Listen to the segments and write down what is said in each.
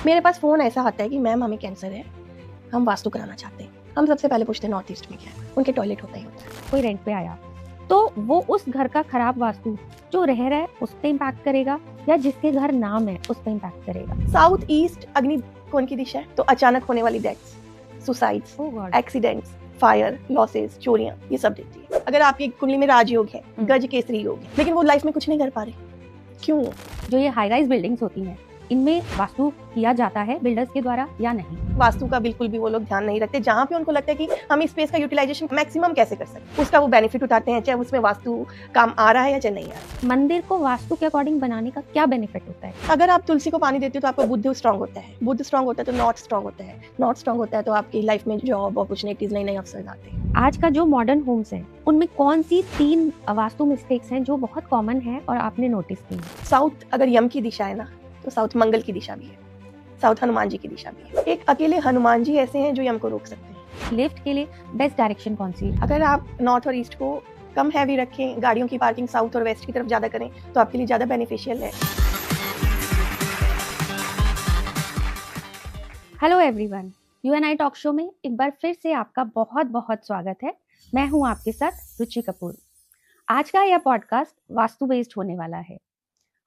मेरे पास फ़ोन ऐसा आता है कि मैम हमें कैंसर है, हम वास्तु कराना चाहते हैं। हम सबसे पहले पूछते हैं नॉर्थ ईस्ट में क्या है, उनके टॉयलेट होता ही होता है। कोई रेंट पे आया तो वो उस घर का खराब वास्तु जो रह रहा है उस पे इम्पैक्ट करेगा या जिसके घर नाम है उस पे इम्पैक्ट करेगा। साउथ ईस्ट अग्नि कौन की दिशा है, तो अचानक होने वाली deaths, suicides, Oh God. Accidents, fire, losses, चोरियां, ये सब देती है। अगर आपकी कुंडली में राजयोग है, गज केसरी योग है, लेकिन वो लाइफ में कुछ नहीं कर पा रहे, क्यों? जो ये हाई राइज बिल्डिंग्स होती हैं इनमें वास्तु किया जाता है बिल्डर्स के द्वारा या नहीं? वास्तु का बिल्कुल भी वो लोग ध्यान नहीं रखते। जहाँ पे उनको लगता है कि हम इस स्पेस का यूटिलाइजेशन मैक्सिमम कैसे कर सकते, उसका वो बेनिफिट उठाते हैं, चाहे उसमें वास्तु काम आ रहा है या चाहे नहीं आ रहा। मंदिर को वास्तु के अकॉर्डिंग बनाने का क्या बेनिफिट होता है? अगर आप तुलसी को पानी देते हो तो आपका बुद्ध स्ट्रांग होता है, बुद्ध स्ट्रांग होता है तो नॉर्थ स्ट्रांग होता है, नॉर्थ स्ट्रांग होता है तो आपकी लाइफ में जॉब, अपॉर्चुनिटीज, नई नई अवसर आते हैं। आज का जो मॉडर्न होम्स है उनमें कौन सी 3 वास्तु मिस्टेक्स हैं जो बहुत कॉमन है और आपने नोटिस की? साउथ अगर यम की दिशा है ना, तो साउथ मंगल की दिशा भी है, साउथ हनुमान जी की दिशा भी है। एक अकेले हनुमान जी ऐसे हैं जो यम को रोक सकते हैं। लिफ्ट के लिए बेस्ट डायरेक्शन कौन सी है? अगर आप नॉर्थ और ईस्ट को कम हैवी रखें, गाड़ियों की पार्किंग साउथ और वेस्ट की तरफ ज्यादा करें तो आपके लिए ज्यादा बेनिफिशियल है। Hello everyone, you and I talk show में एक बार फिर से आपका बहुत बहुत स्वागत है। मैं हूं आपके साथ रुचि कपूर। आज का यह पॉडकास्ट वास्तु बेस्ड होने वाला है।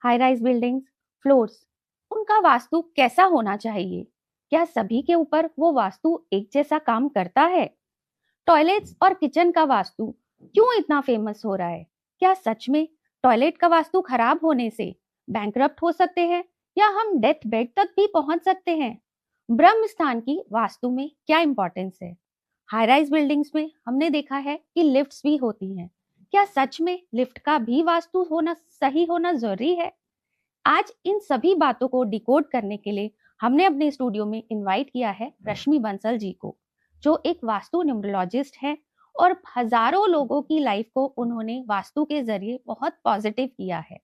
हाई राइज बिल्डिंग्स, फ्लोर्स, उनका वास्तु कैसा होना चाहिए? क्या सभी के ऊपर वो वास्तु एक जैसा काम करता है? टॉयलेट्स और किचन का वास्तु क्यों इतना फेमस हो रहा है? क्या सच में टॉयलेट का वास्तु खराब होने से बैंकरप्ट हो सकते हैं या हम डेथ बेड तक भी पहुंच सकते हैं? ब्रह्म स्थान की वास्तु में क्या इंपॉर्टेंस है? हाई राइज बिल्डिंग्स में हमने देखा है कि लिफ्ट्स भी होती हैं। क्या सच में लिफ्ट का भी वास्तु होना सही होना जरूरी है? आज इन सभी बातों को डिकोड करने के लिए हमने अपने स्टूडियो में इनवाइट किया है रश्मि बंसल जी को, जो एक वास्तु न्यूमरोलॉजिस्ट है और हजारों लोगों की लाइफ को उन्होंने वास्तु के जरिए बहुत पॉजिटिव किया है।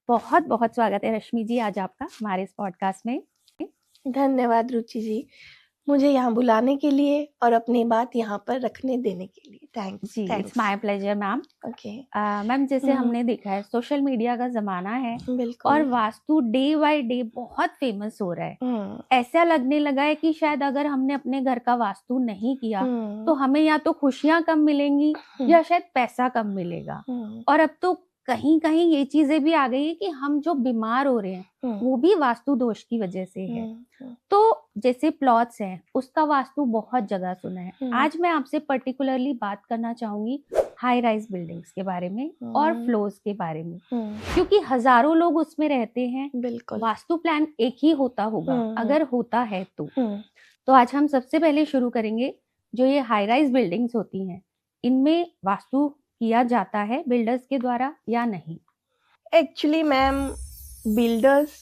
बहुत बहुत स्वागत है रश्मि जी आज आपका हमारे इस पॉडकास्ट में। धन्यवाद रुचि जी, मुझे यहाँ बुलाने के लिए और अपनी बात यहाँ पर रखने देने के लिए। थैंक्स जी, it's my pleasure ma'am. Okay ma'am, जैसे हमने देखा है सोशल मीडिया का जमाना है बिल्कुल, और वास्तु डे बाय डे बहुत फेमस हो रहा है। ऐसा लगने लगा है कि शायद अगर हमने अपने घर का वास्तु नहीं किया तो हमें या तो खुशियां कम मिलेंगी या शायद पैसा कम मिलेगा। और अब तो कहीं कहीं ये चीजें भी आ गई है कि हम जो बीमार हो रहे हैं वो भी वास्तु दोष की वजह से है। तो जैसे प्लॉट्स हैं उसका वास्तु बहुत जगह सुना है। आज मैं आपसे पर्टिकुलरली बात करना चाहूंगी हाई राइज बिल्डिंग्स के बारे में और फ्लोर्स के बारे में, क्योंकि हजारों लोग उसमें रहते हैं। बिल्कुल, वास्तु प्लान एक ही होता होगा अगर होता है तो आज हम सबसे पहले शुरू करेंगे जो ये हाई राइज बिल्डिंग्स होती हैं इनमें वास्तु किया जाता है बिल्डर्स के द्वारा या नहीं? एक्चुअली मैम बिल्डर्स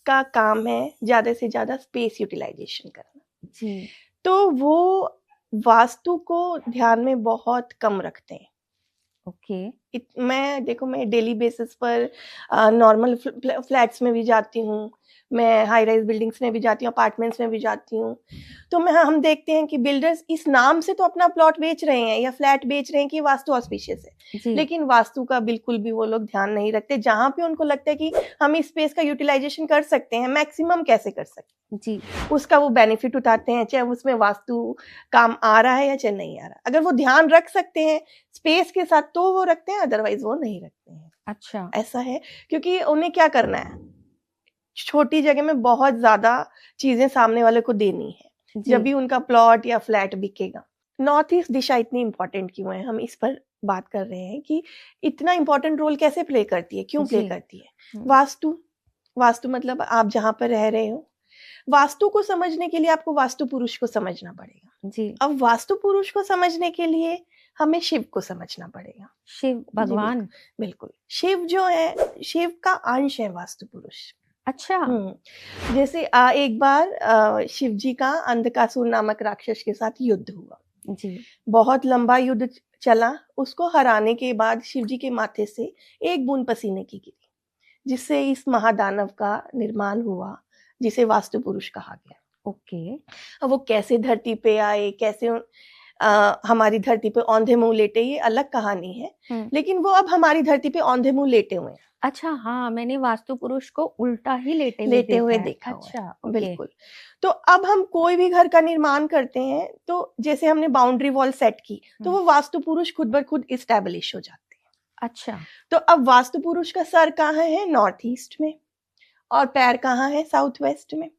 का काम है ज्यादा से ज्यादा स्पेस यूटिलाइजेशन करना जी। तो वो वास्तु को ध्यान में बहुत कम रखते हैं। ओके। मैं डेली बेसिस पर नॉर्मल फ्लैट्स में भी जाती हूँ, मैं हाई राइज बिल्डिंग्स में भी जाती हूँ, अपार्टमेंट्स में भी जाती हूँ। तो हम देखते हैं कि बिल्डर्स इस नाम से तो अपना प्लॉट बेच रहे हैं या फ्लैट बेच रहे हैं कि वास्तु ऑस्पिशियस है, लेकिन वास्तु का बिल्कुल भी वो लोग ध्यान नहीं रखते। जहाँ पे उनको लगता है कि हम इस स्पेस का यूटिलाइजेशन कर सकते हैं, मैक्सिमम कैसे कर सकते हैं जी, उसका वो बेनिफिट उठाते हैं, चाहे उसमें वास्तु काम आ रहा है या चाहे नहीं आ रहा। अगर वो ध्यान रख सकते हैं स्पेस के साथ तो वो रखते हैं, अदरवाइज वो नहीं रखते हैं। अच्छा, ऐसा है क्योंकि उन्हें क्या करना है, छोटी जगह में बहुत ज्यादा चीजें सामने वाले को देनी है जब भी उनका प्लॉट या फ्लैट बिकेगा। नॉर्थ ईस्ट दिशा इतनी इंपॉर्टेंट क्यों है, हम इस पर बात कर रहे हैं कि इतना इंपॉर्टेंट रोल कैसे प्ले करती है, क्यों प्ले करती है। वास्तु मतलब आप जहां पर रह रहे हो, वास्तु को समझने के लिए आपको वास्तु पुरुष को समझना पड़ेगा जी। अब वास्तु पुरुष को समझने के लिए हमें शिव को समझना पड़ेगा। शिव भगवान, बिल्कुल। शिव जो है, शिव का अंश है वास्तु पुरुष। अच्छा। जैसे एक बार शिव जी का अंधकासुर नामक राक्षस के साथ युद्ध हुआ जी। बहुत लंबा युद्ध चला, उसको हराने के बाद शिव जी के माथे से एक बूंद पसीने की गिरी, जिससे इस महादानव का निर्माण हुआ, जिसे वास्तु पुरुष कहा गया। ओके। अब वो कैसे धरती पे आए, कैसे हमारी धरती पे औंधे मुंह लेटे, ये अलग कहानी है, लेकिन वो अब हमारी धरती पे औंधे मुंह लेटे हुए हैं। अच्छा, हाँ, मैंने वास्तु पुरुष को उल्टा ही लेटे हुए देखा हुआ अच्छा, है। ओके। बिल्कुल। तो अब हम कोई भी घर का निर्माण करते हैं, तो जैसे हमने बाउंड्री वॉल सेट की, तो वो वास्तु पुरुष खुद ब खुद इस्टेब्लिश हो जाते हैं। अच्छा, तो अब वास्तु पुरुष का सर कहाँ है? नॉर्थ ईस्ट में, और पैर कहाँ है? साउथ वेस्ट में।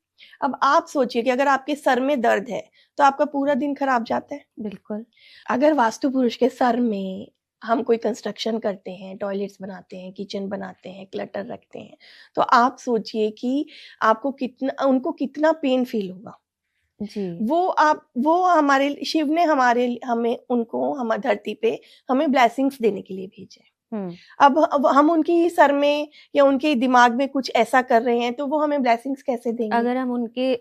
अब आप सोचिए कि अगर आपके सर में दर्द है, तो आपका पूरा दिन खराब जाता है। बिल्कुल। अगर वास्तु पुरुष के सर में हम कोई कंस्ट्रक्शन करते हैं, टॉयलेट्स बनाते हैं, किचन बनाते हैं, क्लटर रखते हैं, तो आप सोचिए कि आपको उनको कितना पेन फील होगा। जी। वो हमारे शिव ने हमें उनको हम धरती पे हमें ब्लेसिंग्स देने के लिए भेजे। अब हम उनकी सर में या उनके दिमाग में कुछ ऐसा कर रहे हैं, तो वो हमें ब्लेसिंग्स कैसे देंगे? अगर हम उनके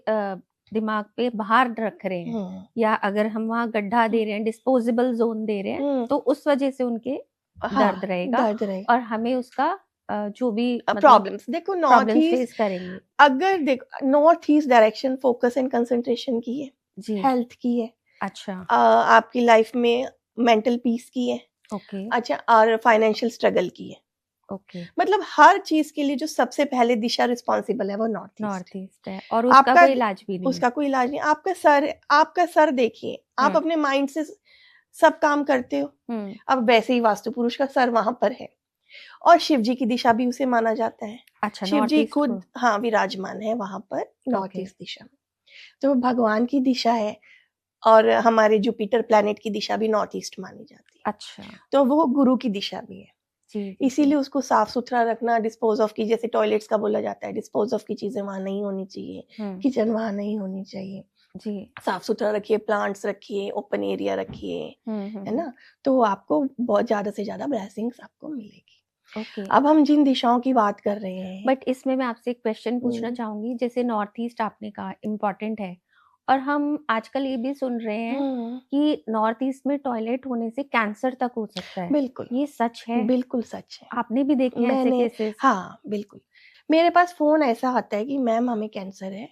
दिमाग पे बाहर रख रहे हैं, या अगर हम वहाँ गड्ढा दे रहे हैं, डिस्पोजेबल जोन दे रहे हैं, तो उस वजह से उनके दर्द रहेगा, और हमें उसका जो भी प्रॉब्लम्स, देखो नॉर्थ ईस्ट फेस करेंगे। अगर देखो north east direction focus and concentration की है जी, हेल्थ की है, अच्छा, आपकी लाइफ में मेंटल पीस की है, ओके, अच्छा, और फाइनेंशियल स्ट्रगल की है, ओके। मतलब हर चीज के लिए जो सबसे पहले दिशा रिस्पॉन्सिबल है वो नॉर्थ ईस्ट है, और उसका कोई इलाज भी नहीं। उसका कोई इलाज नहीं। आपका सर देखिए, आप अपने माइंड से सब काम करते हो, अब वैसे ही वास्तु पुरुष का सर वहां पर है, और शिव जी की दिशा भी उसे माना जाता है। अच्छा, शिव जी खुद विराजमान है वहां पर नॉर्थ ईस्ट दिशा में, तो भगवान की दिशा है, और हमारे जुपिटर प्लैनेट की दिशा भी नॉर्थ ईस्ट मानी जाती है। अच्छा, तो वो गुरु की दिशा भी है, इसीलिए उसको साफ सुथरा रखना, डिस्पोज ऑफ की, जैसे टॉयलेट्स का बोला जाता है, डिस्पोज ऑफ की चीजें वहां नहीं होनी चाहिए, किचन वहां नहीं होनी चाहिए जी, साफ सुथरा रखिए, प्लांट्स रखिए, ओपन एरिया रखिए, है ना, तो आपको बहुत ज्यादा से ज्यादा ब्लेसिंग्स आपको मिलेगी। अब हम जिन दिशाओं की बात कर रहे हैं, बट इसमें मैं आपसे एक क्वेश्चन पूछना चाहूंगी, जैसे नॉर्थ ईस्ट आपने कहा इम्पोर्टेंट है, और हम आजकल ये भी सुन रहे हैं कि नॉर्थ ईस्ट में टॉयलेट होने से कैंसर तक हो सकता है। बिल्कुल, ये सच है? बिल्कुल सच है। आपने भी देखे हैं ऐसे केसेस? हाँ, बिल्कुल। मेरे पास फोन ऐसा आता है कि मैम हमें कैंसर है,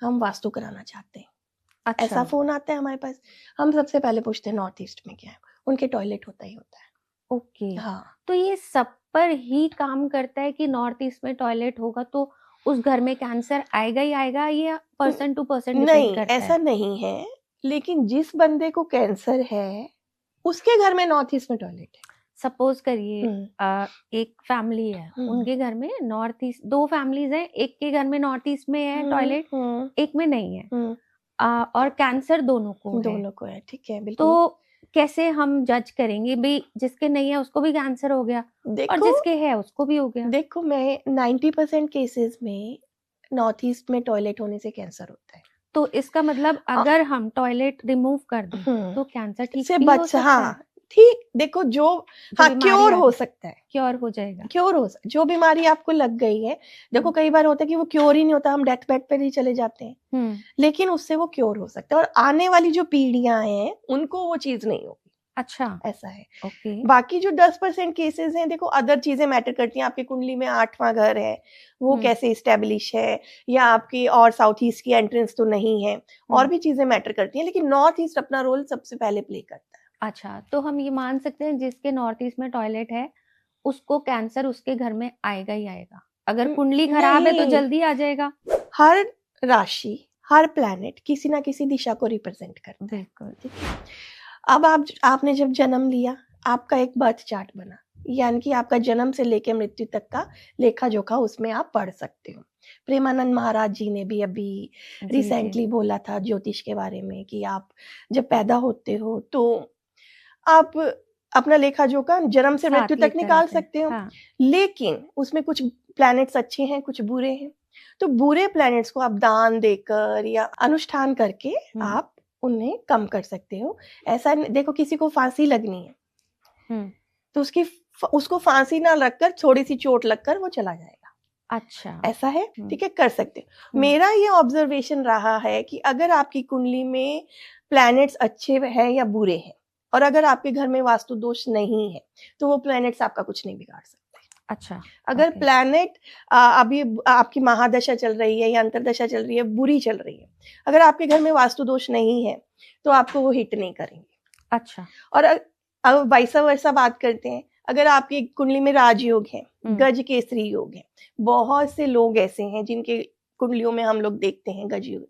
हम वास्तु कराना चाहते हैं। अच्छा, ऐसा फोन आता है हमारे पास। हम सबसे पहले पूछते हैं नॉर्थ ईस्ट में क्या है, उनके टॉयलेट होता ही होता है। ओके, हाँ, तो ये सब पर ही काम करता है कि नॉर्थ ईस्ट में टॉयलेट होगा तो उस घर में कैंसर आएगा ही आएगा, या पर्सन टू पर्सन डिपेंड करता है? ऐसा नहीं है, लेकिन जिस बंदे को कैंसर है उसके घर में नॉर्थ ईस्ट में टॉयलेट है। सपोज करिए एक फैमिली है, उनके घर में नॉर्थ ईस्ट, 2 फैमिलीज हैं, एक के घर में नॉर्थ ईस्ट में है टॉयलेट, एक में नहीं है, और कैंसर दोनों को है, ठीक है, बिल्कुल। तो कैसे हम जज करेंगे भाई जिसके नहीं है उसको भी कैंसर हो गया, और जिसके है उसको भी हो गया? देखो, मैं 90% केसेस में नॉर्थ ईस्ट में टॉयलेट होने से कैंसर होता है। तो इसका मतलब अगर हम टॉयलेट रिमूव कर दें तो कैंसर ठीक भी हो सकता है? हाँ, ठीक, देखो जो क्योर हो सकता है, क्योर हो जाएगा, जो बीमारी आपको लग गई है, देखो कई बार होता है कि वो क्योर ही नहीं होता, हम डेथ बेड पे ही चले जाते हैं, लेकिन उससे वो क्योर हो सकता है, और आने वाली जो पीढ़ियां हैं उनको वो चीज नहीं होगी। अच्छा, ऐसा है। ओके, बाकी जो 10% केसेस हैं, देखो अदर चीजें मैटर करती हैं, आपकी कुंडली में 8वां घर है, वो कैसे इस्टेब्लिश है, या आपकी और साउथ ईस्ट की एंट्रेंस तो नहीं है, और भी चीजें मैटर करती हैं, लेकिन नॉर्थ ईस्ट अपना रोल सबसे पहले प्ले करता है। अच्छा, तो हम ये मान सकते हैं जिसके नॉर्थ ईस्ट में टॉयलेट है उसको कैंसर उसके घर में आएगा ही आएगा, अगर कुंडली खराब है तो जल्दी आ जाएगा? हर राशि, हर प्लैनेट किसी ना किसी दिशा को रिप्रेजेंट करता है। बिल्कुल। अब आपने जब जन्म लिया, आपका एक बर्थ चार्ट बना, यानी कि आपका जन्म से लेकर मृत्यु तक का लेखा जोखा उसमें आप पढ़ सकते हो। प्रेमानंद महाराज जी ने भी अभी रिसेंटली बोला था ज्योतिष के बारे में कि आप जब पैदा होते हो तो आप अपना लेखा जोखा जन्म से मृत्यु तक निकाल सकते हो। हाँ। लेकिन उसमें कुछ प्लैनेट्स अच्छे हैं, कुछ बुरे हैं, तो बुरे प्लैनेट्स को आप दान देकर या अनुष्ठान करके आप उन्हें कम कर सकते हो। ऐसा देखो, किसी को फांसी लगनी है तो उसको फांसी ना लगकर थोड़ी सी चोट लगकर वो चला जाएगा। अच्छा, ऐसा है, ठीक है, कर सकते हो। मेरा ये ऑब्जर्वेशन रहा है कि अगर आपकी कुंडली में प्लैनेट्स अच्छे हैं या बुरे हैं, और अगर आपके घर में वास्तु दोष नहीं है, तो वो प्लैनेट्स आपका कुछ नहीं बिगाड़ सकते। अच्छा, अगर ओके, प्लैनेट अभी आपकी महादशा चल रही है या अंतरदशा चल रही है, बुरी चल रही है, अगर आपके घर में वास्तु दोष नहीं है तो आपको वो हिट नहीं करेंगे। अच्छा, और अब वैसा वैसा बात करते हैं, अगर आपकी कुंडली में राजयोग है, गज केसरी योग है, बहुत से लोग ऐसे हैं जिनके कुंडलियों में हम लोग देखते हैं गज योग,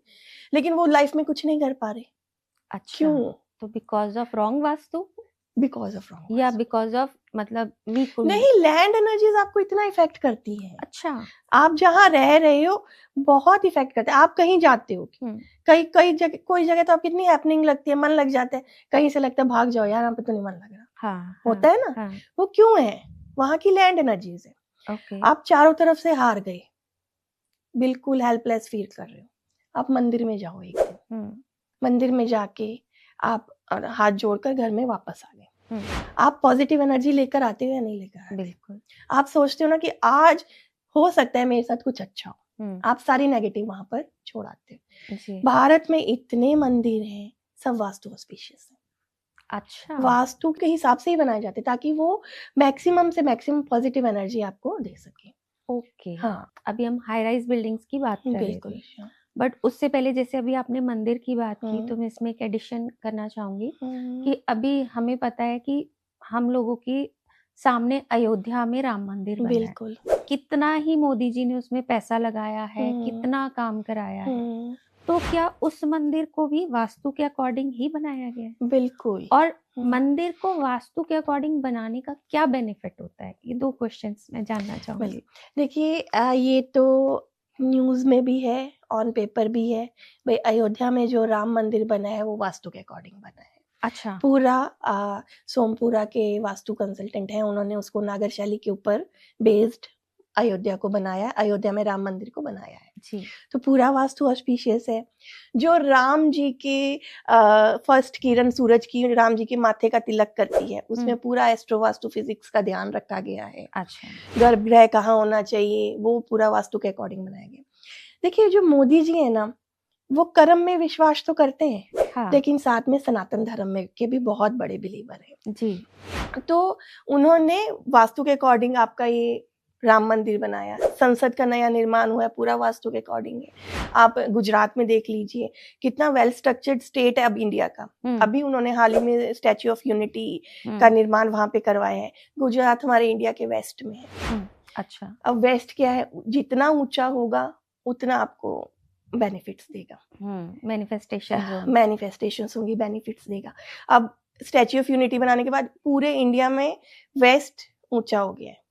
लेकिन वो लाइफ में कुछ नहीं कर पा रहे। अच्छा, क्यों? तो because of wrong vastu because of wrong या बिकॉज ऑफ मतलब वीक कुंडली? नहीं, लैंड एनर्जीज आपको इतना इफेक्ट करती है। अच्छा, आप जहाँ रह रहे हो बहुत इफेक्ट करते हैं। आप कहीं जाते हो, कई कई जगह, कोई जगह तो आप कितनी हैपनिंग लगती है, मन लग जाता है, कहीं से लगता है भाग जाओ यार, यहाँ पे तो नहीं मन लग रहा। हाँ, होता है ना, हाँ, वो क्यों है? वहां की लैंड एनर्जीज है। ओके, आप चारों तरफ से हार गए, बिल्कुल हेल्पलेस फील कर रहे हो, आप मंदिर में जाओ एक दिन, मंदिर में जाके आप हाथ जोड़कर घर में वापस आ गए, आप पॉजिटिव एनर्जी लेकर आते हो या नहीं लेकर आते? बिल्कुल, आप सोचते हो ना कि आज हो सकता है मेरे साथ कुछ अच्छा हो, आप सारी नेगेटिव वहां पर छोड़ आते हो। जी, भारत में इतने मंदिर हैं, सब वास्तु ऑस्पिशियस है। अच्छा, वास्तु के हिसाब से ही बनाए जाते हैं ताकि वो मैक्सिमम से मैक्सिमम पॉजिटिव एनर्जी आपको दे सके। ओके, हाँ, अभी हम हाई राइज बिल्डिंग्स की बात कर रहे बिल्कुल। थे, बट उससे पहले जैसे अभी आपने मंदिर की बात की, हम्म, तो मैं इसमें एक एडिशन करना चाहूंगी हम्म, कि अभी हमें पता है कि हम लोगों की सामने अयोध्या में राम मंदिर बना है, बिल्कुल। कितना ही मोदी जी ने उसमें पैसा लगाया है, हम्म, कितना काम कराया है, हम्म, तो क्या उस मंदिर को भी वास्तु के अकॉर्डिंग ही बनाया गया है? बिल्कुल। और मंदिर को वास्तु के अकॉर्डिंग बनाने का क्या बेनिफिट होता है? ये 2 क्वेश्चंस मैं जानना चाहूंगी। देखिए, ये तो न्यूज में भी है, ऑन पेपर भी है। भाई, अयोध्या में जो राम मंदिर बना है वो वास्तु के अकॉर्डिंग बना है। अच्छा, पूरा सोमपुरा के वास्तु कंसल्टेंट हैं, उन्होंने उसको नागर शैली के ऊपर बेस्ड अयोध्या को बनाया, अयोध्या में राम मंदिर को बनाया है। जी, तो पूरा वास्तु ऑस्पिशियस है। जो राम जी के फर्स्ट किरण सूरज की राम जी के माथे का तिलक करती है, उसमें पूरा एस्ट्रो वास्तु फिजिक्स का ध्यान रखा गया है। अच्छा, गर्भगृह कहाँ होना चाहिए, वो पूरा वास्तु के अकॉर्डिंग बनाया गया। देखिए, जो मोदी जी है ना, वो कर्म में विश्वास तो करते हैं, हाँ, लेकिन साथ में सनातन धर्म में के भी बहुत बड़े बिलीवर हैं। जी, तो उन्होंने वास्तु के अकॉर्डिंग आपका ये राम मंदिर बनाया, संसद का नया निर्माण हुआ है, पूरा वास्तु के अकॉर्डिंग है। आप गुजरात में देख लीजिए, कितना वेल स्ट्रक्चर्ड स्टेट है अब इंडिया का। अभी उन्होंने हाल ही में स्टैच्यू ऑफ यूनिटी का निर्माण वहां पे करवाया है। गुजरात हमारे इंडिया के वेस्ट में है। अच्छा, अब वेस्ट क्या है, जितना ऊंचा होगा उतना आपको बेनिफिट्स देगा, मैनिफेस्टेशंस होंगी, बेनिफिट्स देगा। अब स्टैच्यू ऑफ यूनिटी बनाने के बाद पूरे इंडिया में वेस्ट ऊंचा हो गया है।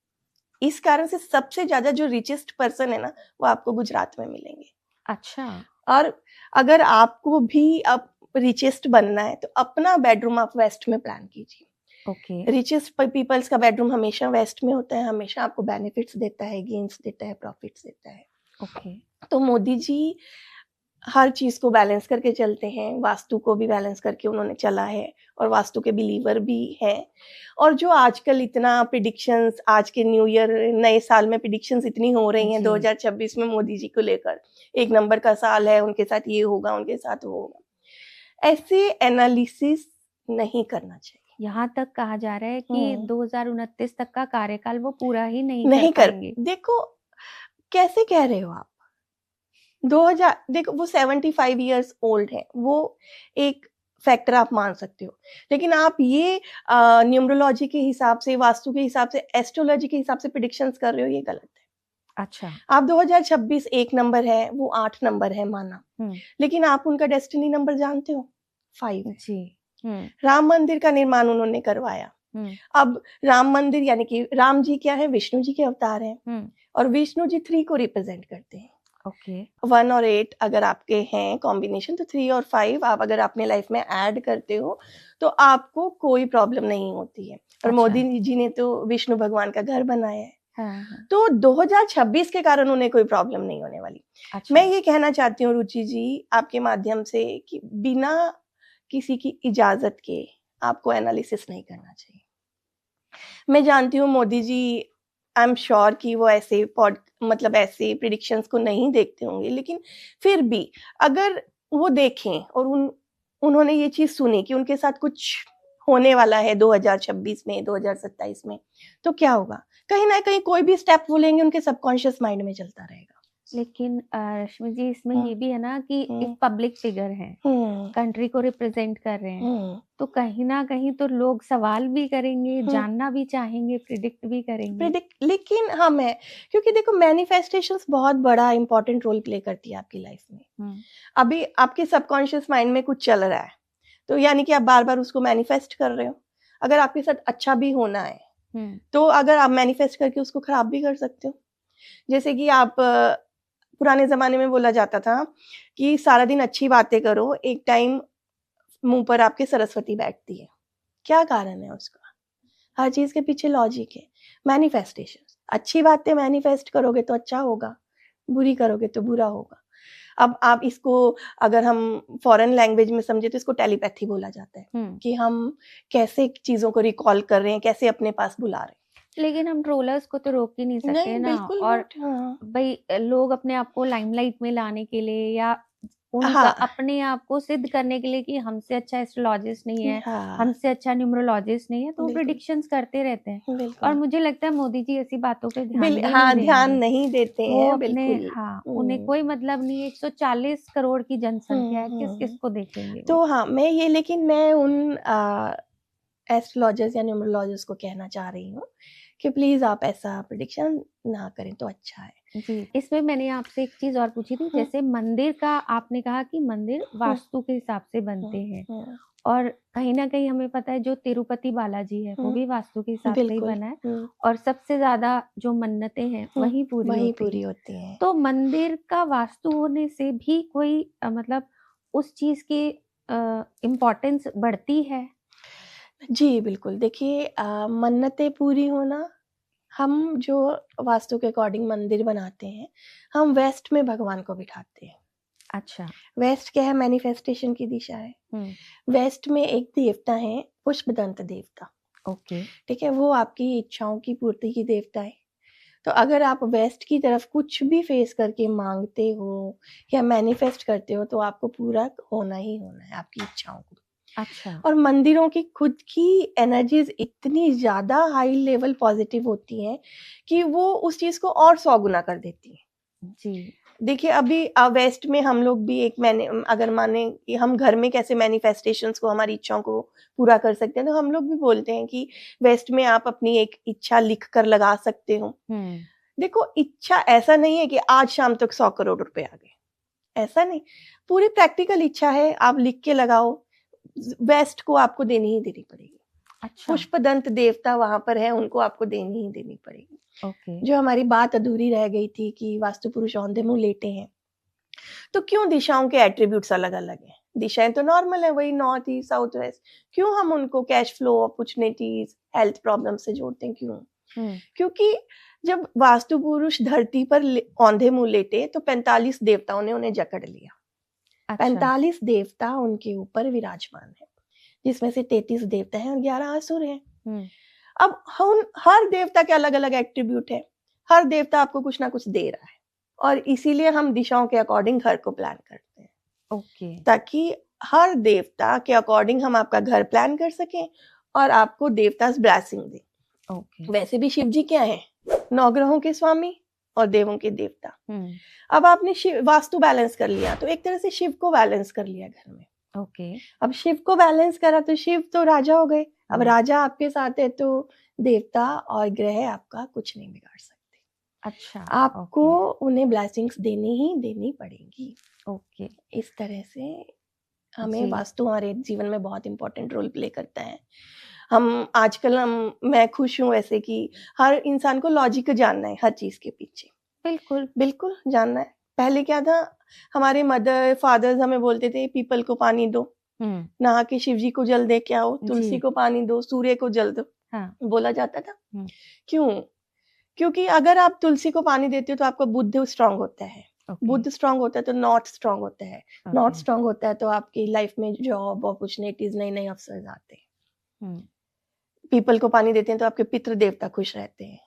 इस कारण से सबसे ज्यादा जो रिचेस्ट पर्सन है ना, वो आपको गुजरात में मिलेंगे। अच्छा, और अगर आपको भी अब रिचेस्ट बनना है तो अपना बेडरूम आप वेस्ट में प्लान कीजिए। ओके, रिचेस्ट पीपल्स का बेडरूम हमेशा वेस्ट में होता है, हमेशा आपको बेनिफिट्स देता है, गेन्स देता है, प्रॉफिट्स देता है। ओके, तो मोदी जी हर चीज को बैलेंस करके चलते हैं, वास्तु को भी बैलेंस करके उन्होंने चला है, और वास्तु के बिलीवर भी हैं। और जो आजकल इतना प्रिडिक्शंस, आज के न्यू ईयर नए साल में प्रिडिक्शंस इतनी हो रही हैं 2026 में मोदी जी को लेकर, 1 नंबर का साल है, उनके साथ ये होगा, उनके साथ वो होगा, ऐसे एनालिसिस नहीं करना चाहिए। यहाँ तक कहा जा रहा है कि 2029 तक का कार्यकाल वो पूरा ही नहीं कर पाएंगे। देखो, कैसे कह रहे हो आप? 2000, देखो वो 75 इयर्स ओल्ड है, वो एक फैक्टर आप मान सकते हो, लेकिन आप ये न्यूमरोलॉजी के हिसाब से, वास्तु के हिसाब से, एस्ट्रोलॉजी के हिसाब से प्रेडिक्शंस कर रहे हो, ये गलत है। अच्छा, आप 2026 1 नंबर है, वो 8 नंबर है माना, लेकिन आप उनका डेस्टिनी नंबर जानते हो? 5 है। जी, राम मंदिर का निर्माण उन्होंने करवाया। अब राम मंदिर यानी कि राम जी क्या है, विष्णु जी के अवतार हैं, और विष्णु जी 3 को रिप्रेजेंट करते हैं। ओके, 1 और 8 अगर आपके हैं कॉम्बिनेशन, तो 3 और 5 आप अगर अपने लाइफ में ऐड करते हो तो आपको कोई प्रॉब्लम नहीं होती है। और मोदी जी ने तो विष्णु भगवान का घर बनाया है। हाँ, तो 2026 के कारण उन्हें कोई प्रॉब्लम नहीं होने वाली। अच्छा, मैं ये कहना चाहती हूँ रुचि जी, आपके माध्यम से, कि बिना किसी की इजाजत के आपको एनालिसिस नहीं करना चाहिए। मैं जानती हूँ Modi ji, I am sure कि वो ऐसे मतलब ऐसे प्रिडिक्शंस को नहीं देखते होंगे, लेकिन फिर भी अगर वो देखें और उन्होंने ये चीज सुनी कि उनके साथ कुछ होने वाला है 2026 में, 2027 में, तो क्या होगा? कहीं ना कहीं कोई भी स्टेप वो लेंगे उनके सबकॉन्शियस माइंड में चलता रहेगा। लेकिन रश्मि जी, इसमें ये भी है ना कि एक पब्लिक फिगर है, कंट्री को रिप्रेजेंट कर रहे हैं, तो कहीं ना कहीं तो लोग सवाल भी करेंगे, जानना भी चाहेंगे, प्रिडिक्ट भी करेंगे। लेकिन हाँ, मैं, क्योंकि देखो मैनिफेस्टेशंस बहुत बड़ा इंपॉर्टेंट रोल प्ले करती है आपकी लाइफ में। अभी आपके सबकॉन्शियस माइंड में कुछ चल रहा है, तो यानी कि आप बार बार उसको मैनिफेस्ट कर रहे हो। अगर आपके साथ अच्छा भी होना है तो अगर आप मैनिफेस्ट करके उसको खराब भी कर सकते हो। जैसे कि आप पुराने जमाने में बोला जाता था कि सारा दिन अच्छी बातें करो, एक टाइम मुंह पर आपके सरस्वती बैठती है। क्या कारण है उसका? हर चीज के पीछे लॉजिक है। मैनिफेस्टेशन, अच्छी बातें मैनिफेस्ट करोगे तो अच्छा होगा, बुरी करोगे तो बुरा होगा। अब आप इसको अगर हम फॉरेन लैंग्वेज में समझे तो इसको टेलीपैथी बोला जाता है कि हम कैसे चीजों को रिकॉल कर रहे हैं, कैसे अपने पास बुला रहे हैं। लेकिन हम ट्रोलर्स को तो रोक ही नहीं सकते ना। और भाई लोग अपने आप को लाइमलाइट में लाने के लिए या उनका अपने आप को सिद्ध करने के लिए कि हमसे अच्छा एस्ट्रोलॉजिस्ट नहीं है, हमसे अच्छा न्यूमरोलॉजिस्ट नहीं है, तो प्रेडिक्शंस करते रहते हैं। और मुझे लगता है मोदी जी ऐसी बातों पे ध्यान नहीं देते हैं। उन्हें कोई मतलब नहीं है। 140 करोड़ की जनसंख्या है, किस किस को देखेंगे तो हाँ, लेकिन मैं उन एस्ट्रोलॉजर्स या न्यूमरोलॉजिस्ट को कहना चाह रही हूँ कि प्लीज आप ऐसा प्रेडिक्शन ना करें तो अच्छा है जी। इसमें मैंने आपसे एक चीज और पूछी थी, जैसे मंदिर का आपने कहा कि मंदिर वास्तु के हिसाब से बनते हैं, और कहीं ना कहीं हमें पता है जो तिरुपति बालाजी है वो भी वास्तु के हिसाब से ही बना है, और सबसे ज्यादा जो मन्नतें हैं वही पूरी होती हैं। तो मंदिर का वास्तु होने से भी कोई मतलब उस चीज की इम्पोर्टेंस बढ़ती है? जी बिल्कुल। देखिए, मन्नतें पूरी होना, हम जो वास्तु के अकॉर्डिंग मंदिर बनाते हैं, हम वेस्ट में भगवान को बिठाते हैं। अच्छा, वेस्ट क्या है? मैनिफेस्टेशन की दिशा है। वेस्ट में एक देवता है, पुष्पदंत देवता। ओके, ठीक है, वो आपकी इच्छाओं की पूर्ति की देवता है। तो अगर आप वेस्ट की तरफ कुछ भी फेस करके मांगते हो या मैनिफेस्ट करते हो तो आपको पूरा होना ही होना है आपकी इच्छाओं को। अच्छा। और मंदिरों की खुद की एनर्जीज इतनी ज्यादा हाई लेवल पॉजिटिव होती हैं कि वो उस चीज को और 100 गुना कर देती है। जी, देखिए, अभी वेस्ट में हम लोग भी अगर माने कि हम घर में कैसे मैनिफेस्टेशंस को, हमारी इच्छाओं को पूरा कर सकते हैं, तो हम लोग भी बोलते हैं कि वेस्ट में आप अपनी एक इच्छा लिख कर लगा सकते हो। देखो, इच्छा ऐसा नहीं है कि आज शाम तक 100 करोड़ रुपए आ गए, ऐसा नहीं। पूरी प्रैक्टिकल इच्छा है, आप लिख के लगाओ, वेस्ट को आपको देनी ही देनी पड़ेगी। अच्छा। पुष्पदंत देवता वहां पर है, उनको आपको देनी ही देनी पड़ेगी। ओके। जो हमारी बात अधूरी रह गई थी कि वास्तु पुरुष औंधे मुंह लेटे हैं, तो क्यों दिशाओं के एट्रीब्यूट्स अलग अलग हैं? दिशाएं तो नॉर्मल है, वही नॉर्थ ईस्ट साउथ वेस्ट, क्यों हम उनको cash flow, opportunities, health problem से जोड़ते हैं? क्यों? क्योंकि जब वास्तु पुरुष धरती पर औंधे मुंह लेटे तो 45 देवताओं ने उन्हें जकड़ लिया। अच्छा। 45 देवता उनके ऊपर विराजमान है, जिसमें से 33 देवता हैं और 11 असुर हैं। अब हर देवता के अलग अलग एट्रीब्यूट है, हर देवता आपको कुछ ना कुछ दे रहा है, और इसीलिए हम दिशाओं के अकॉर्डिंग घर को प्लान करते हैं। ओके। ताकि हर देवता के अकॉर्डिंग हम आपका घर प्लान कर सकें और आपको देवतास ब्लेसिंग दें। ओके। वैसे भी शिव जी क्या है? 9 ग्रहों के स्वामी और देवों के देवता। अब आपने वास्तु बैलेंस कर लिया तो एक तरह से शिव को बैलेंस कर लिया घर में। ओके। अब शिव को बैलेंस करा तो शिव तो राजा हो गए। अब राजा आपके साथ है तो देवता और ग्रह आपका कुछ नहीं बिगाड़ सकते। अच्छा, आपको उन्हें ब्लेसिंग्स देनी पड़ेगी। ओके। इस तरह से हमें वास्तु हमारे जीवन में बहुत इंपॉर्टेंट रोल प्ले करता है। मैं खुश हूँ ऐसे कि हर इंसान को लॉजिक जानना है हर चीज के पीछे। बिल्कुल जानना है। पहले क्या था, हमारे मदर फादर्स हमें बोलते थे पीपल को पानी दो, नहा के शिव जी को जल दे के आओ, तुलसी को पानी दो, सूर्य को जल दो। बोला जाता था। क्यों? क्योंकि अगर आप तुलसी को पानी देते हो तो आपका बुद्ध स्ट्रांग होता है। बुद्ध स्ट्रांग होता है तो नॉर्थ स्ट्रांग होता है। नॉर्थ स्ट्रांग होता है तो आपकी लाइफ में जॉब, अपॉर्चुनिटीज, नए नए अवसर आते हैं। पीपल को पानी देते हैं तो आपके पितृ देवता खुश रहते हैं।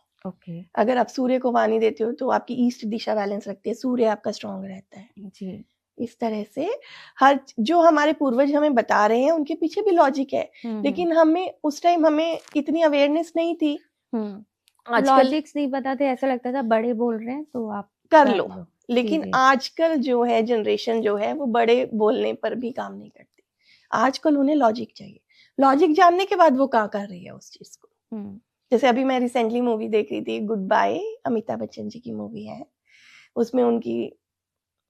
अगर आप सूर्य को पानी देते हो तो आपकी ईस्ट दिशा बैलेंस रखती है, सूर्य आपका स्ट्रांग रहता है। इस तरह से हर जो हमारे पूर्वज हमें बता रहे हैं उनके पीछे भी लॉजिक है, लेकिन हमें उस टाइम हमें इतनी अवेयरनेस नहीं थी। आजकल लॉजिक्स नहीं पता थे, ऐसा लगता था बड़े बोल रहे हैं तो आप कर लो। जी लेकिन जी आजकल जो है जनरेशन जो है वो बड़े बोलने पर भी काम नहीं करती। आजकल उन्हें लॉजिक चाहिए, लॉजिक जानने के बाद वो क्या कर रही है उस चीज को। जैसे अभी मैं रिसेंटली मूवी देख रही थी गुड बाय, अमिताभ बच्चन जी की मूवी है। उसमें उनकी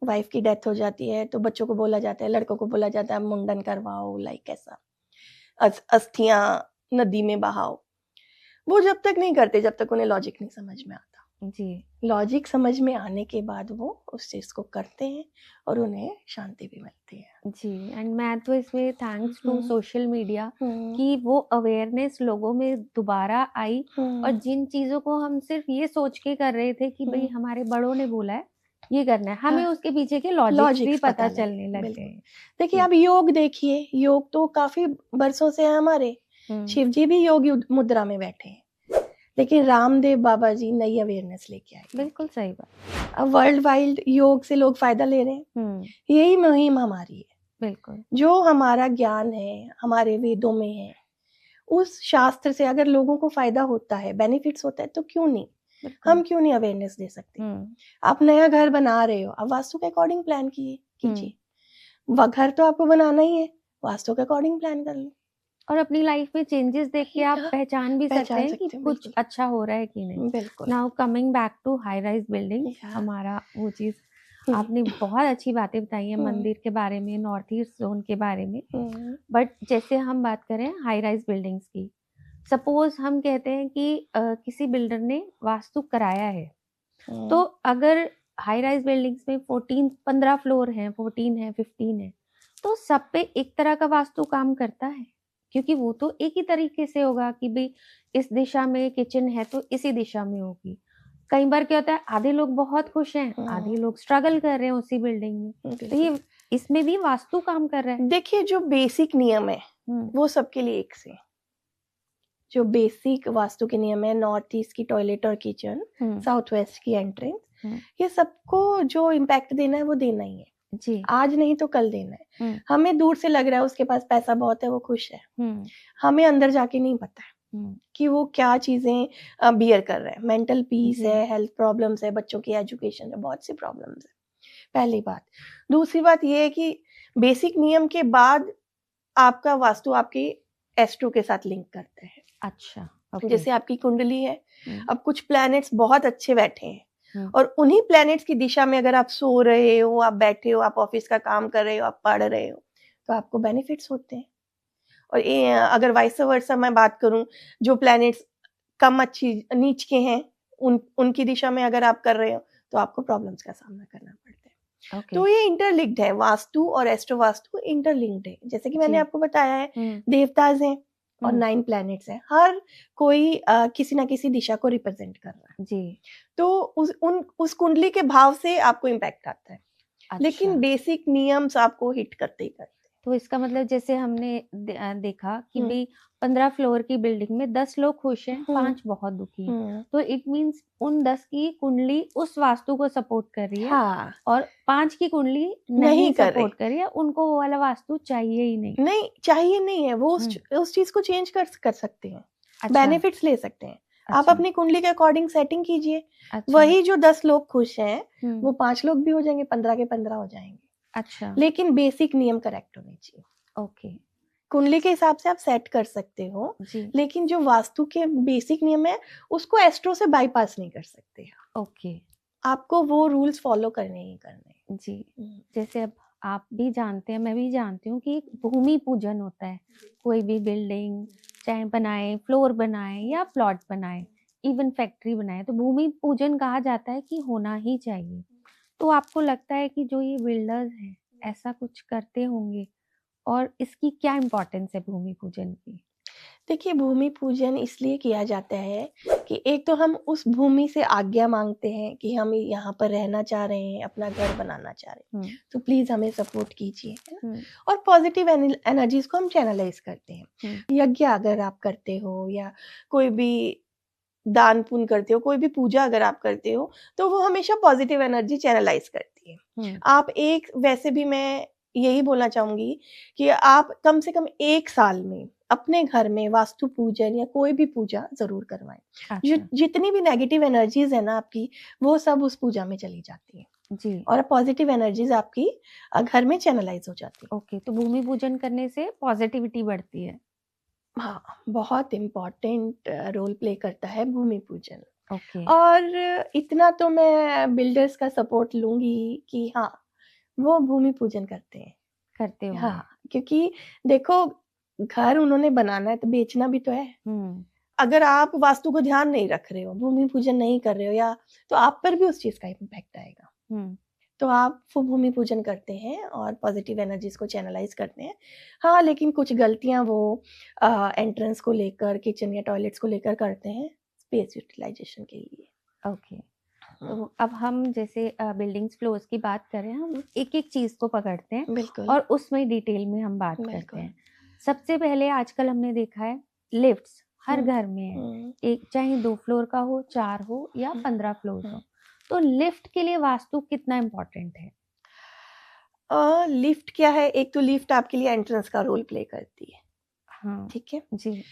वाइफ की डेथ हो जाती है तो बच्चों को बोला जाता है, लड़कों को बोला जाता है मुंडन करवाओ, लाइक ऐसा अस्थियां नदी में बहाओ। वो जब तक नहीं करते जब तक उन्हें लॉजिक नहीं समझ में आता। जी लॉजिक समझ में आने के बाद वो उस चीज को करते हैं और उन्हें शांति भी मिलती है। जी एंड मैं तो इसमें थैंक्स टू हम्म, सोशल मीडिया हम्म, कि वो अवेयरनेस लोगों में दोबारा आई, और जिन चीजों को हम सिर्फ ये सोच के कर रहे थे कि भाई हमारे बड़ों ने बोला है ये करना है, हमें हाँ, उसके पीछे के लॉजिक्स भी लॉजिक्स पता लगे। चलने लग बिल्कुल। गए। देखिए जी। आप योग देखिए, योग तो काफी बरसों से है हमारे। शिव जी भी योग मुद्रा में बैठे हैं, लेकिन रामदेव बाबा जी नई अवेयरनेस लेके आए। बिल्कुल सही बात। अब वर्ल्ड वाइड योग से लोग फायदा ले रहे हैं। यही मुहिम हमारी है। बिल्कुल जो हमारा ज्ञान है हमारे वेदों में है, उस शास्त्र से अगर लोगों को फायदा होता है, बेनिफिट्स होता है, तो क्यों नहीं, हम क्यों नहीं अवेयरनेस दे सकते। आप नया घर बना रहे हो, आप वास्तु के अकॉर्डिंग प्लान कीजिए। वह घर तो आपको बनाना ही है, वास्तु के अकॉर्डिंग प्लान कर लो, और अपनी लाइफ में चेंजेस देख के आप पहचान भी सकते हैं कि कुछ अच्छा हो रहा है कि नहीं। बिल्कुल। Now coming back to high rise building, हमारा वो चीज आपने बहुत अच्छी बातें बताई है मंदिर के बारे में, नॉर्थ ईस्ट जोन के बारे में। बट जैसे हम बात करें हाई राइज बिल्डिंग्स की, सपोज हम कहते हैं कि किसी बिल्डर ने वास्तु कराया है, तो अगर हाई राइज बिल्डिंग्स में 15 फ्लोर हैं, 14 है, 15 है, तो सब पे एक तरह का वास्तु काम करता है? क्योंकि वो तो एक ही तरीके से होगा कि भाई इस दिशा में किचन है तो इसी दिशा में होगी। कई बार क्या होता है, आधे लोग बहुत खुश हैं, आधे लोग स्ट्रगल कर रहे हैं उसी बिल्डिंग में, तो ये इसमें भी वास्तु काम कर रहा है। देखिए जो बेसिक नियम है वो सबके लिए एक से। जो बेसिक वास्तु के नियम है, नॉर्थ ईस्ट की टॉयलेट और किचन, साउथ वेस्ट की एंट्रेंस, ये सबको जो इम्पैक्ट देना है वो देना ही है जी। आज नहीं तो कल देना है। हमें दूर से लग रहा है उसके पास पैसा बहुत है, वो खुश है, हमें अंदर जाके नहीं पता है कि वो क्या चीजें बियर कर रहे हैं। मेंटल पीस है, हेल्थ प्रॉब्लम्स है, बच्चों की एजुकेशन है, बहुत सी प्रॉब्लम्स है, पहली बात। दूसरी बात ये है कि बेसिक नियम के बाद आपका वास्तु आपके एस्ट्रो के साथ लिंक करते हैं। अच्छा जैसे आपकी कुंडली है, अब कुछ प्लैनेट्स बहुत अच्छे बैठे हैं और उन्हीं प्लैनेट्स की दिशा में अगर आप सो रहे हो, आप बैठे हो, आप ऑफिस का काम कर रहे हो, आप पढ़ रहे हो, तो आपको बेनिफिट्स होते हैं। और अगर वाइस वर्सा मैं बात करूं, जो प्लैनेट्स कम अच्छी नीच के हैं उनकी दिशा में अगर आप कर रहे हो तो आपको प्रॉब्लम्स का सामना करना पड़ता है। तो ये इंटरलिंक्ड है, वास्तु और एस्ट्रो वास्तु इंटरलिंक्ड है। जैसे कि मैंने आपको बताया है, देवताज हैं और 9 प्लैनेट्स हैं, हर कोई किसी ना किसी दिशा को रिप्रेजेंट कर रहा है जी। तो उस कुंडली के भाव से आपको इम्पैक्ट आता है। अच्छा। लेकिन बेसिक नियम्स आपको हिट करते ही करते। तो इसका मतलब जैसे हमने देखा कि भाई 15 फ्लोर की बिल्डिंग में 10 लोग खुश हैं, 5 बहुत दुखी हैं, तो इट मींस उन 10 की कुंडली उस वास्तु को सपोर्ट कर रही है। हाँ। और 5 की कुंडली नहीं सपोर्ट कर रही है, उनको वो वाला वास्तु चाहिए ही नहीं चाहिए नहीं है, वो उस चीज को चेंज कर सकते हैं। अच्छा। बेनिफिट्स ले सकते हैं। अच्छा। आप अपनी कुंडली के अकॉर्डिंग सेटिंग कीजिए। अच्छा। वही जो 10 लोग खुश हैं वो 5 लोग भी हो जाएंगे, 15 के 15 हो जाएंगे। अच्छा। लेकिन बेसिक नियम करेक्ट होने चाहिए। ओके। कुंडली के हिसाब से आप सेट कर सकते हो जी। लेकिन जो वास्तु के बेसिक नियम है उसको एस्ट्रो से बाईपास नहीं कर सकते। ओके। आपको वो रूल्स फॉलो करने ही करने जी। जैसे अब आप भी जानते हैं, मैं भी जानती हूँ कि भूमि पूजन होता है। कोई भी बिल्डिंग चाहे बनाए, फ्लोर बनाए या प्लॉट बनाए, इवन फैक्ट्री बनाए, तो भूमि पूजन कहा जाता है कि होना ही चाहिए। तो आपको लगता है कि जो ये बिल्डर्स हैं ऐसा कुछ करते होंगे, और इसकी क्या इम्पोर्टेंस है भूमि पूजन की? देखिए भूमि पूजन इसलिए किया जाता है कि एक तो हम उस भूमि से आज्ञा मांगते हैं कि हम यहाँ पर रहना चाह रहे हैं, अपना घर बनाना चाह रहे हैं, तो प्लीज हमें सपोर्ट कीजिए, है ना। और पॉजिटिव एनर्जीज को हम चैनलाइज करते हैं। यज्ञ अगर आप करते हो या कोई भी दान पुण्य करते हो, कोई भी पूजा अगर आप करते हो, तो वो हमेशा पॉजिटिव एनर्जी चैनलाइज करती है। जाती है। आप वैसे भी मैं यही बोलना चाहूंगी कि आप कम से कम 1 साल में अपने घर में वास्तु पूजन या कोई भी पूजा जरूर करवाएं। अच्छा। जितनी भी नेगेटिव एनर्जीज है ना आपकी, वो सब उस पूजा में चली जाती है जी। और पॉजिटिव एनर्जीज आपकी घर में चैनलाइज हो जाती है। ओके, तो भूमि पूजन करने से पॉजिटिविटी बढ़ती है। हाँ, बहुत इम्पोर्टेंट रोल प्ले करता है भूमि पूजन। ओके। और इतना तो मैं बिल्डर्स का सपोर्ट लूंगी कि हाँ, वो भूमि पूजन करते करते हैं। होंगे। हाँ, क्योंकि देखो, घर उन्होंने बनाना है तो बेचना भी तो है। अगर आप वास्तु को ध्यान नहीं रख रहे हो, भूमि पूजन नहीं कर रहे हो, या तो आप पर भी उस चीज का इम्पैक्ट आएगा। तो आप वो भूमि पूजन करते हैं और पॉजिटिव एनर्जीज को चैनलाइज करते हैं। हाँ, लेकिन कुछ गलतियां वो एंट्रेंस को लेकर, किचन या टॉयलेट्स को लेकर करते हैं स्पेस यूटिलाइजेशन के लिए। ओके। तो अब हम जैसे बिल्डिंग्स फ्लोर्स की बात करें, हम एक एक चीज को पकड़ते हैं बिल्कुल। और उसमें डिटेल में हम बात करते हैं। सबसे पहले आजकल हमने देखा है लिफ्ट्स हर घर में है, एक चाहे 2 फ्लोर का हो, 4 हो या 15 फ्लोर हो। तो लिफ्ट के लिए वास्तु कितना इम्पोर्टेंट है? लिफ्ट क्या है, एक तो लिफ्ट आपके लिए एंट्रेंस का रोल प्ले करती है। हाँ, ठीक है जी।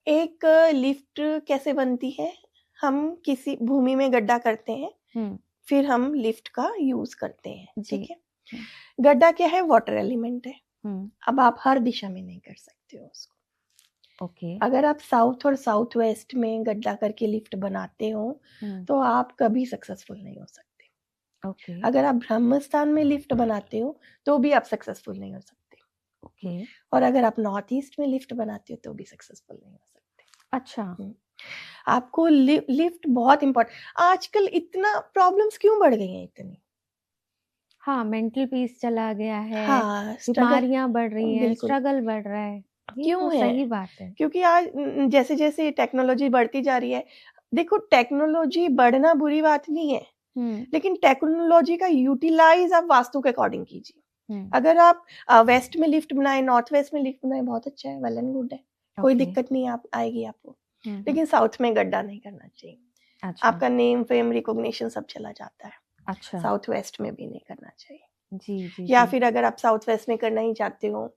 एक लिफ्ट कैसे बनती है, हम किसी भूमि में गड्ढा करते हैं, फिर हम लिफ्ट का यूज करते हैं। ठीक है, गड्ढा क्या है, वाटर एलिमेंट है। अब आप हर दिशा में नहीं कर सकते हो उसको। ओके। अगर आप साउथ और साउथ वेस्ट में गड्ढा करके लिफ्ट बनाते हो तो आप कभी सक्सेसफुल नहीं हो सकते। ओके। अगर आप ब्रह्म स्थान में लिफ्ट बनाते हो तो भी आप सक्सेसफुल नहीं हो सकते। ओके। और अगर आप नॉर्थ ईस्ट में लिफ्ट बनाते हो तो भी सक्सेसफुल नहीं हो सकते। अच्छा। आपको लिफ्ट बहुत इंपॉर्टेंट। आजकल इतना प्रॉब्लम्स क्यों बढ़ गई हैं इतनी? हाँ, मेंटल पीस चला गया है। हाँ, बीमारियां बढ़ रही हैं, बिल्कुल। स्ट्रगल बढ़ रहा है। ये क्यों तो है? सही बात है। क्योंकि आज जैसे जैसे टेक्नोलॉजी बढ़ती जा रही है, देखो टेक्नोलॉजी बढ़ना बुरी बात नहीं है, लेकिन टेक्नोलॉजी का यूटिलाइज आप वास्तु के अकॉर्डिंग कीजिए। अगर आप वेस्ट में लिफ्ट बनाए, नॉर्थ वेस्ट में लिफ्ट बनाए, बहुत अच्छा है, वेल एंड गुड है, कोई दिक्कत नहीं आएगी आपको। लेकिन साउथ में गड्ढा नहीं करना चाहिए। अच्छा। आपका नेम फेम रिकॉग्निशन सब चला जाता है। अच्छा। साउथ वेस्ट में भी नहीं करना चाहिए। जी। या फिर अगर आप साउथ वेस्ट में करना ही चाहते हो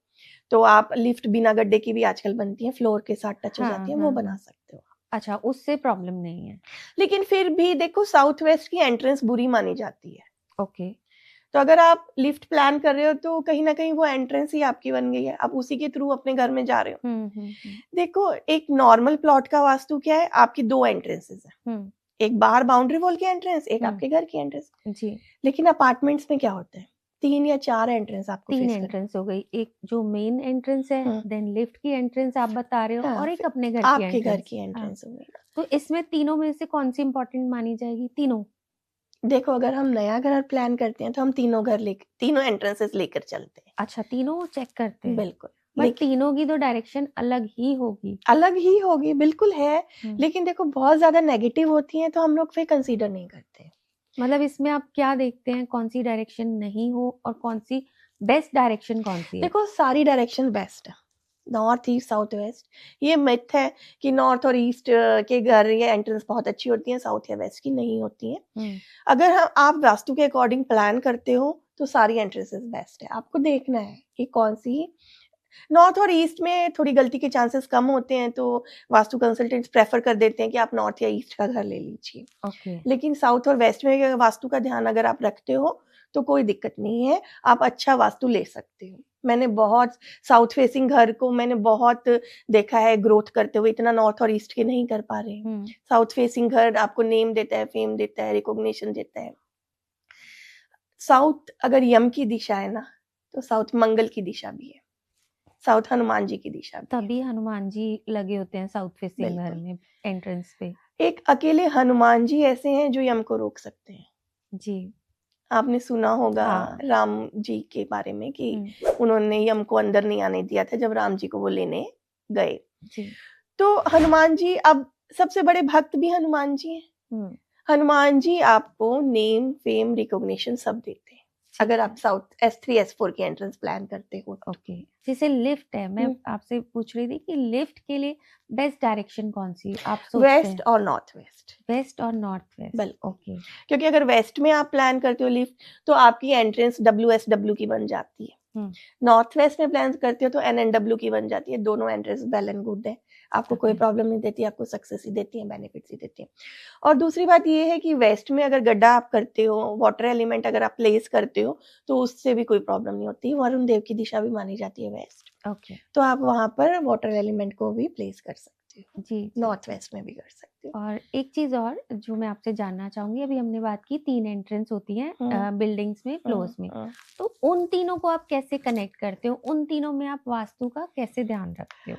तो आप लिफ्ट बिना गड्ढे की भी आजकल बनती है, फ्लोर के साथ टच हो जाती है, वो बना सकते हो। अच्छा, उससे प्रॉब्लम नहीं है। लेकिन फिर भी देखो, साउथ वेस्ट की एंट्रेंस बुरी मानी जाती है। ओके। तो अगर आप लिफ्ट प्लान कर रहे हो तो कहीं ना कहीं वो एंट्रेंस ही आपकी बन गई है, आप उसी के थ्रू अपने घर में जा रहे हो। देखो, एक नॉर्मल प्लॉट का वास्तु क्या है, आपकी 2 एंट्रेंसेस है, एक बाहर बाउंड्री वॉल की एंट्रेंस, एक आपके घर की एंट्रेंस। जी। लेकिन अपार्टमेंट्स में क्या होता है, 3 या 4 एंट्रेंस आपको 3 एंट्रेंस हो गई, एक जो मेन एंट्रेंस है, देन लिफ्ट की एंट्रेंस आप बता रहे हो, और एक अपने घर की आपके घर की एंट्रेंस हो गई। तो इसमें तीनों में से कौन सी इंपॉर्टेंट मानी जाएगी? तीनों। देखो, अगर हम नया घर प्लान करते हैं तो हम तीनों एंट्रेंसेस लेकर चलते हैं। अच्छा, तीनों चेक करते हैं? बिल्कुल। बट तीनों की तो डायरेक्शन अलग ही होगी। अलग ही होगी, बिल्कुल है। लेकिन देखो, बहुत ज्यादा नेगेटिव होती हैं तो हम लोग फिर कंसीडर नहीं करते। मतलब इसमें आप क्या देखते हैं, कौन सी डायरेक्शन नहीं हो और कौन सी बेस्ट डायरेक्शन कौन सी है? देखो, सारी डायरेक्शन बेस्ट है, नॉर्थ ईस्ट साउथ वेस्ट। ये मिथ है कि नॉर्थ और ईस्ट के घर या एंट्रेंस बहुत अच्छी होती हैं, साउथ या वेस्ट की नहीं होती हैं। अगर आप वास्तु के अकॉर्डिंग प्लान करते हो तो सारी एंट्रेंसेस बेस्ट है। आपको देखना है कि कौन सी। नॉर्थ और ईस्ट में थोड़ी गलती के चांसेस कम होते हैं, तो वास्तु कंसल्टेंट्स प्रेफर कर देते हैं कि आप नॉर्थ या ईस्ट का घर ले लीजिए। लेकिन साउथ और वेस्ट में वास्तु का ध्यान अगर आप रखते हो तो कोई दिक्कत नहीं है, आप अच्छा वास्तु ले सकते हो। मैंने बहुत साउथ फेसिंग घर को मैंने बहुत देखा है ग्रोथ करते हुए, इतना नॉर्थ और ईस्ट के नहीं कर पा रहे। साउथ फेसिंग घर आपको नेम देता है, फेम देता है, रिकॉग्निशन देता है। साउथ अगर यम की दिशा है ना, तो साउथ मंगल की दिशा भी है, साउथ हनुमान जी की दिशा भी। तभी हनुमान जी लगे होते हैं साउथ फेसिंग घर में एंट्रेंस पे। एक अकेले हनुमान जी ऐसे हैं जो यम को रोक सकते हैं। जी। आपने सुना होगा राम जी के बारे में कि उन्होंने यम को अंदर नहीं आने दिया था जब राम जी को वो लेने गए। तो हनुमान जी, अब सबसे बड़े भक्त भी हनुमान जी हैं। हनुमान जी आपको नेम फेम रिकॉग्निशन सब देते हैं अगर आप साउथ S3 S4 की एंट्रेंस प्लान करते हो। जैसे लिफ्ट है, मैं आपसे पूछ रही थी कि लिफ्ट के लिए बेस्ट डायरेक्शन कौन सी आप सोचते वेस्ट हैं? और नॉर्थ वेस्ट। वेस्ट और नॉर्थ वेस्ट। बिल्कुल। ओके। क्योंकि अगर वेस्ट में आप प्लान करते हो लिफ्ट तो आपकी एंट्रेंस WSW की बन जाती है। नॉर्थ वेस्ट में प्लान करते हो तो NNW की बन जाती है। दोनों एंट्रेंस वेल एंड गुड है, आपको कोई प्रॉब्लम नहीं देती, आपको सक्सेस ही देती है, बेनिफिट्स ही देती है। और दूसरी बात ये है कि वेस्ट में अगर गड्ढा आप करते हो, वाटर एलिमेंट अगर आप प्लेस करते हो तो उससे भी कोई प्रॉब्लम नहीं होती। वरुण देव की दिशा भी मानी जाती है वेस्ट। ओके। तो आप वहां पर वाटर एलिमेंट को भी प्लेस कर सकते हो। जी। नॉर्थ वेस्ट में भी कर सकते हो। और एक चीज और जो मैं आपसे जानना चाहूंगी, अभी हमने बात की 3 एंट्रेंस होती हैं बिल्डिंग्स में, फ्लोर्स में, तो उन तीनों को आप कैसे कनेक्ट करते हो? उन तीनों में आप वास्तु का कैसे ध्यान रखते हो?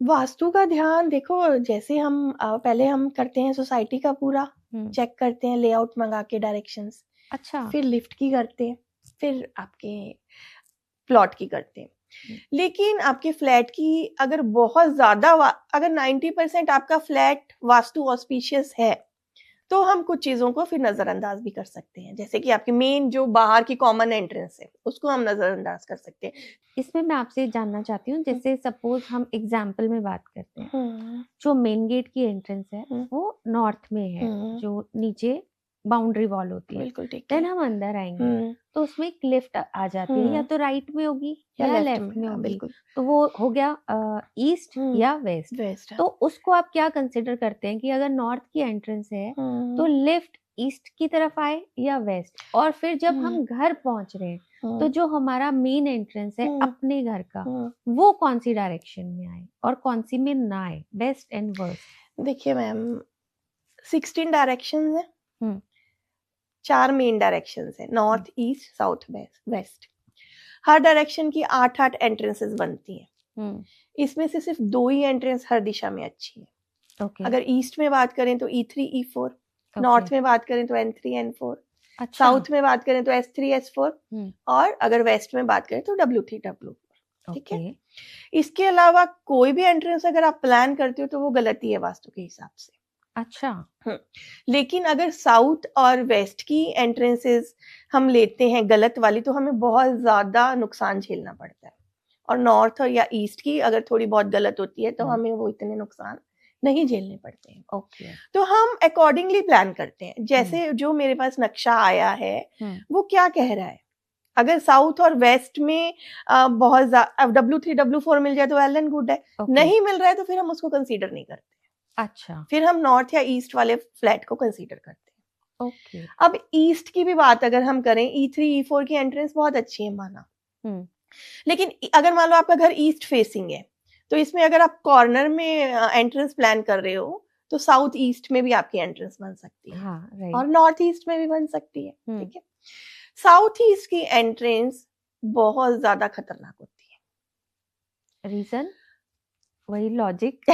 वास्तु का ध्यान देखो, जैसे हम पहले हम करते हैं सोसाइटी का पूरा चेक करते हैं, लेआउट मंगा के डायरेक्शंस। अच्छा। फिर लिफ्ट की करते हैं, फिर आपके प्लॉट की करते हैं। लेकिन आपके फ्लैट की अगर बहुत ज्यादा अगर 90% आपका फ्लैट वास्तु ऑस्पिशियस है तो हम कुछ चीजों को फिर नजरअंदाज भी कर सकते हैं। जैसे कि आपकी मेन जो बाहर की कॉमन एंट्रेंस है उसको हम नजरअंदाज कर सकते हैं। इसमें मैं आपसे जानना चाहती हूँ, जैसे सपोज हम एग्जाम्पल में बात करते हैं, जो मेन गेट की एंट्रेंस है वो नॉर्थ में है, जो नीचे बाउंड्री वॉल होती है, बिल्कुल ठीक देन है। हम अंदर आएंगे तो उसमें एक लिफ्ट आ जाती है, या तो राइट में होगी या लेफ्ट में होगी। तो वो हो गया ईस्ट या वेस्ट। तो उसको आप क्या कंसिडर करते हैं कि अगर नॉर्थ की एंट्रेंस है तो लिफ्ट ईस्ट की तरफ आए या वेस्ट? और फिर जब हम घर पहुंच रहे हैं तो जो हमारा मेन एंट्रेंस है अपने घर का, वो कौन सी डायरेक्शन में आए और कौन सी में ना आए? Best and worst. देखिए मैम, 16 डायरेक्शंस है, 4 मेन डायरेक्शंस है, नॉर्थ ईस्ट साउथ वेस्ट। हर डायरेक्शन की 8-8 एंट्रेंसेस बनती हैं। इसमें से सिर्फ 2 ही एंट्रेंस हर दिशा में अच्छी है। अगर ईस्ट में बात करें तो E3 E4, नॉर्थ में बात करें तो N3 N4, साउथ में बात करें तो S3 S4, और अगर वेस्ट में बात करें तो W3 W4। ठीक है। इसके अलावा कोई भी एंट्रेंस अगर आप प्लान करते हो तो वो गलती है वास्तु के हिसाब से। अच्छा। लेकिन अगर साउथ और वेस्ट की एंट्रेंसेस हम लेते हैं गलत वाली तो हमें बहुत ज्यादा नुकसान झेलना पड़ता है। और नॉर्थ और या ईस्ट की अगर थोड़ी बहुत गलत होती है तो हमें वो इतने नुकसान नहीं झेलने पड़ते हैं। ओके। तो हम अकॉर्डिंगली प्लान करते हैं। जैसे जो मेरे पास नक्शा आया है वो क्या कह रहा है। अगर साउथ और वेस्ट में बहुत W3 W4 मिल जाए तो वेल एंड गुड है। नहीं मिल रहा है तो फिर हम उसको कंसीडर नहीं करते। अच्छा। फिर हम नॉर्थ या ईस्ट वाले फ्लैट को कंसीडर करते हैं। ओके। अब ईस्ट की भी बात अगर हम करें, E3 E4 की एंट्रेंस बहुत अच्छी है माना, लेकिन अगर मान लो आपका घर ईस्ट फेसिंग है तो इसमें अगर आप कॉर्नर में एंट्रेंस प्लान कर रहे हो तो साउथ ईस्ट में भी आपकी एंट्रेंस बन सकती है। हाँ, और नॉर्थ ईस्ट में भी बन सकती है। ठीक है। साउथ ईस्ट की एंट्रेंस बहुत ज्यादा खतरनाक होती है। रीजन वही लॉजिक।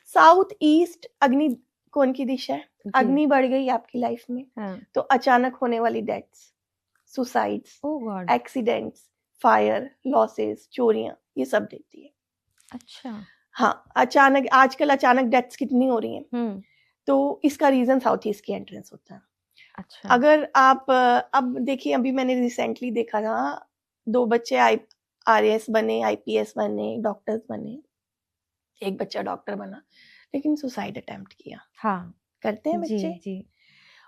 साउथ ईस्ट अग्नि कोण की दिशा है। अग्नि बढ़ गई आपकी लाइफ में तो अचानक होने वाली deaths, suicides, accidents, fire, losses, चोरियां, ये सब देती है। अच्छा। हाँ, अचानक आजकल अचानक डेथ्स कितनी हो रही हैं, तो इसका रीजन साउथ ईस्ट की एंट्रेंस होता है। अच्छा। अगर आप अब देखिए, अभी मैंने रिसेंटली देखा था 2 बच्चे RAS बने, IPS बने, डॉक्टर्स बने। एक बच्चा डॉक्टर बना लेकिन सुसाइड अटेम्प्ट किया। हाँ, करते हैं बच्चे। जी।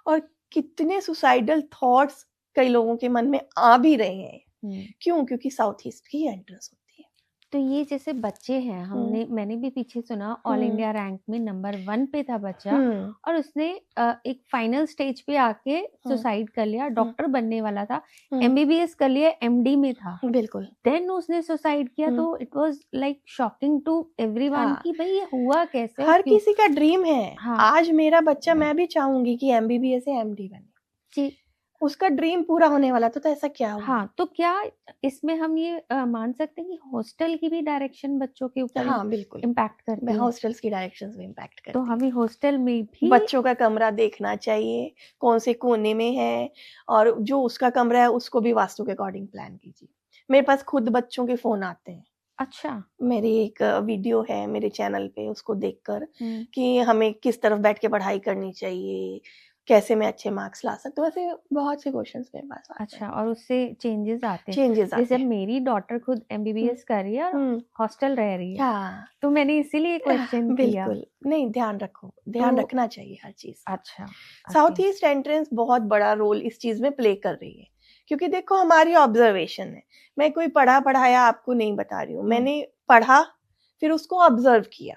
और कितने सुसाइडल थॉट्स कई लोगों के मन में आ भी रहे हैं। क्यों? क्योंकि साउथ ईस्ट की एंट्रेंस होती है। तो ये जैसे बच्चे हैं, मैंने भी पीछे सुना ऑल इंडिया रैंक में नंबर 1 पे था बच्चा, और उसने एक फाइनल स्टेज पे आके सुसाइड कर लिया। डॉक्टर बनने वाला था, MBBS कर लिया, MD में था। बिल्कुल। देन उसने सुसाइड किया। तो it was like shocking to everyone कि भाई ये हुआ कैसे। हर किसी का ड्रीम है। हाँ। आज मेरा बच्चा, मैं भी चाहूंगी कि MBBS या MD बने। जी। उसका ड्रीम पूरा होने वाला तो ऐसा क्या हुआ? हाँ, तो क्या इसमें हम ये मान सकते हैं कि हॉस्टल की भी डायरेक्शन बच्चों के ऊपर बिल्कुल इम्पैक्ट करती है? हॉस्टल्स की डायरेक्शंस में इम्पैक्ट करती तो हमें हॉस्टल में भी बच्चों का कमरा देखना चाहिए, कौन से कोने में है, और जो उसका कमरा है उसको भी वास्तु के अकॉर्डिंग प्लान कीजिए। मेरे पास खुद बच्चों के फोन आते हैं। अच्छा। मेरी एक वीडियो है मेरे चैनल पे, उसको देखकर कि हमें किस तरफ बैठ के पढ़ाई करनी चाहिए, कैसे मैं अच्छे मार्क्स ला सकती हूँ, वैसे बहुत से क्वेश्चंस मेरे पास आते हैं। अच्छा, और उससे चेंजेस आते हैं। चेंजेस आते जैसे हैं। मेरी डॉटर खुद एमबीबीएस कर रही है और हम्म, हॉस्टल रह रही है, हाँ तो मैंने इसीलिए क्वेश्चन किया। बिल्कुल नहीं, ध्यान रखो, ध्यान तो रखना चाहिए हर चीज। अच्छा, साउथ ओके, ईस्ट एंट्रेंस बहुत बड़ा रोल इस चीज में प्ले कर रही है, क्योंकि देखो हमारी ऑब्जर्वेशन है, मैं कोई पढ़ा पढ़ाया आपको नहीं बता रही हूँ, मैंने पढ़ा फिर उसको ऑब्जर्व किया।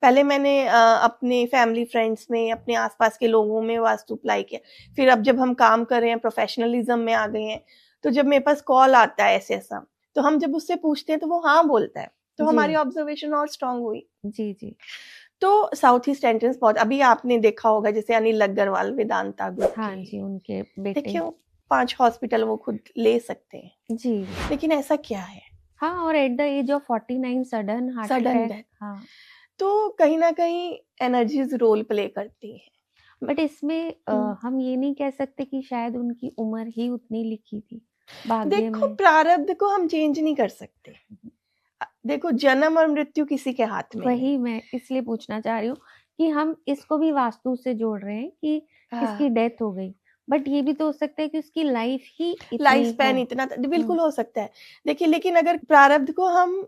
पहले मैंने अपने फैमिली फ्रेंड्स में, अपने आसपास के लोगों में वास्तु अप्लाई किया, फिर अब जब हम काम कर रहे हैं, प्रोफेशनलिज्म में आ गए हैं, तो जब मेरे पास कॉल आता है ऐसा, तो हम जब उससे पूछते हैं तो वो हाँ बोलता है, तो हमारी ऑब्जर्वेशन और स्ट्रांग हुई। जी जी। तो साउथ ईस्ट एंट्रेंस बहुत, अभी आपने देखा होगा जैसे अनिल अग्रवाल वेदांता ग्रुप हाँ के, जी, उनके बेटे। देखिए 5 हॉस्पिटल वो खुद ले सकते हैं जी, लेकिन ऐसा क्या है। हाँ, और at the age of 49 sudden heart sudden attack. Death. हाँ, तो कहीं ना कहीं एनर्जीज रोल प्ले करती हैं। बट इसमें हम ये नहीं कह सकते कि शायद उनकी उम्र ही उतनी लिखी थी भाग्य देखो में। प्रारब्ध को हम चेंज नहीं कर सकते, देखो जन्म और मृत्यु किसी के हाथ में वही नहीं। मैं इसलिए पूछना चाह रही हूँ कि हम इसको भी वास्तु से जोड़ रहे हैं कि किसकी डेथ हो गई, बट ये भी तो हो सकता है कि उसकी लाइफ ही लाइफ इतनी स्पैन हो। इतना बिल्कुल हो सकता है। देखिए लेकिन अगर प्रारब्ध को हम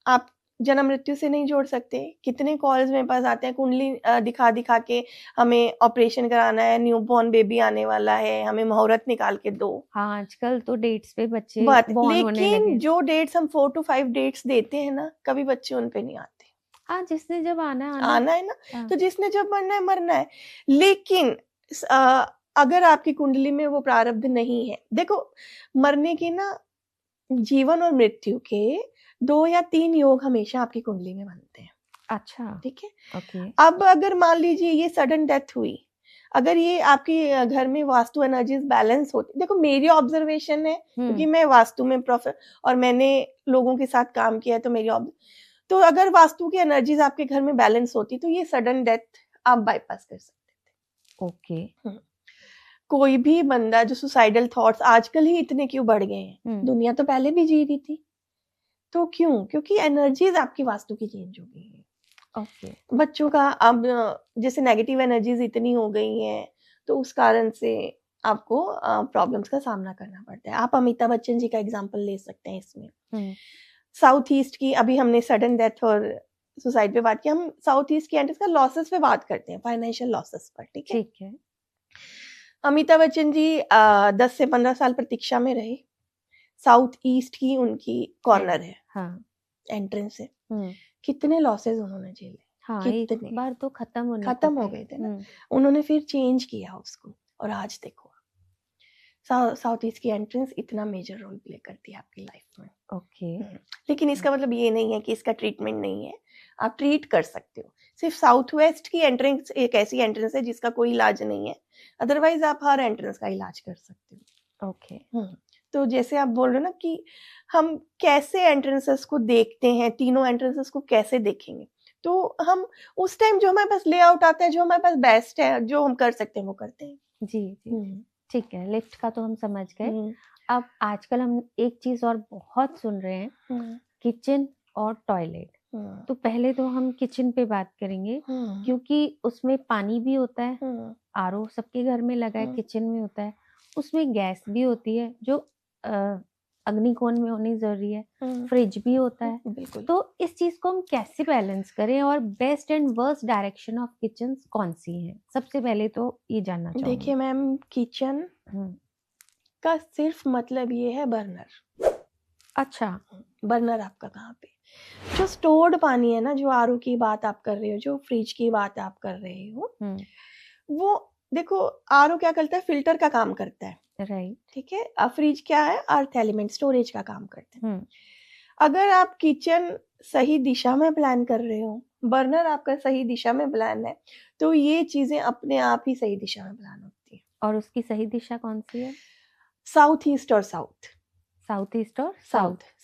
आप जन्म मृत्यु से नहीं जोड़ सकते, कितने कॉल्स मेरे पास आते हैं कुंडली दिखा दिखा के, हमें ऑपरेशन कराना है, न्यूबॉर्न बेबी आने वाला है, हमें मुहूर्त निकाल के दो। हाँ, आजकल तो डेट्स पे बच्चे बात बॉर्न होने लगे। लेकिन जो डेट्स हम 4 to 5 डेट्स देते हैं ना, कभी बच्चे उन पे नहीं आते। हाँ, जिसने जब आना आना है ना, हाँ। तो जिसने जब मरना है मरना है। लेकिन अगर आपकी कुंडली में वो प्रारब्ध नहीं है, देखो मरने की ना, जीवन और मृत्यु के 2 या 3 योग हमेशा आपकी कुंडली में बनते हैं। अच्छा, ठीक है, ओके। अब अगर मान लीजिए ये सडन डेथ हुई, अगर ये आपकी घर में वास्तु एनर्जीज बैलेंस होती, देखो मेरी ऑब्जर्वेशन है क्योंकि मैं वास्तु में और मैंने लोगों के साथ काम किया है, तो मेरी तो अगर वास्तु की एनर्जीज आपके घर में बैलेंस होती तो ये सडन डेथ आप बाईपास कर सकते थे। ओके। कोई भी बंदा जो सुसाइडल थॉट्स आजकल ही इतने क्यों बढ़ गए हैं, दुनिया तो पहले भी जी रही थी, तो क्यों? क्योंकि एनर्जीज आपकी वास्तु की चेंज हो गई है। ओके। बच्चों का अब जैसे नेगेटिव एनर्जीज इतनी हो गई हैं, तो उस कारण से आपको प्रॉब्लम्स का सामना करना पड़ता है। आप अमिताभ बच्चन जी का एग्जांपल ले सकते हैं इसमें। साउथ ईस्ट की, अभी हमने सडन डेथ और सुसाइड पे बात की, हम साउथ ईस्ट की एंट्रीज का लॉसेस पे बात करते हैं, फाइनेंशियल लॉसेस पर। ठीक है। अमिताभ बच्चन जी 10 से 15 साल प्रतीक्षा में रहे, साउथ ईस्ट की उनकी कॉर्नर है, हाँ, एंट्रेंस है, कितने लॉसेस उन्होंने झेले। हाँ, कितने एक बार तो खत्म हो गए थे ना, उन्होंने फिर चेंज किया उसको, और आज देखो साउथ ईस्ट की एंट्रेंस इतना मेजर रोल प्ले करती है आपकी लाइफ में। ओके। लेकिन इसका मतलब ये नहीं है कि इसका ट्रीटमेंट नहीं है, आप ट्रीट कर सकते हो। सिर्फ साउथ वेस्ट की एंट्रेंस एक ऐसी एंट्रेंस है जिसका कोई इलाज नहीं है, अदरवाइज आप हर एंट्रेंस का इलाज कर सकते हो। ओके। तो जैसे आप बोल रहे हो ना कि हम कैसे एंट्रेंसेस को देखते हैं, तीनों एंट्रेंसेस को कैसे देखेंगे, तो हम उस टाइम जो हमारे पास लेआउट आता है, जो हमारे पास बेस्ट है, जो हम कर सकते हैं वो करते हैं। जी जी, ठीक है, लिफ्ट का तो हम समझ गए। अब आजकल हम एक चीज और बहुत सुन रहे हैं, किचन और टॉयलेट। तो पहले तो हम किचन पे बात करेंगे, क्योंकि उसमें पानी भी होता है, आरओ सबके घर में लगा है, किचन में होता है, उसमें गैस भी होती है जो अग्निकोण में होनी जरूरी है, फ्रिज भी होता है। तो इस चीज को हम कैसे बैलेंस करें, और best and worst direction of kitchen कौन सी है, सबसे पहले तो ये जानना चाहूंगी। देखिए मैम, किचन का सिर्फ मतलब ये है बर्नर। अच्छा, बर्नर आपका कहाँ पे, जो स्टोर्ड पानी है ना, जो आरओ की बात आप कर रहे हो, जो फ्रिज की बात आप कर रहे हो, वो देखो आरओ क्या करता है, फिल्टर का काम करता है, राइट, ठीक है। अब फ्रिज क्या है, अर्थ एलिमेंट, स्टोरेज का काम करते हैं। अगर आप किचन सही दिशा में प्लान कर रहे हो, बर्नर आपका सही दिशा में प्लान है, तो ये चीजें अपने आप ही सही दिशा में प्लान होती है। और उसकी सही दिशा कौन सी है? साउथ ईस्ट और साउथ। साउथ ईस्ट और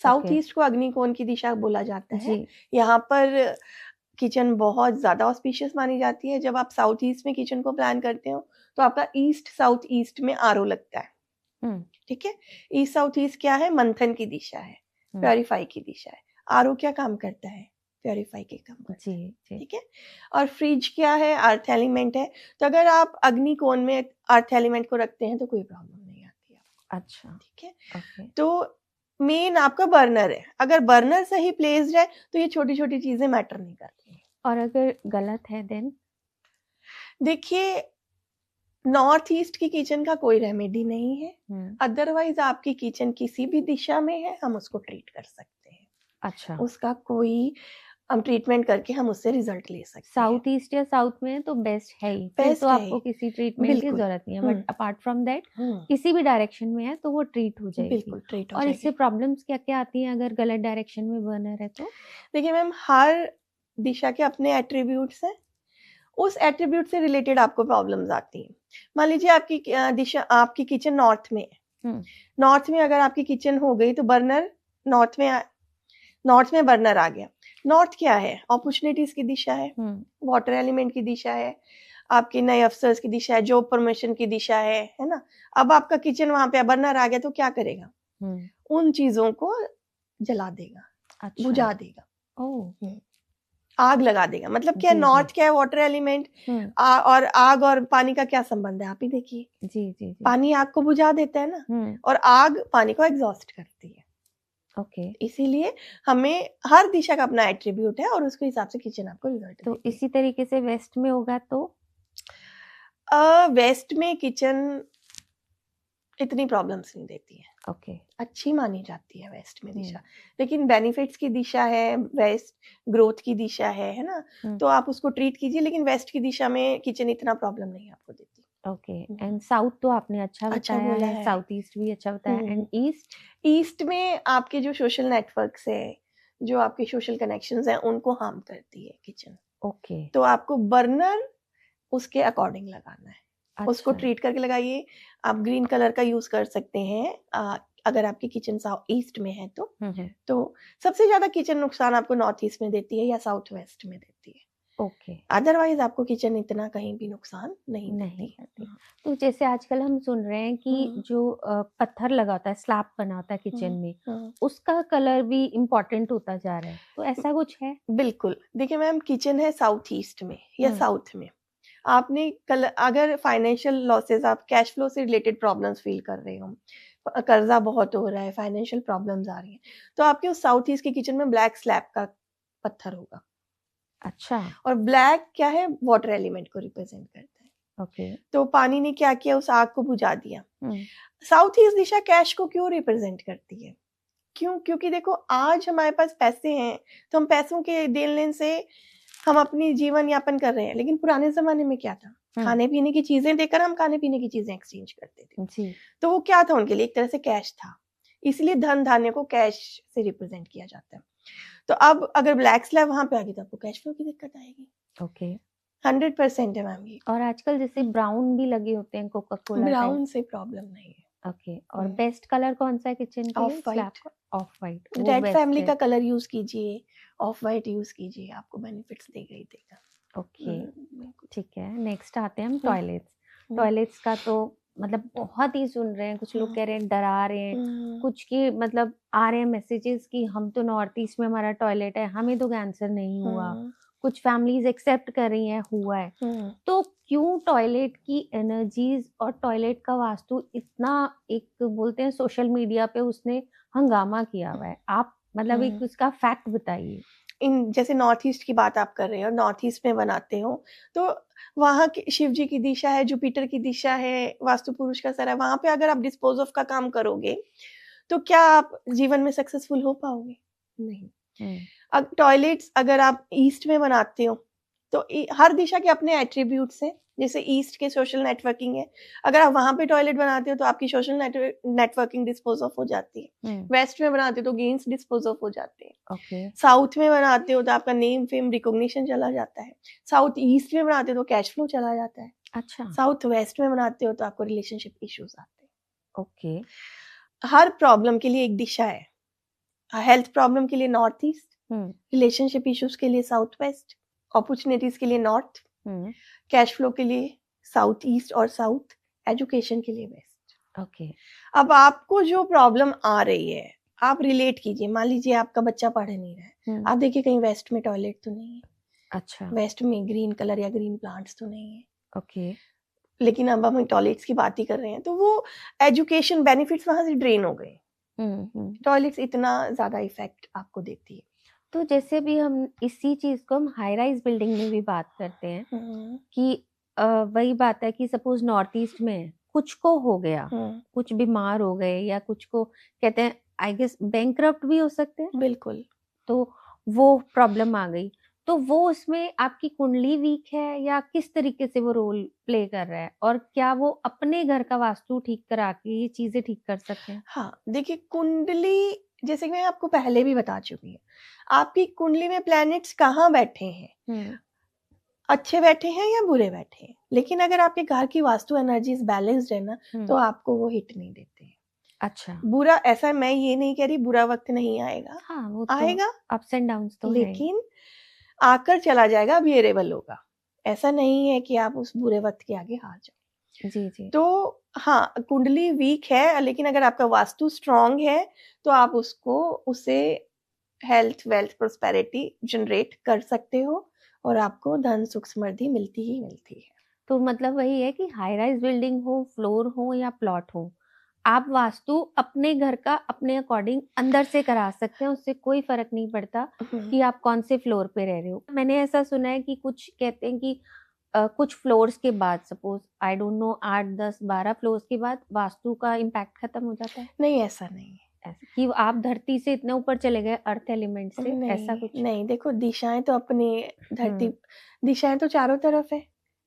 साउथ ईस्ट को अग्निकोण की दिशा बोला जाता है। यहाँ पर किचन बहुत ज्यादा ऑस्पिशियस मानी जाती है। जब आप साउथ ईस्ट में किचन को प्लान करते हो तो आपका ईस्ट साउथ ईस्ट में आरओ लगता है, ठीक है। ईस्ट साउथ ईस्ट क्या है, मंथन की दिशा है, प्योरीफाई की दिशा है। आरओ क्या काम करता है, प्योरीफाई के कंफर्ट। जी जी ठीक है। और फ्रिज क्या है, अर्थ एलिमेंट है, तो अगर आप अग्नि कोण में अर्थ एलिमेंट को रखते हैं तो कोई प्रॉब्लम नहीं आती है। अच्छा ठीक है। ओके तो मेन आपका बर्नर है, अगर बर्नर सही प्लेस्ड है तो ये छोटी छोटी चीजें मैटर नहीं करती हैं। और अगर गलत है देन? देखिए, नॉर्थ ईस्ट की किचन का कोई रेमेडी नहीं है, अदरवाइज आपकी किचन किसी भी दिशा में है हम उसको ट्रीट कर सकते हैं। अच्छा उसका कोई हम ट्रीटमेंट करके हम उससे रिजल्ट ले सकते हैं। साउथ ईस्ट या साउथ में तो बेस्ट है ही, फिर बेस्ट तो है आपको ही, किसी ट्रीटमेंट की बिल्कुल। जरूरत नहीं है, बट अपार्ट फ्रॉम दैट हम्म, किसी भी डायरेक्शन में है तो वो ट्रीट हो जाएगी। बिल्कुल ट्रीट हो और इससे जाएगी। प्रॉब्लम्स क्या क्या आती हैं अगर गलत डायरेक्शन में बर्नर है तो? देखिए मैम, हर दिशा के अपने एट्रीब्यूट्स हैं, उस एट्रीब्यूट से रिलेटेड आपको प्रॉब्लम्स आती हैं। मान लीजिए आपकी दिशा, आपकी किचन नॉर्थ में है, नॉर्थ में अगर आपकी किचन हो गई तो बर्नर नॉर्थ में बर्नर आ गया। नॉर्थ क्या है, अपॉर्चुनिटीज की दिशा है, वाटर एलिमेंट की दिशा है, आपके नए अफसर्स की दिशा है, जॉब प्रमोशन की दिशा है ना। अब आपका किचन वहां पे बर्नर आ गया तो क्या करेगा, उन चीजों को जला देगा, अच्छा बुझा देगा, ओह आग लगा देगा। मतलब क्या, जी, नॉर्थ जी। क्या है, वाटर एलिमेंट, और आग और पानी का क्या संबंध है, आप ही देखिए। जी जी जी पानी आग को बुझा देता है ना, और आग पानी को एग्जॉस्ट करती है। ओके इसीलिए हमें हर दिशा का अपना एट्रीब्यूट है और उसके हिसाब से किचन आपको रिजल्ट तो देती इसी तरीके से वेस्ट में होगा तो? है। वेस्ट में किचन इतनी प्रॉब्लम्स नहीं देती है, ओके अच्छी मानी जाती है वेस्ट में दिशा, लेकिन बेनिफिट्स की दिशा है वेस्ट, ग्रोथ की दिशा है ना, तो आप उसको ट्रीट कीजिए, लेकिन वेस्ट की दिशा में किचन इतना प्रॉब्लम नहीं आपको देती। ओके एंड साउथ तो आपने अच्छा बताया बोला है, है। साउथ ईस्ट भी अच्छा बताया, एंड ईस्ट? ईस्ट में आपके जो सोशल नेटवर्क्स है, जो आपके सोशल कनेक्शंस हैं, उनको हार्म करती है किचन। ओके तो आपको बर्नर उसके अकॉर्डिंग लगाना है, उसको ट्रीट करके लगाइए। आप ग्रीन कलर का यूज कर सकते हैं अगर आपकी किचन साउथ ईस्ट में है तो सबसे ज्यादा किचन नुकसान आपको नॉर्थ ईस्ट में देती है या साउथ वेस्ट में देती है। ओके अदरवाइज आपको किचन इतना कहीं भी नुकसान नहीं करती। तो जैसे आजकल हम सुन रहे हैं कि जो पत्थर लगा होता है, स्लैब बना होता है किचन में, उसका कलर भी इम्पोर्टेंट होता जा रहा है, तो ऐसा कुछ है? बिल्कुल। देखिए मैम, किचन है साउथ ईस्ट में या साउथ में, आपने अगर फाइनेंशियल लॉसेस, आप कैश फ्लो से रिलेटेड प्रॉब्लम्स फील कर रहे हो, कर्जा बहुत हो रहा है, फाइनेंशियल प्रॉब्लम्स आ रही हैं, तो आपके उस साउथ ईस्ट की किचन में ब्लैक स्लैब का पत्थर होगा। अच्छा। और ब्लैक क्या है, वाटर एलिमेंट को रिप्रेजेंट करता है। ओके तो पानी ने क्या किया, उस आग को बुझा दिया। साउथ ईस्ट दिशा कैश को क्यों रिप्रेजेंट करती है, क्यों, क्योंकि देखो आज हमारे पास पैसे हैं तो हम पैसों के देन लेन से हम अपनी जीवन यापन कर रहे हैं, लेकिन पुराने जमाने में क्या था, खाने पीने की चीजें देकर हम खाने पीने की चीजें एक्सचेंज करते थे जी। तो वो क्या था उनके लिए, एक तरह से कैश था, इसलिए धन धान्य को कैश से रिप्रेजेंट किया जाता है। तो अब अगर ब्लैक स्लैब वहां पे आ गई तो आपको कैश फ्लो की दिक्कत आएगी। ओके 100% है मैम ये। और आजकल जैसे ब्राउन भी लगे होते हैं कोका कोला, ब्राउन से प्रॉब्लम नहीं है। ओके और बेस्ट कलर कौन सा है किचन के लिए? Of white. Of white, red family का कलर यूज कीजिए, ऑफ वाइट यूज कीजिए, आपको बेनिफिट्स देगा ही देगा। ओके ठीक है। नेक्स्ट आते हैं हम टॉयलेट्स। टॉयलेट्स का तो मतलब बहुत ही सुन रहे हैं, कुछ लोग कह रहे हैं, डरा रहे हैं, कुछ की मतलब आ रहे हैं मैसेजेस कि हम तो नॉर्थ ईस्ट में हमारा टॉयलेट है, हमें तो कैंसर नहीं हुआ, कुछ फैमिलीज एक्सेप्ट कर रही हैं हुआ है। तो क्यों टॉयलेट की एनर्जीज और टॉयलेट का वास्तु इतना, एक बोलते हैं सोशल मीडिया पे उसने हंगामा किया हुआ है, आप मतलब एक उसका फैक्ट बताइए। इन जैसे नॉर्थ ईस्ट की बात आप कर रहे हो, नॉर्थ ईस्ट में बनाते हो तो वहाँ शिव जी की दिशा है, जुपिटर की दिशा है, वास्तु पुरुष का सर है, वहां पे अगर आप डिस्पोज ऑफ का काम करोगे तो क्या आप जीवन में सक्सेसफुल हो पाओगे? नहीं। अब टॉयलेट्स अगर आप ईस्ट में बनाते हो तो हर दिशा के अपने एट्रीब्यूट्स हैं, जैसे ईस्ट के सोशल नेटवर्किंग है, अगर आप वहां पे टॉयलेट बनाते हो तो आपकी सोशल नेटवर्किंग डिस्पोज ऑफ हो जाती है। वेस्ट में बनाते हो तो गेन्स डिस्पोज ऑफ हो जाते हैं। साउथ में बनाते हो तो आपका नेम फेम रिकॉग्निशन चला जाता है। साउथ ईस्ट में बनाते हो तो कैश फ्लो चला जाता है। अच्छा। साउथ वेस्ट में बनाते हो तो आपको रिलेशनशिप इश्यूज आते हैं। ओके हर प्रॉब्लम के लिए एक दिशा है, हेल्थ प्रॉब्लम के लिए नॉर्थ ईस्ट, रिलेशनशिप इश्यूज के लिए साउथ वेस्ट, अपॉर्चुनिटीज के लिए नॉर्थ, कैश फ्लो के लिए साउथ ईस्ट और साउथ, एजुकेशन के लिए वेस्ट। ओके अब आपको जो प्रॉब्लम आ रही है, आप रिलेट कीजिए, मान लीजिए आपका बच्चा पढ़ नहीं रहा है, आप देखिए कहीं वेस्ट में टॉयलेट तो नहीं है, अच्छा, वेस्ट में ग्रीन कलर या ग्रीन प्लांट्स तो नहीं है, ओके, लेकिन अब हम टॉयलेट्स की बात ही कर रहे हैं, तो वो एजुकेशन बेनिफिट्स वहां से ड्रेन हो गए। टॉयलेट्स इतना ज्यादा इफेक्ट आपको देती है। तो जैसे भी हम इसी चीज को हम हाई राइज बिल्डिंग में भी बात करते हैं कि वही बात है कि सपोज नॉर्थ ईस्ट में कुछ को हो गया, कुछ बीमार हो गए या कुछ को कहते हैं आई गेस बैंकरप्ट भी हो सकते हैं, बिल्कुल, तो वो प्रॉब्लम आ गई, तो वो उसमें आपकी कुंडली वीक है या किस तरीके से वो रोल प्ले कर रहा है, और क्या वो अपने घर का वास्तु ठीक करा के ये चीजें ठीक कर सकते हैं? हाँ देखिए कुंडली, जैसे कि मैं आपको पहले भी बता चुकी हूँ, आपकी कुंडली में प्लैनेट्स कहाँ बैठे हैं, अच्छे बैठे हैं या बुरे बैठे हैं, लेकिन अगर आपके घर की वास्तु एनर्जीज बैलेंस्ड है ना, तो आपको वो हिट नहीं देते हैं। अच्छा, बुरा, ऐसा मैं ये नहीं कह रही बुरा वक्त नहीं आएगा, हाँ वो तो आएगा, अप्स एंड डाउन्स तो है, लेकिन आकर चला जाएगा, बियरेबल होगा। ऐसा नहीं है कि आप उस बुरे वक्त के आगे हार जाओ। जी जी, तो हाँ, कुंडली वीक है, लेकिन अगर आपका वास्तु स्ट्रांग है तो आप उससे हेल्थ, वेल्थ, प्रोस्पेरिटी जनरेट कर सकते हो और आपको धन, सुख, समृद्धि मिलती ही मिलती है। तो मतलब वही है कि हाई राइज बिल्डिंग हो, फ्लोर हो या प्लॉट हो, आप वास्तु अपने घर का अपने अकॉर्डिंग अंदर से करा सकते हैं, उससे कोई फर्क नहीं पड़ता कि आप कौन से फ्लोर पे रह रहे हो। मैंने ऐसा सुना है कि कुछ कहते हैं कि कुछ फ्लोर्स के बाद, suppose I don't know 8 10 12 floors के बाद वास्तु का इम्पैक्ट खत्म हो जाता है। नहीं, ऐसा नहीं है। ऐसा कि आप धरती से इतने ऊपर चले गए अर्थ एलिमेंट से, ऐसा कुछ नहीं, देखो दिशाएं तो अपने धरती, दिशाएं तो चारों तरफ है,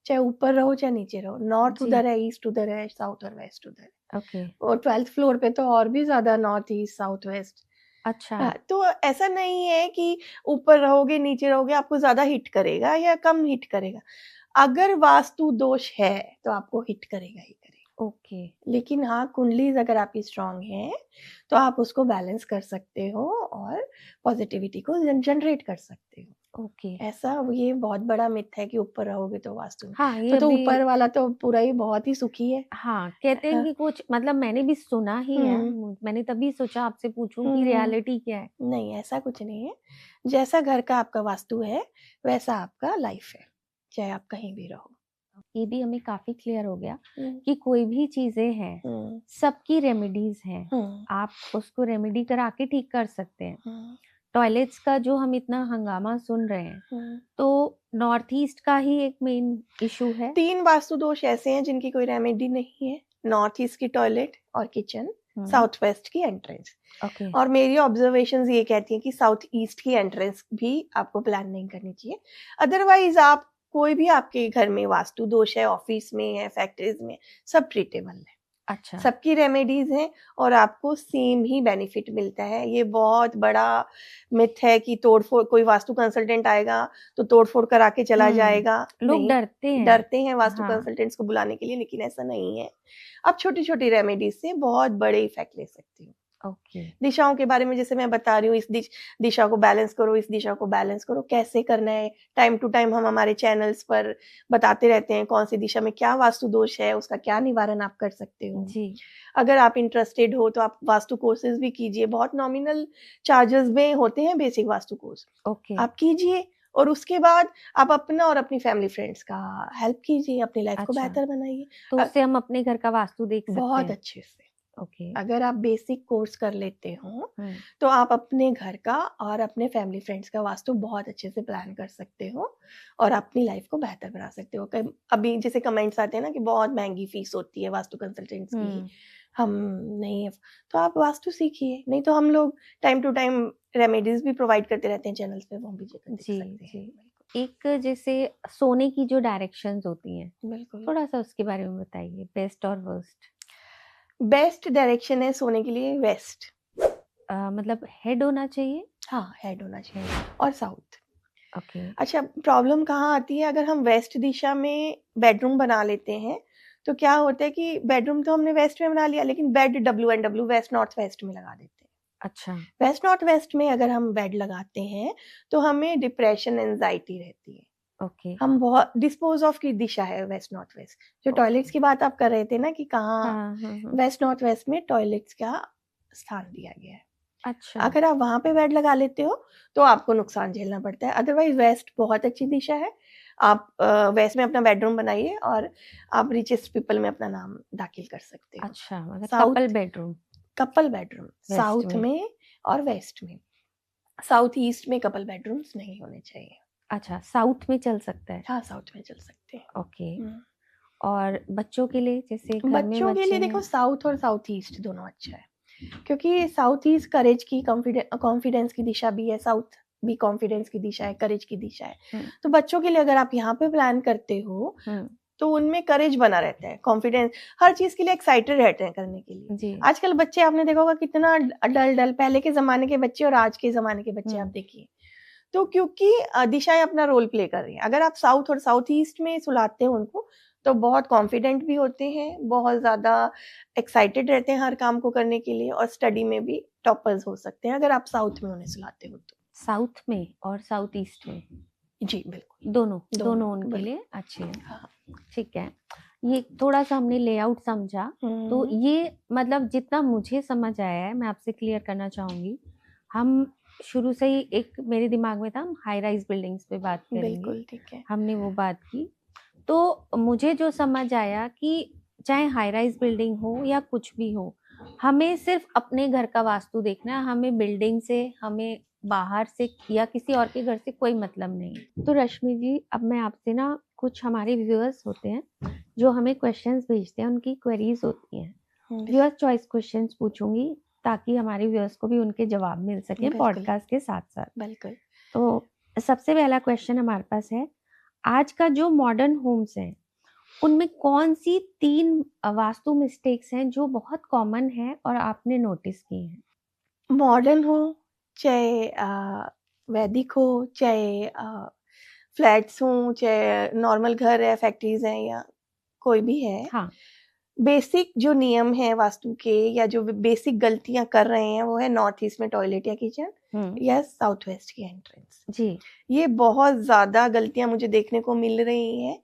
चाहे ऊपर रहो चाहे नीचे रहो, नॉर्थ उधर है, ईस्ट उधर है, साउथ और वेस्ट उधर है। ओके, और 12th फ्लोर पे तो और भी ज्यादा नॉर्थ, ईस्ट, साउथ, वेस्ट। अच्छा, तो ऐसा नहीं है कि ऊपर रहोगे नीचे रहोगे आपको ज्यादा हिट करेगा या कम हिट करेगा। अगर वास्तु दोष है तो आपको हिट करेगा ही करेगा। ओके, लेकिन हाँ, कुंडलीज अगर आपकी स्ट्रांग है तो आप उसको बैलेंस कर सकते हो और पॉजिटिविटी को जनरेट कर सकते हो। ओके, ऐसा ये बहुत बड़ा मिथ है कि ऊपर रहोगे तो वास्तु में, हाँ ये तो अभी ऊपर वाला तो पूरा ही बहुत ही सुखी है। हाँ कहते हैं हाँ, कि कुछ, मतलब मैंने भी सुना ही है, मैंने तभी सोचा आपसे पूछूं कि रियलिटी क्या है। नहीं, ऐसा कुछ नहीं है। जैसा घर का आपका वास्तु है वैसा आपका लाइफ है, चाहे आप कहीं भी रहो। ये भी हमें काफी क्लियर हो गया कि कोई भी चीजें हैं सबकी रेमेडीज हैं, आप उसको रेमेडी करा के ठीक कर सकते हैं। टॉयलेट्स का जो हम इतना हंगामा सुन रहे हैं, तो नॉर्थ ईस्ट का ही एक मेन इशू है। 3 वास्तु दोष ऐसे हैं जिनकी कोई रेमेडी नहीं है, नॉर्थ ईस्ट की टॉयलेट और किचन, साउथ वेस्ट की एंट्रेंस। ओके, और मेरी ऑब्जर्वेशंस ये कहती हैं कि साउथ ईस्ट की एंट्रेंस भी आपको प्लान नहीं करनी चाहिए। अदरवाइज आप कोई भी आपके घर में वास्तु दोष है, ऑफिस में है, फैक्ट्रीज में, सब ट्रीटेबल है। अच्छा, सबकी रेमेडीज हैं और आपको सेम ही बेनिफिट मिलता है। ये बहुत बड़ा मिथ है कि तोड़फोड़, कोई वास्तु कंसल्टेंट आएगा तो तोड़फोड़ करा के चला जाएगा। लोग नहीं, डरते हैं वास्तु हाँ। कंसल्टेंट्स को बुलाने के लिए, लेकिन ऐसा नहीं है। आप छोटी छोटी रेमेडीज से बहुत बड़े इफेक्ट ले सकती हो। ओके, दिशाओं के बारे में जैसे मैं बता रही हूँ, इस दिशा को बैलेंस करो, इस दिशा को बैलेंस करो, कैसे करना है। टाइम टू टाइम हम हमारे चैनल्स पर बताते रहते हैं कौन सी दिशा में क्या वास्तु दोष है, उसका क्या निवारण आप कर सकते हो जी। अगर आप इंटरेस्टेड हो तो आप वास्तु कोर्सेज भी कीजिए, बहुत नॉमिनल चार्जेस में होते हैं बेसिक वास्तु कोर्स। ओके, आप कीजिए और उसके बाद आप अपना और अपनी फैमिली फ्रेंड्स का हेल्प कीजिए, अपनी लाइफ को अच्छा, बेहतर बनाइए। तो उससे हम अपने घर का वास्तु देख सकते बहुत हैं। अच्छे से ओके, अगर आप बेसिक कोर्स कर लेते हो तो आप अपने घर का और अपने फैमिली फ्रेंड्स का वास्तु बहुत अच्छे से प्लान कर सकते हो और अपनी लाइफ को बेहतर बना सकते हो। अभी जैसे कमेंट्स आते हैं ना कि बहुत महंगी फीस होती है वास्तु कंसल्टेंट्स की, हम नहीं, तो आप वास्तु सीखिए। नहीं तो हम लोग टाइम टू टाइम रेमेडीज भी प्रोवाइड करते रहते हैं चैनल्स पे, वो भी देख सकते हैं। एक जैसे सोने की जो डायरेक्शंस होती हैं, बिल्कुल, थोड़ा सा उसके बारे में बताइए, बेस्ट और वर्स्ट। बेस्ट डायरेक्शन है सोने के लिए वेस्ट। मतलब हेड होना चाहिए। हाँ, हेड होना चाहिए और साउथ। ओके, अच्छा, प्रॉब्लम कहाँ आती है, अगर हम वेस्ट दिशा में बेडरूम बना लेते हैं तो क्या होता है कि बेडरूम तो हमने वेस्ट में बना लिया, लेकिन bed WNW west north west में लगा देते हैं। अच्छा, वेस्ट नॉर्थ वेस्ट में अगर हम बेड लगाते हैं तो हमें डिप्रेशन, एंजाइटी रहती है। ओके, हम बहुत डिस्पोज ऑफ की दिशा है वेस्ट नॉर्थ वेस्ट। जो टॉयलेट्स की बात आप कर रहे थे ना कि कहाँ, वेस्ट नॉर्थ वेस्ट में टॉयलेट्स का स्थान दिया गया है। अच्छा, अगर आप वहां पे बेड लगा लेते हो तो आपको नुकसान झेलना पड़ता है। अदरवाइज वेस्ट बहुत अच्छी दिशा है। आप वेस्ट में अपना बेडरूम बनाइए और आप रिचेस्ट पीपल में अपना नाम दाखिल कर सकते हो। अच्छा, मतलब south couple bedroom couple bedroom west south में। में और वेस्ट में, साउथ ईस्ट में कपल बेडरूम्स नहीं होने चाहिए। अच्छा, साउथ में चल सकता है। हाँ, साउथ में चल सकते हैं। ओके। हम्म। और बच्चों के लिए, जैसे घर में बच्चों के बच्चे लिए देखो हैं। साउथ और साउथ ईस्ट दोनों अच्छा है, क्योंकि साउथ ईस्ट करेज की कॉन्फिडेंस की दिशा भी है, साउथ भी कॉन्फिडेंस की दिशा है, करेज की दिशा है। हम्म, तो बच्चों के लिए अगर आप यहाँ पे प्लान करते हो हम्म, तो उनमें करेज बना रहता है, कॉन्फिडेंस, हर चीज के लिए एक्साइटेड रहते हैं करने के लिए। जी, आजकल बच्चे आपने देखा होगा कितना डल डल, पहले के जमाने के बच्चे और आज के जमाने के बच्चे आप देखिए। तो क्योंकि दिशाएं अपना रोल प्ले कर रही हैं। अगर आप साउथ और साउथ ईस्ट में सुलाते हैं उनको तो बहुत कॉन्फिडेंट भी होते हैं, बहुत ज्यादा एक्साइटेड रहते हैं हर काम को करने के लिए, और स्टडी में भी टॉपर्स हो सकते हैं अगर आप साउथ में उन्हें सुलाते हो तो। साउथ में और साउथ ईस्ट में जी बिल्कुल। दोनों दोनों उनके बिल्कुल। लिए अच्छे हैं। हाँ। ठीक है, ये थोड़ा सा हमने लेआउट समझा। तो ये मतलब जितना मुझे समझ आया है मैं आपसे क्लियर करना चाहूंगी। हम शुरू से ही एक मेरे दिमाग में था, हम हाई राइज बिल्डिंग्स पे बात करेंगे। बिल्कुल ठीक है। हमने वो बात की। तो मुझे जो समझ आया कि चाहे हाई राइज बिल्डिंग हो या कुछ भी हो, हमें सिर्फ अपने घर का वास्तु देखना है। हमें बिल्डिंग से, हमें बाहर से या किसी और के घर से कोई मतलब नहीं। तो रश्मि जी, अब मैं आपसे ना, कुछ हमारे व्यूअर्स होते हैं जो हमें क्वेश्चंस भेजते हैं, उनकी क्वेरीज होती हैं, व्यूअर चॉइस क्वेश्चंस पूछूंगी ताकि हमारे व्यूअर्स को भी उनके जवाब मिल सके बिल्कुल। पॉडकास्ट के साथ साथ। बिल्कुल। तो सबसे पहला क्वेश्चन हमारे पास है, आज का जो मॉडर्न होम्स हैं उनमें कौन सी 3 वास्तु मिस्टेक्स हैं जो बहुत कॉमन है और आपने नोटिस की हैं? मॉडर्न हो चाहे वैदिक हो, चाहे फ्लैट्स हों, चाहे नॉर्मल घर है, फैक्ट्रीज हैं, या कोई भी है, हाँ, बेसिक जो नियम है वास्तु के या जो बेसिक गलतियां कर रहे हैं वो है नॉर्थ ईस्ट में टॉयलेट या किचन या साउथ वेस्ट की एंट्रेंस। जी, ये बहुत ज्यादा गलतियां मुझे देखने को मिल रही हैं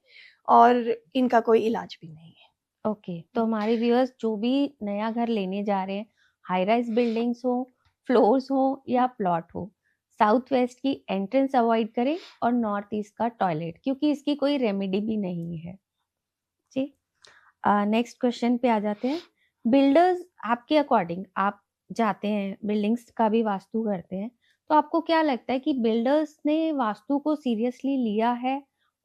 और इनका कोई इलाज भी नहीं है। ओके। तो हमारे व्यूअर्स जो भी नया घर लेने जा रहे हैं, हाई राइज बिल्डिंग्स हो, फ्लोर्स हो या प्लॉट हो, साउथ वेस्ट की एंट्रेंस अवॉइड करें और नॉर्थ ईस्ट का टॉयलेट, क्योंकि इसकी कोई रेमेडी भी नहीं है। जी, नेक्स्ट क्वेश्चन पे आ जाते हैं। बिल्डर्स, आपके अकॉर्डिंग, आप जाते हैं बिल्डिंग्स का भी वास्तु करते हैं, तो आपको क्या लगता है कि बिल्डर्स ने वास्तु को सीरियसली लिया है,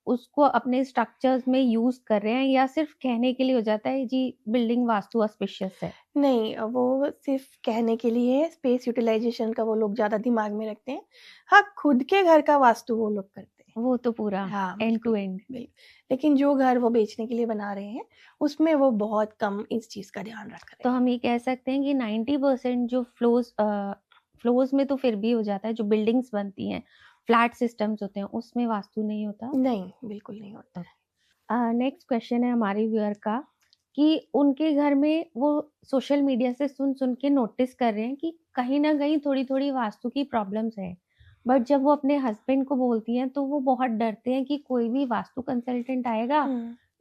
उसको अपने स्ट्रक्चर्स में यूज कर रहे हैं, या सिर्फ कहने के लिए हो जाता है जी बिल्डिंग वास्तु ऑस्पिशियस है? नहीं, वो सिर्फ कहने के लिए है, स्पेस यूटिलाइजेशन का वो लोग ज्यादा दिमाग में रखते हैं। हाँ, खुद के घर का वास्तु वो लोग करते हैं। वो तो पूरा हाँ एंड टू बिल्कुल एंड। बिल्कुल। लेकिन जो घर वो बेचने के लिए बना रहे हैं उसमें वो बहुत कम इस चीज का ध्यान रख रहे तो हैं। हम ये कह सकते हैं कि 90% जो फ्लोर्स में तो फिर भी हो जाता है, जो बिल्डिंग्स बनती हैं, फ्लैट सिस्टम्स होते हैं, उसमें वास्तु नहीं होता। नहीं, बिल्कुल नहीं होता। नेक्स्ट क्वेश्चन है हमारे व्यूअर का कि उनके घर में वो सोशल मीडिया से सुन सुन के नोटिस कर रहे हैं कि कहीं ना कहीं थोड़ी थोड़ी वास्तु की प्रॉब्लम्स है, बट जब वो अपने हस्बैंड को बोलती हैं तो वो बहुत डरते हैं कि कोई भी वास्तु कंसल्टेंट आएगा,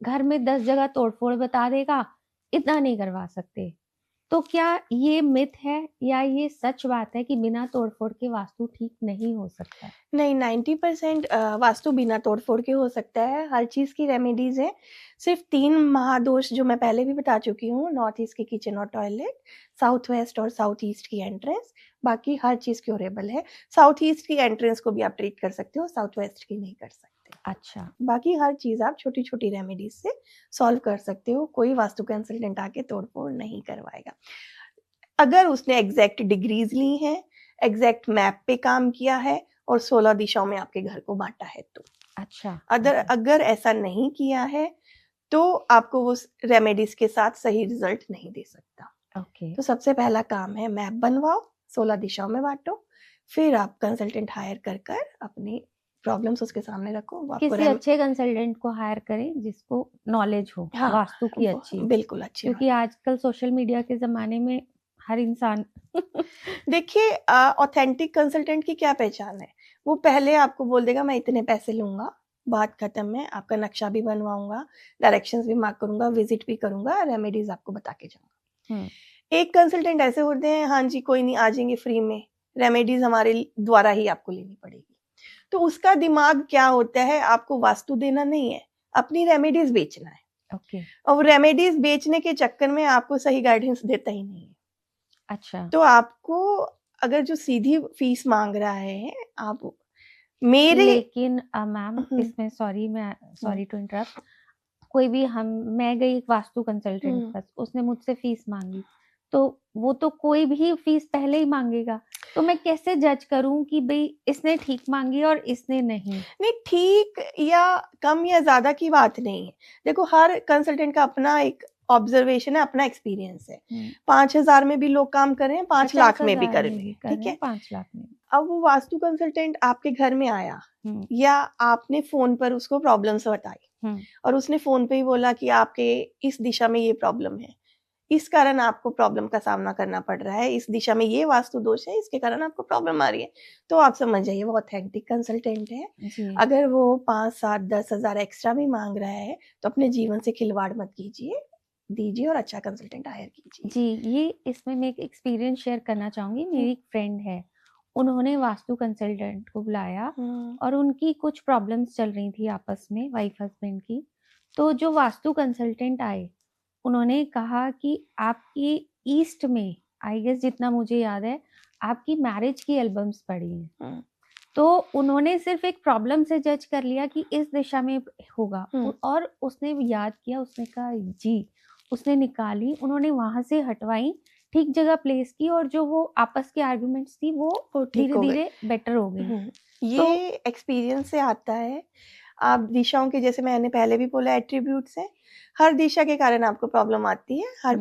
घर में 10 जगह तोड़फोड़ बता देगा, इतना नहीं करवा सकते। तो क्या ये मिथ है या ये सच बात है कि बिना तोड़फोड़ के वास्तु ठीक नहीं हो सकता? नहीं, 90% वास्तु बिना तोड़फोड़ के हो सकता है। हर चीज की रेमेडीज है। सिर्फ 3 महादोष जो मैं पहले भी बता चुकी हूँ, नॉर्थ ईस्ट की किचन और टॉयलेट, साउथ वेस्ट और साउथ ईस्ट की एंट्रेंस, बाकी हर चीज क्योरेबल है। साउथ ईस्ट की एंट्रेंस को भी आप ट्रीट कर सकते हो, साउथ वेस्ट की नहीं कर सकते। अच्छा, बाकी हर चीज आप छोटी छोटी रेमेडीज से सॉल्व कर सकते हो। कोई वास्तु कंसल्टेंट आके तोड़फोड़ नहीं करवाएगा। अगर उसने एग्जैक्ट डिग्रीज ली हैं, एग्जैक्ट मैप पे काम किया है और 16 दिशाओं में आपके घर को बांटा है तो। अच्छा, अगर ऐसा नहीं किया है तो आपको वो रेमेडीज के साथ सही रिजल्ट नहीं दे सकता। ओके। तो सबसे पहला काम है मैप बनवाओ, 16 दिशाओं में बांटो, फिर आप कंसल्टेंट हायर कर अपनी प्रॉब्लम्स उसके सामने रखो, वो आपको किसी अच्छे कंसल्टेंट को हायर करें जिसको नॉलेज हो हाँ, वास्तु की वो अच्छी, बिल्कुल अच्छी क्योंकि आजकल सोशल मीडिया के जमाने में हर इंसान देखिए, ऑथेंटिक कंसल्टेंट की क्या पहचान है? वो पहले आपको बोल देगा मैं इतने पैसे लूंगा, बात खत्म है, आपका नक्शा भी बनवाऊंगा, डायरेक्शंस भी मार्क करूंगा, विजिट भी करूंगा, रेमेडीज आपको बता के जाऊंगा। एक कंसल्टेंट ऐसे होते हैं, हाँ जी कोई नहीं, आ जाएंगे फ्री में, रेमेडीज हमारे द्वारा ही आपको लेनी पड़ेगी। तो उसका दिमाग क्या होता है, आपको वास्तु देना नहीं है, अपनी रेमेडीज बेचना है। ओके। और रेमेडीज बेचने के चक्कर में आपको सही गाइडेंस देता ही नहीं है। अच्छा। तो आपको अगर जो सीधी फीस मांग रहा है, आप मेरे लेकिन मैम इसमें सॉरी टू इंटरप्ट, कोई भी मैं गई एक वास्तु कंसल्टेंट पास, उसने मुझसे फीस मांगी, तो वो तो कोई भी फीस पहले ही मांगेगा, तो मैं कैसे जज करूं कि भाई इसने ठीक मांगी और इसने नहीं? ठीक या कम या ज्यादा की बात नहीं है। देखो हर कंसल्टेंट का अपना एक ऑब्जर्वेशन है, अपना एक्सपीरियंस है। 5,000 में भी लोग काम कर रहे हैं, 5 लाख में भी कर रहे हैं, ठीक है। 5 लाख में। अब वो वास्तु कंसल्टेंट आपके घर में आया या आपने फोन पर उसको प्रॉब्लम्स बताई और उसने फोन पे ही बोला कि आपके इस दिशा में ये प्रॉब्लम है, इस कारण आपको प्रॉब्लम का सामना करना पड़ रहा है, इस दिशा में ये वास्तु दोष है, इसके कारण आपको प्रॉब्लम आ रही है, तो आप समझ जाइए वो ऑथेंटिक कंसल्टेंट है। अगर वो 5, 7, 10,000 एक्स्ट्रा भी मांग रहा है तो अपने जीवन से खिलवाड़ मत कीजिए, दीजिए और अच्छा कंसल्टेंट हायर कीजिए। जी, ये इसमें मैं एक एक्सपीरियंस शेयर करना चाहूंगी। मेरी एक फ्रेंड है, उन्होंने वास्तु कंसल्टेंट को बुलाया और उनकी कुछ प्रॉब्लम्स चल रही थी आपस में, वाइफ हस्बैंड की। तो जो वास्तु कंसल्टेंट आए, उन्होंने कहा कि आपकी ईस्ट में, आई गेस जितना मुझे याद है, आपकी मैरिज की एल्बम्स पड़ी हैं। तो उन्होंने सिर्फ एक प्रॉब्लम से जज कर लिया कि इस दिशा में होगा, और उसने याद किया, उसने कहा जी, उसने निकाली, उन्होंने वहां से हटवाई, ठीक जगह प्लेस की, और जो वो आपस के आर्गुमेंट्स थी वो धीरे धीरे बेटर हो गई। ये एक्सपीरियंस से आता है। आप दिशाओं के, जैसे मैंने पहले भी बोला, एट्रीब्यूट्स है, हर दिशा के कारण आपको प्रॉब्लम आती है, हर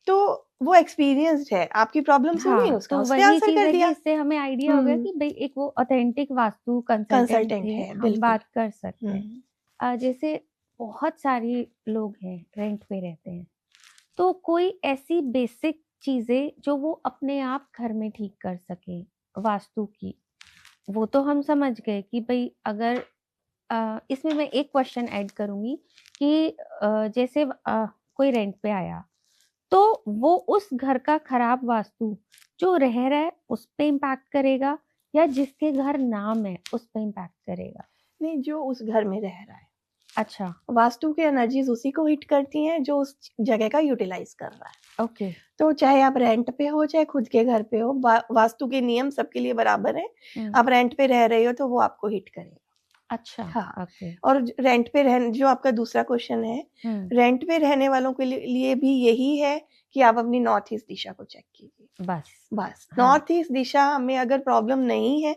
तो वो एक्सपीरियंस्ड है, आपकी प्रॉब्लम सुनी उसका, तो उसने आंसर कर दिया। इससे हमें आइडिया हो गया कि भाई एक वो ऑथेंटिक वास्तु कंसल्टेंट थे, हम बात कर सकते हैं। जैसे बहुत सारे लोग हैं रेंट पे रहते हैं, तो कोई ऐसी बेसिक चीजें जो वो अपने आप घर में ठीक कर सके वास्तु की, वो तो हम समझ गए कि भाई अगर इसमें मैं एक क्वेश्चन ऐड करूंगी कि जैसे कोई रेंट पे आया, तो वो उस घर का खराब वास्तु जो रह रहा है उस पे इम्पैक्ट करेगा, या जिसके घर नाम है उस पे इम्पैक्ट करेगा? नहीं, जो उस घर में रह रहा है। अच्छा, वास्तु की एनर्जीज उसी को हिट करती हैं जो उस जगह का यूटिलाइज कर रहा है। ओके। तो चाहे आप रेंट पे हो चाहे खुद के घर पे हो, वास्तु के नियम सबके लिए बराबर है। आप रेंट पे रह रहे हो तो वो आपको हिट करेगा। अच्छा, हाँ। ओके। और रेंट पे रहने, जो आपका दूसरा क्वेश्चन है, रेंट पे रहने वालों के लिए भी यही है कि आप अपनी नॉर्थ ईस्ट दिशा को चेक कीजिए। बस नॉर्थ ईस्ट दिशा में अगर प्रॉब्लम नहीं है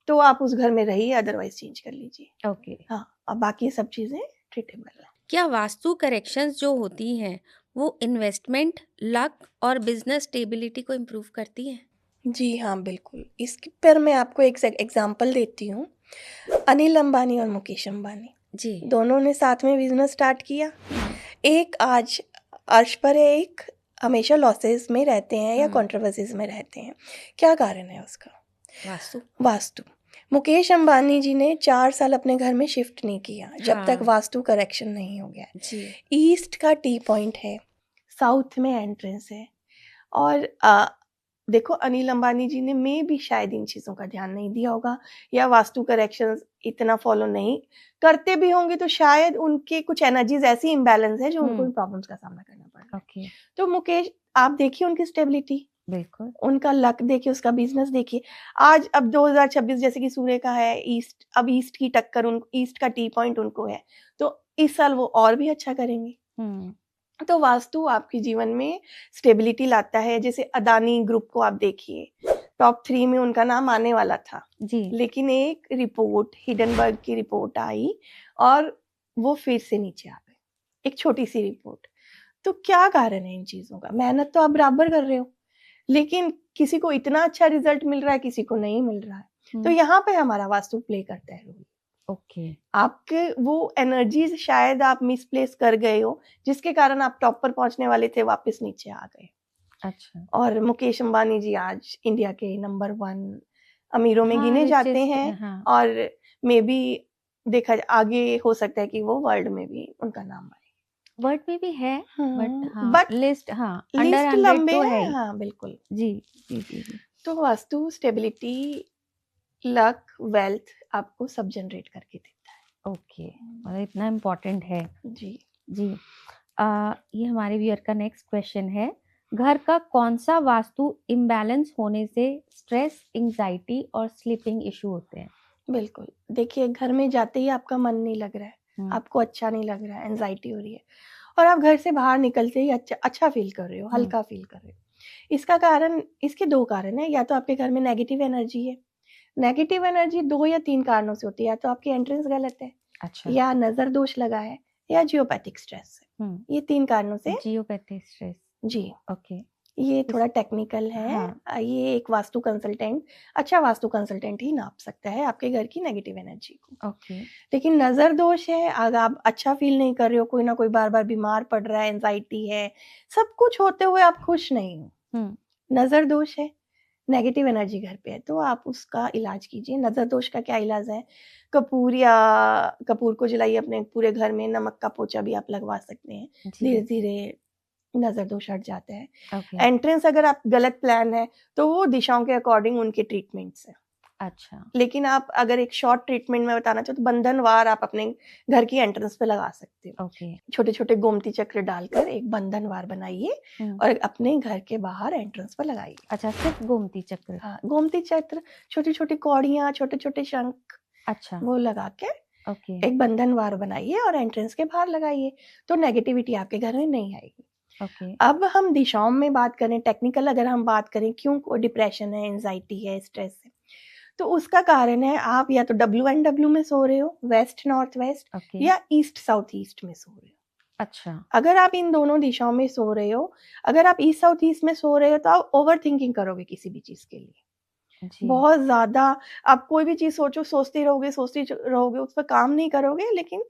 तो आप उस घर में रहिए, अदरवाइज चेंज कर लीजिए। ओके। हाँ, और बाकी सब चीजें ट्रीटेबल है। क्या वास्तु करेक्शंस जो होती हैं वो इन्वेस्टमेंट, लक और बिजनेस स्टेबिलिटी को इम्प्रूव करती हैं? जी हाँ, बिल्कुल। इस पर मैं आपको एक एग्जांपल देती हूँ। अनिल अंबानी और मुकेश अंबानी जी, दोनों ने साथ में बिजनेस स्टार्ट किया। एक आज अर्श पर है, एक हमेशा लॉसेस में रहते हैं या कंट्रोवर्सीज में रहते हैं। क्या कारण है उसका? वास्तु। मुकेश अंबानी जी ने 4 साल अपने घर में शिफ्ट नहीं किया जब तक वास्तु करेक्शन नहीं हो गया। जी। ईस्ट का टी पॉइंट है, साउथ में एंट्रेंस है, और देखो अनिल अंबानी जी ने में भी शायद इन चीज़ों का ध्यान नहीं दिया होगा, या वास्तु करेक्शंस इतना फॉलो नहीं करते भी होंगे, तो शायद उनके कुछ एनर्जीज ऐसी इम्बैलेंस है जो उनको प्रॉब्लम्स का सामना करना पड़ रहा है। तो मुकेश, आप देखिए उनकी स्टेबिलिटी, बिल्कुल उनका लक देखिए, उसका बिजनेस देखिए। आज अब 2026 जैसे कि सूर्य का है ईस्ट, अब ईस्ट की टक्कर, ईस्ट का टी पॉइंट उनको है, तो इस साल वो और भी अच्छा करेंगे। तो वास्तु आपके जीवन में स्टेबिलिटी लाता है। जैसे अदानी ग्रुप को आप देखिए, टॉप 3 में उनका नाम आने वाला था जी, लेकिन एक रिपोर्ट, हिडनबर्ग की रिपोर्ट आई और वो फिर से नीचे आ गए, एक छोटी सी रिपोर्ट। तो क्या कारण है इन चीजों का? मेहनत तो आप बराबर कर रहे हो, लेकिन किसी को इतना अच्छा रिजल्ट मिल रहा है, किसी को नहीं मिल रहा है। तो यहाँ पे हमारा वास्तु प्ले करता है रोल। ओके। आपके वो एनर्जीज शायद आप मिसप्लेस कर गए हो, जिसके कारण आप टॉप पर पहुंचने वाले थे, वापस नीचे आ गए। अच्छा। और मुकेश अंबानी जी आज इंडिया के नंबर 1 अमीरों में गिने जाते हैं। और मे बी देखा आगे हो सकता है कि वो वर्ल्ड में भी उनका नाम आए। वर्ड में भी है, बट हाँ बट लिस्ट, हाँ अंडर लिस्ट 100 लंबे तो हैं, है ही। हाँ बिल्कुल। जी जी जी जी। तो वास्तु स्टेबिलिटी, लक, वेल्थ आपको सब जनरेट करके देता है। ओके, मतलब इतना इम्पोर्टेंट है। जी। जी। ये हमारे व्यूअर का नेक्स्ट क्वेश्चन है, घर का कौन सा वास्तु इम्बैलेंस होने से स्ट्रेस, एंजाइटी और स्लीपिंग इशू होते हैं? बिल्कुल, देखिए घर में जाते ही आपका मन नहीं लग रहा है, आपको अच्छा नहीं लग रहा है, एंजाइटी हो रही है, और आप घर से बाहर निकलते ही अच्छा फील कर रहे हो, हल्का फील कर रहे हो। इसका कारण, इसके 2 कारण है, या तो आपके घर में नेगेटिव एनर्जी है। नेगेटिव एनर्जी 2 या 3 कारणों से होती है, या तो आपकी एंट्रेंस गलत है, अच्छा। या नजर दोष लगा है, या जियोपैथिक स्ट्रेस है। ये 3 कारणों से। जियोपैथिक स्ट्रेस, जी, ओके। ये थोड़ा टेक्निकल है। हाँ। ये एक वास्तु कंसल्टेंट, अच्छा वास्तु कंसल्टेंट ही नाप सकता है आपके घर की नेगेटिव एनर्जी को। ओके। लेकिन नजर दोष है, अगर आप अच्छा फील नहीं कर रहे हो, कोई ना कोई बार बार बीमार पड़ रहा है, एंजाइटी है, सब कुछ होते हुए आप खुश नहीं हो, नजर दोष है, नेगेटिव एनर्जी घर पे है, तो आप उसका इलाज कीजिए। नजर दोष का क्या इलाज है? कपूर को जलाइए अपने पूरे घर में, नमक का पोछा भी आप लगवा सकते हैं, धीरे धीरे नजर दोष हट जाता है। एंट्रेंस अगर आप गलत प्लान है तो वो दिशाओं के अकॉर्डिंग उनके ट्रीटमेंट्स है। अच्छा। लेकिन आप अगर एक शॉर्ट ट्रीटमेंट में बताना चाहो तो बंधनवार आप अपने घर की एंट्रेंस पे लगा सकते हो। छोटे छोटे गोमती चक्र डालकर एक बंधनवार बनाइए और अपने घर के बाहर एंट्रेंस पर लगाइए। अच्छा, सिर्फ गोमती चक्र? हाँ, गोमती चक्र, छोटी छोटी कौड़ियाँ, छोटे छोटे शंख, अच्छा, वो लगा के एक बंधनवार बनाइए और एंट्रेंस के बाहर लगाइए, तो नेगेटिविटी आपके घर में नहीं आएगी। अब हम दिशाओं में बात करें, टेक्निकल अगर हम बात करें, क्यों डिप्रेशन है, एंजाइटी है, स्ट्रेस है, तो उसका कारण है आप या तो WNW में सो रहे हो, वेस्ट नॉर्थ वेस्ट, या ईस्ट साउथ ईस्ट में सो रहे हो। अच्छा। अगर आप इन दोनों दिशाओं में सो रहे हो, अगर आप ईस्ट साउथ ईस्ट में सो रहे हो तो आप ओवर थिंकिंग करोगे किसी भी चीज के लिए, बहुत ज्यादा। आप कोई भी चीज सोचते रहोगे, उस पर काम नहीं करोगे, लेकिन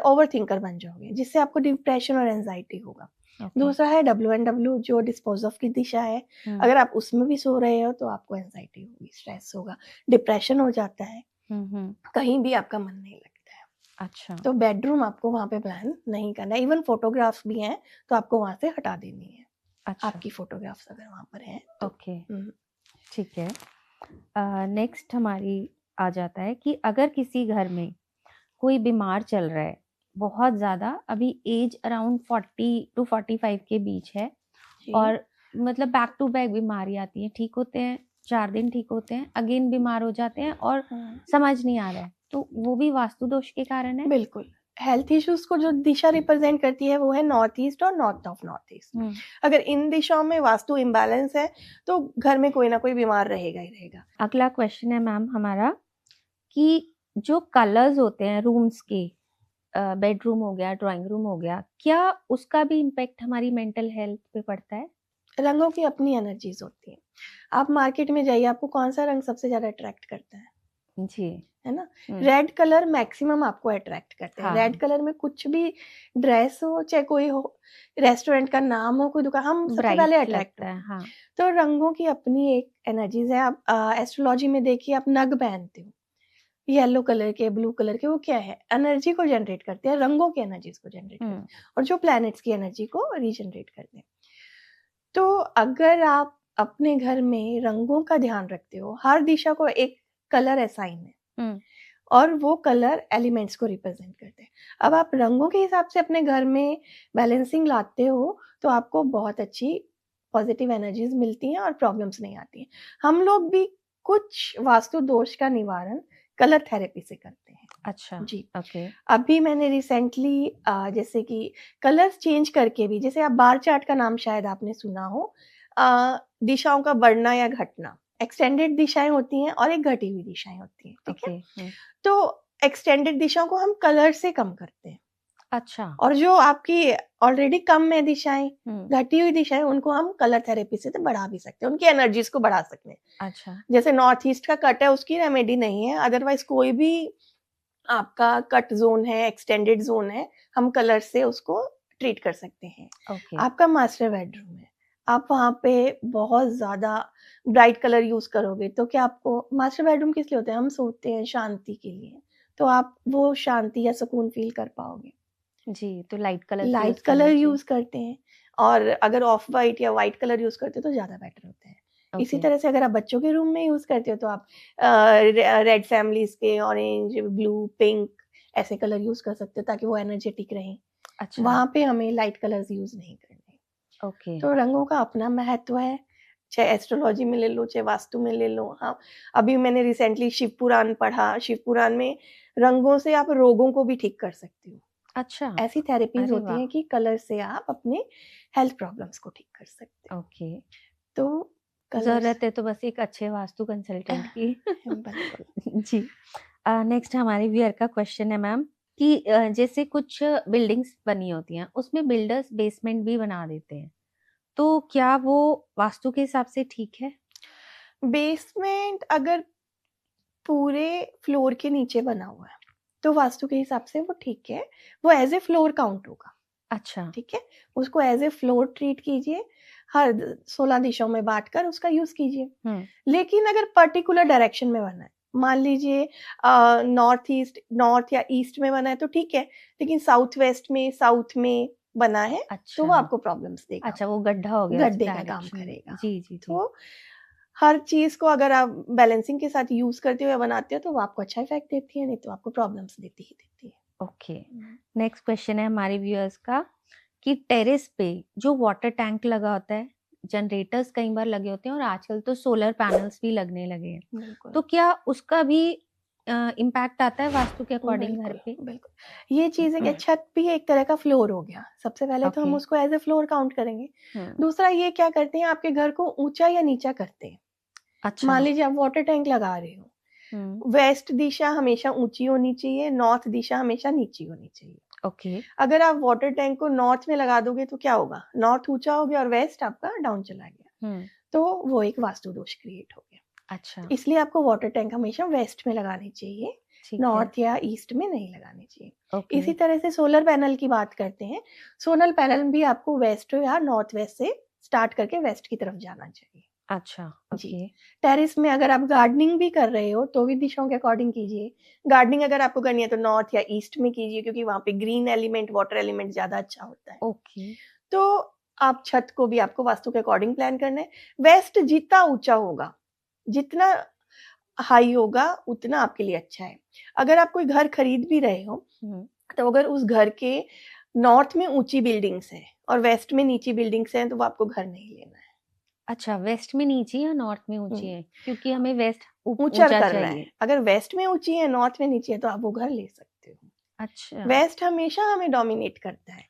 ओवर थिंकर बन जाओगे, जिससे आपको डिप्रेशन और एंजाइटी होगा। दूसरा है WNW, जो डिस्पोज ऑफ की दिशा है। अगर आप उसमें भी सो रहे हो तो आपको एंजाइटी होगी, स्ट्रेस होगा, डिप्रेशन हो जाता है, कहीं भी आपका मन नहीं लगता है। अच्छा। तो बेडरूम आपको वहां पे प्लान नहीं करना है। इवन फोटोग्राफ्स भी हैं तो आपको वहां से हटा देनी है। अच्छा। आपकी फोटोग्राफ्स अगर वहां पर हैं तो। ओके, ठीक है। नेक्स्ट हमारी आ जाता है कि अगर किसी घर में कोई बीमार चल रहा है बहुत ज्यादा, अभी एज अराउंड 40 to 45 के बीच है, और मतलब बैक टू बैक बीमारी आती है, ठीक होते हैं 4 दिन ठीक होते हैं, अगेन बीमार हो जाते हैं और समझ नहीं आ रहा है, तो वो भी वास्तु दोष के कारण है? बिल्कुल। हेल्थ इश्यूज को जो दिशा रिप्रेजेंट करती है वो है नॉर्थ ईस्ट और नॉर्थ ऑफ नॉर्थ ईस्ट। अगर इन दिशाओं में वास्तु इम्बैलेंस है तो घर में कोई ना कोई बीमार रहेगा ही रहेगा। अगला क्वेश्चन है मैम हमारा कि जो कलर्स होते हैं रूम्स के, बेडरूम हो गया, ड्राइंग रूम हो गया, क्या उसका भी इम्पेक्ट हमारी मेंटल हेल्थ पे पड़ता है? रंगों की अपनी एनर्जीज होती है। आप मार्केट में जाइए, आपको कौन सा रंग सबसे ज्यादा अट्रैक्ट करता है? जी, है ना, रेड कलर मैक्सिमम आपको अट्रैक्ट करते हैं। रेड कलर में कुछ भी ड्रेस हो, चाहे कोई हो, रेस्टोरेंट का नाम हो, कोई दुकान, हम सबसे पहले अट्रैक्ट हैं। हाँ। तो रंगों की अपनी एक एनर्जीज है। आप एस्ट्रोलॉजी में देखिए, आप नग पहनते हो येलो कलर के, ब्लू कलर के, वो क्या है? एनर्जी को जनरेट करते हैं, रंगों की एनर्जीज को जनरेट करते हैं, और जो प्लैनेट्स की एनर्जी को रीजनरेट करते हैं। तो अगर आप अपने घर में रंगों का ध्यान रखते हो, हर दिशा को एक कलर असाइन है और वो कलर एलिमेंट्स को रिप्रेजेंट करते हैं। अब आप रंगों के हिसाब से अपने घर में बैलेंसिंग लाते हो तो आपको बहुत अच्छी पॉजिटिव एनर्जीज मिलती हैं और प्रॉब्लम्स नहीं आती हैं। हम लोग भी कुछ वास्तु दोष का निवारण कलर थेरेपी से करते हैं। अच्छा जी, ओके। अभी मैंने रिसेंटली जैसे कि कलर्स चेंज करके भी, जैसे आप बार चार्ट का नाम शायद आपने सुना हो, दिशाओं का बढ़ना या घटना, एक्सटेंडेड दिशाएं होती हैं और एक घटी हुई दिशाएं होती हैं, ठीक है? तो एक्सटेंडेड दिशाओं को हम कलर से कम करते हैं। अच्छा। और जो आपकी ऑलरेडी कम में दिशाएं, घटी हुई दिशाएं, उनको हम कलर थेरेपी से तो बढ़ा भी सकते हैं, उनकी एनर्जीज को बढ़ा सकते हैं। अच्छा। जैसे नॉर्थ ईस्ट का कट है, उसकी रेमेडी नहीं है, अदरवाइज कोई भी आपका कट जोन है, एक्सटेंडेड जोन है, हम कलर से उसको ट्रीट कर सकते हैं। आपका मास्टर बेडरूम है, आप वहां पे बहुत ज्यादा ब्राइट कलर यूज करोगे तो क्या आपको, मास्टर बेडरूम किस लिए होते हैं? हम सोते हैं शांति के लिए, तो आप वो शांति या सुकून फील कर पाओगे। जी, तो light colour light colour use करते हैं, और अगर ऑफ वाइट या वाइट कलर यूज करते हो तो ज्यादा बेटर होते हैं। इसी तरह से अगर आप बच्चों के रूम में यूज करते हो तो आप रेड फैमिलीज के ऑरेंज, ब्लू, पिंक ऐसे कलर यूज कर सकते हो ताकि वो एनर्जेटिक रहें। अच्छा, वहां पे हमें लाइट कलर्स यूज नहीं करने। ओके, तो रंगों का अपना महत्व है, चाहे एस्ट्रोलॉजी में ले लो, चाहे वास्तु में ले लो। हाँ, अभी मैंने रिसेंटली शिव पुराण पढ़ा। शिव पुराण में रंगों से आप रोगों को भी ठीक कर सकते हो। अच्छा, ऐसी थेरेपीज अरे होती वाह, हैं कि कलर से आप अपने हेल्थ प्रॉब्लम्स को ठीक कर सकते हो। ओके। तो कलर्स जरूरत है तो बस एक अच्छे वास्तु कंसल्टेंट की। बिल्कुल। जी। नेक्स्ट हमारे व्यूअर का क्वेश्चन है मैम कि जैसे कुछ बिल्डिंग्स बनी होती हैं उसमें बिल्डर्स बेसमेंट भी बना देते हैं, तो क्या वो वास्तु के हिसाब से ठीक है? बेसमेंट अगर पूरे फ्लोर के नीचे बना हुआ है तो वास्तु के हिसाब से वो ठीक है, वो एज ए फ्लोर काउंट होगा। अच्छा, ठीक है, उसको एज ए फ्लोर ट्रीट कीजिए, हर 16 दिशाओं में बांटकर उसका यूज कीजिए। लेकिन अगर पर्टिकुलर डायरेक्शन में बना है, मान लीजिए नॉर्थ ईस्ट, नॉर्थ या ईस्ट में बना है तो ठीक है, लेकिन साउथ वेस्ट में, साउथ में बना है तो अच्छा, वो आपको प्रॉब्लम्स देगा, अच्छा, वो गड्ढा हो गया उस गड्ढे का काम डायरेक्शन में। करेगा। जी जी जी, तो हर चीज को अगर आप बैलेंसिंग के साथ यूज करते हो या बनाते हो तो वो आपको अच्छा इफेक्ट देती है, नहीं तो आपको प्रॉब्लम्स देती ही देती है। ओके। नेक्स्ट क्वेश्चन है हमारे व्यूअर्स का कि टेरेस पे जो वाटर टैंक लगा होता है, जनरेटर्स कई बार लगे होते हैं और आजकल तो सोलर पैनल्स भी लगने लगे हैं, बिल्कुल, तो क्या उसका भी इम्पैक्ट आता है वास्तु के अकॉर्डिंग घर बिल्कुल, पे? बिल्कुल। ये चीज है कि छत भी एक तरह का फ्लोर हो गया। सबसे पहले तो हम ओके, उसको एज ए फ्लोर काउंट करेंगे। हम्म, दूसरा, ये क्या करते हैं, आपके घर को ऊंचा या नीचा करते हैं। अच्छा, मान लीजिए आप वाटर टैंक लगा रहे हो, हम्म, वेस्ट दिशा हमेशा ऊंची होनी चाहिए, नॉर्थ दिशा हमेशा नीची होनी चाहिए। ओके, अगर आप वाटर टैंक को नॉर्थ में लगा दोगे तो क्या होगा, नॉर्थ ऊंचा हो गया और वेस्ट आपका डाउन चला गया, हम्म, तो वो एक वास्तु दोष क्रिएट हो गया। अच्छा, इसलिए आपको वाटर टैंक हमेशा वेस्ट में लगानी चाहिए, ठीक है, नॉर्थ या ईस्ट में नहीं लगानी चाहिए। ओके, इसी तरह से सोलर पैनल की बात करते हैं, सोलर पैनल भी आपको वेस्ट या नॉर्थ वेस्ट से स्टार्ट करके वेस्ट की तरफ जाना चाहिए। अच्छा, जी। ओके, टेरेस में अगर आप गार्डनिंग भी कर रहे हो तो भी दिशाओं के अकॉर्डिंग कीजिए। गार्डनिंग अगर आपको करनी है तो नॉर्थ या ईस्ट में कीजिए, क्योंकि वहां पे ग्रीन एलिमेंट, वाटर एलिमेंट ज्यादा अच्छा होता है। ओके, तो आप छत को भी आपको वास्तु के अकॉर्डिंग प्लान करना है। वेस्ट जितना ऊंचा होगा, जितना हाई होगा, उतना आपके लिए अच्छा है। अगर आप कोई घर खरीद भी रहे हो तो अगर उस घर के नॉर्थ में ऊंची बिल्डिंग्स है और वेस्ट में नीची बिल्डिंग्स हैं तो वो आपको घर नहीं लेना है। अच्छा, वेस्ट में नीची या नॉर्थ में ऊंची है? क्योंकि हमें वेस्ट ऊंचा ऊंचा करना है। चाहिए। अगर वेस्ट में ऊंची है, नॉर्थ में नीची है तो आप वो घर ले सकते हो। अच्छा, वेस्ट हमेशा हमें डोमिनेट करता है।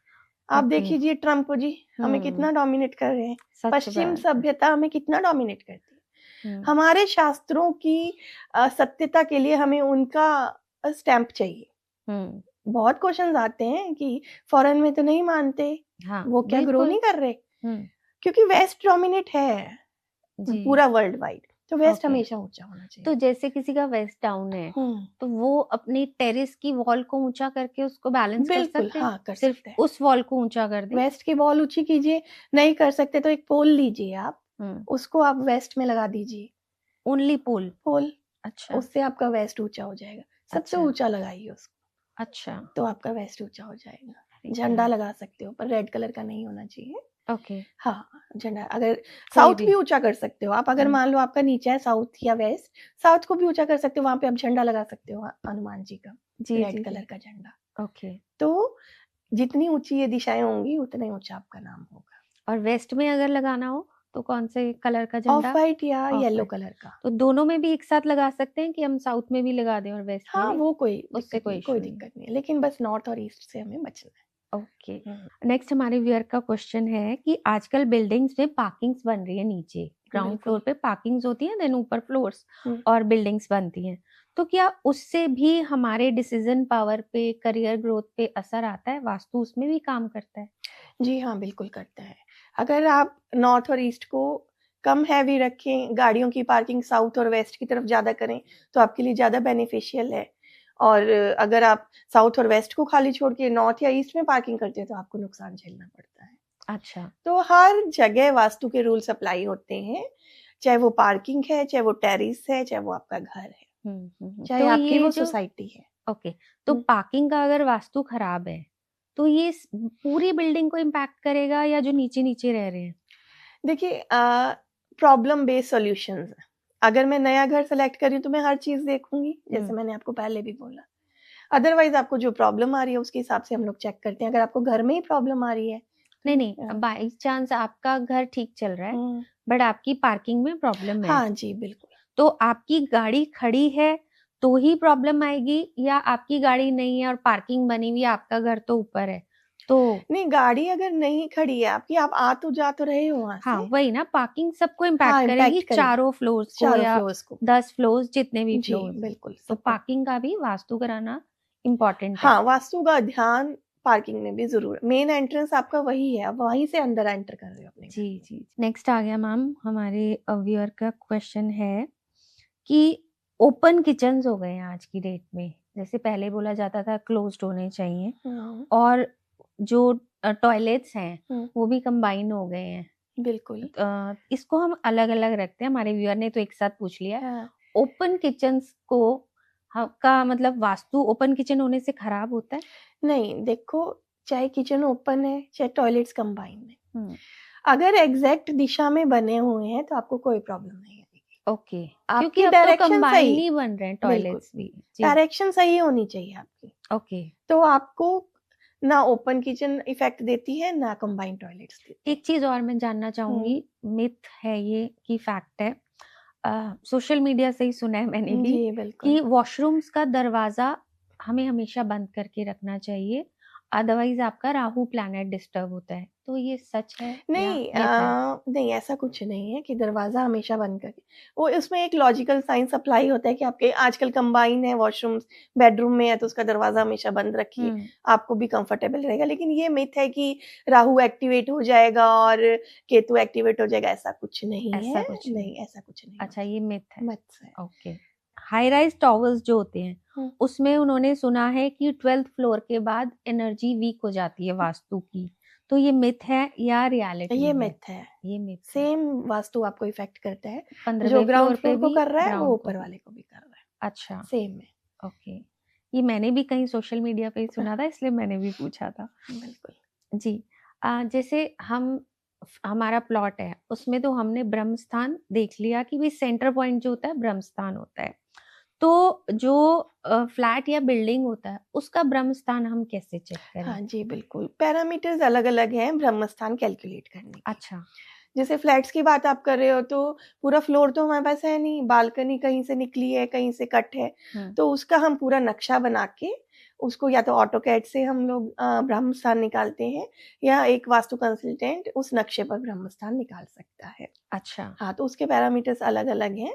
आप ओके, देखिए ट्रम्प जी हमें कितना डोमिनेट कर रहे हैं। सच पश्चिम बात है, सभ्यता हमें कितना डोमिनेट करती है। हम्म, हमारे शास्त्रों की सत्यता के लिए हमें उनका स्टैंप चाहिए। हम्म, बहुत क्वेश्चंस आते हैं कि फॉरेन में तो नहीं मानते, हाँ, वो क्या ग्रो बिल्कुल, नहीं कर रहे, हम्म, क्योंकि वेस्ट डोमिनेट है जी, पूरा वर्ल्ड वाइड, तो वेस्ट ओके। हमेशा ऊंचा होना तो चाहिए। जैसे किसी का वेस्ट डाउन है, हम्म, तो वो अपनी टेरेस की वॉल को ऊंचा करके उसको बैलेंस कर बिल्कुल, सकते हैं? हाँ कर सिर्फ सकते हैं। उस वॉल को ऊंचा कर दे? वेस्ट की बॉल ऊंची कीजिए, नहीं कर सकते तो एक पोल लीजिए आप, हम्म, उसको आप वेस्ट में लगा दीजिए। ओनली पोल? पोल, अच्छा, उससे आपका वेस्ट ऊंचा हो जाएगा। सबसे अच्छा, ऊंचा लगाइए उसको, अच्छा, तो आपका वेस्ट ऊंचा हो जाएगा। ठीक झंडा है, लगा सकते हो, पर रेड कलर का नहीं होना चाहिए। ओके, हाँ, झंडा अगर कोई साउथ भी, भी ऊंचा कर सकते हो आप। अगर मान लो आपका नीचा है साउथ या वेस्ट, साउथ को भी ऊंचा कर सकते हो, वहां पे आप झंडा लगा सकते हो हनुमान जी का, जी रेड जी कलर जी, का झंडा। ओके। तो जितनी ऊंची ये दिशाएं होंगी उतना ही ऊंचा आपका नाम होगा। और वेस्ट में अगर लगाना हो तो कौन से कलर का झंडा? ऑफ वाइट या ऑफ येलो वाइट। कलर का। तो दोनों में भी एक साथ लगा सकते हैं कि हम साउथ में भी लगा दें और वेस्ट में हाँ, नहीं? वो कोई उससे दिक्कत कोई नहीं, इशू कोई नहीं। दिक्कत नहीं है, लेकिन बस नॉर्थ और ईस्ट से हमें बचना है। ओके। नेक्स्ट हमारे व्यूअर का क्वेश्चन है कि आजकल बिल्डिंग्स में पार्किंग्स बन रही है, नीचे ग्राउंड बिल्कुल। फ्लोर पे पार्किंग्स होती है, देन ऊपर फ्लोर्स हम्म, और बिल्डिंग्स बनती हैं, तो क्या उससे भी हमारे डिसीजन पावर पे, करियर ग्रोथ पे असर आता है? वास्तु उसमें भी काम करता है? जी हाँ, बिल्कुल करता है। अगर आप नॉर्थ और ईस्ट को कम हैवी रखें, गाड़ियों की पार्किंग साउथ और वेस्ट की तरफ ज़्यादा करें, तो आपके लिए ज़्यादा बेनिफिशियल है। और अगर आप साउथ और वेस्ट को खाली छोड़ के नॉर्थ या ईस्ट में पार्किंग करते हैं तो आपको नुकसान झेलना पड़ता है। अच्छा, तो हर जगह वास्तु के रूल्स अप्लाई होते हैं, चाहे वो पार्किंग है, चाहे वो टेरेस है, चाहे वो आपका घर है, चाहे तो आपकी ये वो जो, सोसाइटी है। ओके, तो पार्किंग का अगर वास्तु खराब है तो ये पूरी बिल्डिंग को इम्पैक्ट करेगा या जो नीचे नीचे रह रहे हैं? देखिए, प्रॉब्लम बेस्ड सॉल्यूशंस है। अगर मैं नया घर सेलेक्ट कर रही हूँ तो मैं हर चीज देखूंगी, जैसे मैंने आपको पहले भी बोला। अदरवाइज आपको जो प्रॉब्लम आ रही है उसके हिसाब से हम लोग चेक करते हैं। अगर आपको घर में ही प्रॉब्लम आ रही है नहीं, बाई चांस आपका घर ठीक चल रहा है बट आपकी पार्किंग में प्रॉब्लम है, हाँ जी बिल्कुल, तो आपकी गाड़ी खड़ी है तो ही प्रॉब्लम आएगी, या आपकी गाड़ी नहीं है और पार्किंग बनी हुई है, आपका घर तो ऊपर है तो? नहीं, गाड़ी अगर नहीं खड़ी है आपकी, आप आ तो जा तो रहे हो वहां से। हाँ वही ना, पार्किंग सबको हाँ, इम्पैक्ट करेगी, impact करेगी। चारों फ्लोर्स को चारों या फ्लोर्स को 10 फ्लोर्स जितने भी जी फ्लोर्स, बिल्कुल तो सबको। पार्किंग का भी वास्तु कराना इम्पोर्टेंट है। हाँ, वास्तु का ध्यान पार्किंग में भी जरूर। मेन एंट्रेंस आपका वही है, आप वहीं से अंदर एंटर कर रहे हो अपने घर जी में। जी। नेक्स्ट आ गया मैम, हमारे व्यूअर का क्वेश्चन है कि ओपन किचन्स हो गए हैं आज की डेट में, जैसे पहले बोला जाता था क्लोज्ड होने चाहिए, और जो टॉयलेट्स हैं वो भी कंबाइन हो गए हैं। बिल्कुल। इसको हम अलग अलग रखते हैं, हमारे व्यूअर ने तो एक साथ पूछ लिया। हाँ। ओपन किचन्स को का मतलब वास्तु ओपन किचन होने से खराब होता है? नहीं, देखो, चाहे किचन ओपन है चाहे टॉयलेट्स कंबाइन है, अगर एग्जैक्ट दिशा में बने हुए हैं तो आपको कोई प्रॉब्लम नहीं आएगी। ओके, आपकी क्योंकि अब तो डायरेक्शन कंबाइन सही, ही बन रहे हैं टॉयलेट्स भी। जी डायरेक्शन सही होनी चाहिए आपकी, ओके। तो आपको ना ओपन किचन इफेक्ट देती है ना कंबाइंड टॉयलेट्स देती है। एक चीज और मैं जानना चाहूंगी, मिथ है ये कि फैक्ट है? सोशल मीडिया से ही सुना है मैंने भी जी बिल्कुल। कि वॉशरूम्स का दरवाजा हमें हमेशा बंद करके रखना चाहिए, अदरवाइज आपका राहु प्लैनेट डिस्टर्ब होता है, तो ये सच है नहीं, या myth है? नहीं, ऐसा कुछ नहीं है कि दरवाजा हमेशा बंद करके। वो उसमें एक लॉजिकल साइंस अप्लाई होता है कि आपके आजकल कंबाइन है वॉशरूम्स, बेडरूम में है तो उसका दरवाजा हमेशा बंद रखिए, आपको भी कंफर्टेबल रहेगा। लेकिन ये मिथ है कि राहु एक्टिवेट हो जाएगा और केतु एक्टिवेट हो जाएगा, ऐसा कुछ नहीं ऐसा है। कुछ नहीं, ऐसा कुछ नहीं अच्छा, ये मिथ है। मत है। ओके। हाई राइज टॉवर्स जो होते हैं उसमें उन्होंने सुना है कि 12th फ्लोर के बाद एनर्जी वीक हो जाती है वास्तु की, तो ये मिथ है या रियलिटी ये है? मिथ है। ये मिथ है। सेम वास्तु आपको इफेक्ट करता है, 15वें जो ग्राउंड फ्लोर पे फ्लोर को भी, कर रहा है वो ग्राउंड को ऊपर भी। वाले को भी कर रहा है, अच्छा सेम है। ओके, ये मैंने भी कहीं सोशल मीडिया पे ही सुना था, इसलिए मैंने भी पूछा था। बिल्कुल जी। जैसे हमारा प्लॉट है उसमें तो हमने ब्रह्म स्थान देख लिया कि भाई सेंटर पॉइंट जो होता है ब्रह्म स्थान होता है, तो जो फ्लैट या बिल्डिंग होता है उसका ब्रह्म स्थान हम कैसे चेक करें? हाँ जी बिल्कुल, पैरामीटर्स अलग अलग हैं ब्रह्म स्थान कैलकुलेट करने के। अच्छा। जैसे फ्लैट्स की बात आप कर रहे हो तो पूरा फ्लोर तो हमारे पास है नहीं, बालकनी कहीं से निकली है कहीं से कट है, तो उसका हम पूरा नक्शा बना के उसको या तो ऑटोकैड से हम लोग ब्रह्म स्थान निकालते हैं, या एक वास्तु कंसल्टेंट उस नक्शे पर ब्रह्म स्थान निकाल सकता है। अच्छा। हाँ, तो उसके पैरामीटर्स अलग अलग हैं,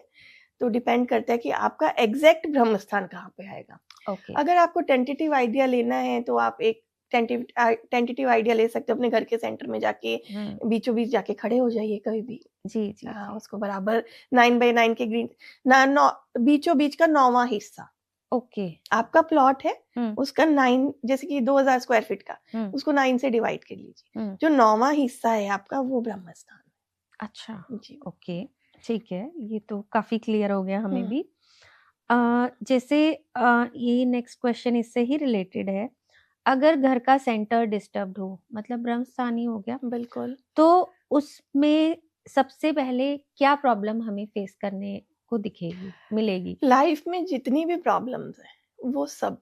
तो डिपेंड करता है कि आपका एग्जैक्ट ब्रह्म स्थान कहाँ पे आएगा। ओके। अगर आपको टेंटेटिव आइडिया लेना है तो आप एक टेंटेटिव आइडिया ले सकते हो, अपने घर के सेंटर में जाके बीचों बीच जाके खड़े हो जाइए कभी भी। जी जी। उसको बराबर 9x9 के ग्रीन बीचों बीच का 9वां हिस्सा ओके। आपका प्लॉट है, उसका 9, जैसे कि 2000 स्क्वायर फीट का, उसको 9 से डिवाइड कर लीजिए, जो 9वां हिस्सा है आपका वो ब्रह्म स्थान है। अच्छा जी ओके, ठीक है, ये तो काफी क्लियर हो गया हमें भी। जैसे ये नेक्स्ट क्वेश्चन इससे ही रिलेटेड है, अगर घर का सेंटर डिस्टर्ब्ड हो, मतलब ब्रह्म स्थान ही हो गया, बिल्कुल, तो उसमें सबसे पहले क्या प्रॉब्लम हमें फेस करने को दिखेगी, मिलेगी? लाइफ में जितनी भी प्रॉब्लम्स है वो सब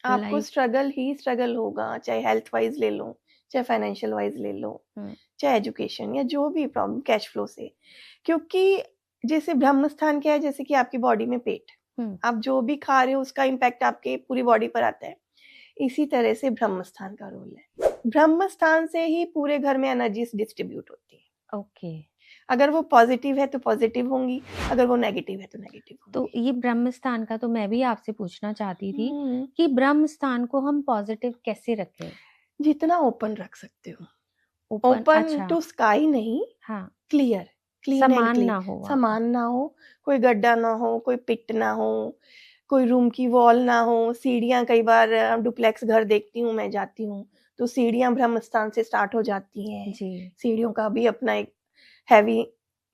आपको स्ट्रगल ही स्ट्रगल होगा, चाहे हेल्थ वाइज ले लो, चाहे फाइनेंशियल वाइज ले लो, चाहे एजुकेशन या जो भी प्रॉब्लम कैश फ्लो से। क्योंकि जैसे ब्रह्म स्थान क्या है, जैसे कि आपकी बॉडी में पेट, आप जो भी खा रहे हो उसका इम्पैक्ट आपके पूरी बॉडी पर आता है, इसी तरह से ब्रह्म स्थान का रोल है। ब्रह्म स्थान से ही पूरे घर में एनर्जी डिस्ट्रीब्यूट होती है। ओके। अगर वो पॉजिटिव है तो पॉजिटिव होंगी, अगर वो नेगेटिव है तो नेगेटिव होंगी। तो ये ब्रह्म स्थान का तो मैं भी आपसे पूछना चाहती थी कि ब्रह्म स्थान को हम पॉजिटिव कैसे रखें? जितना ओपन रख सकते हो, ओपन अच्छा, टू स्काई नहीं, हाँ, क्लियर, समान ना हो, समान ना हो, कोई गड्ढा ना हो, कोई पिट ना हो, कोई रूम की वॉल ना हो। सीढ़ियां, कई बार डुप्लेक्स घर देखती हूँ, मैं जाती हूँ तो सीढ़ियां ब्रह्म स्थान से स्टार्ट हो जाती हैं, सीढ़ियों का भी अपना एक हैवी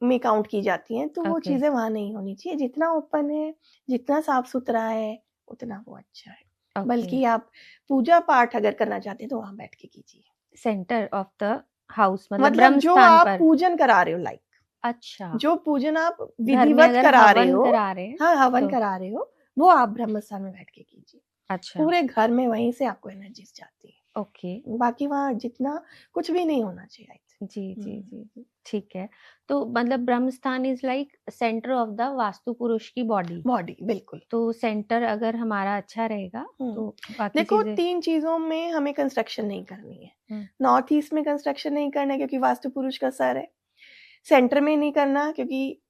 में काउंट की जाती हैं, तो वो चीजें वहां नहीं होनी चाहिए। जितना ओपन है, जितना साफ सुथरा है, उतना वो अच्छा है। ओके, बल्कि आप पूजा पाठ अगर करना चाहते हैं तो वहां बैठ के कीजिए, सेंटर ऑफ द हाउस मतलब मतलब ब्रह्म जो स्थान आप पर। पूजन करा रहे हो, लाइक अच्छा, जो पूजन आप घर में विधिवत अगर करा रहे हवन हो, करा रहे हैं हाँ हवन तो करा रहे हो, वो आप ब्रह्म स्थान में बैठ के कीजिए। अच्छा, पूरे घर में वहीं से आपको एनर्जीज जाती है, ओके, बाकी वहां जितना कुछ भी नहीं होना चाहिए, I think। जी जी जी जी, ठीक है। तो मतलब ब्रह्म स्थान is like centre of the vastu पुरुष की बॉडी। बॉडी बिल्कुल। तो सेंटर अगर हमारा अच्छा रहेगा तो बाकी देखो चीजें। 3 चीजों में हमें कंस्ट्रक्शन नहीं करनी है। हम्म, नॉर्थ ईस्ट में कंस्ट्रक्शन नहीं करना है क्योंकि वास्तु पुरुष का सर है। सेंटर में नहीं करना क्योंकि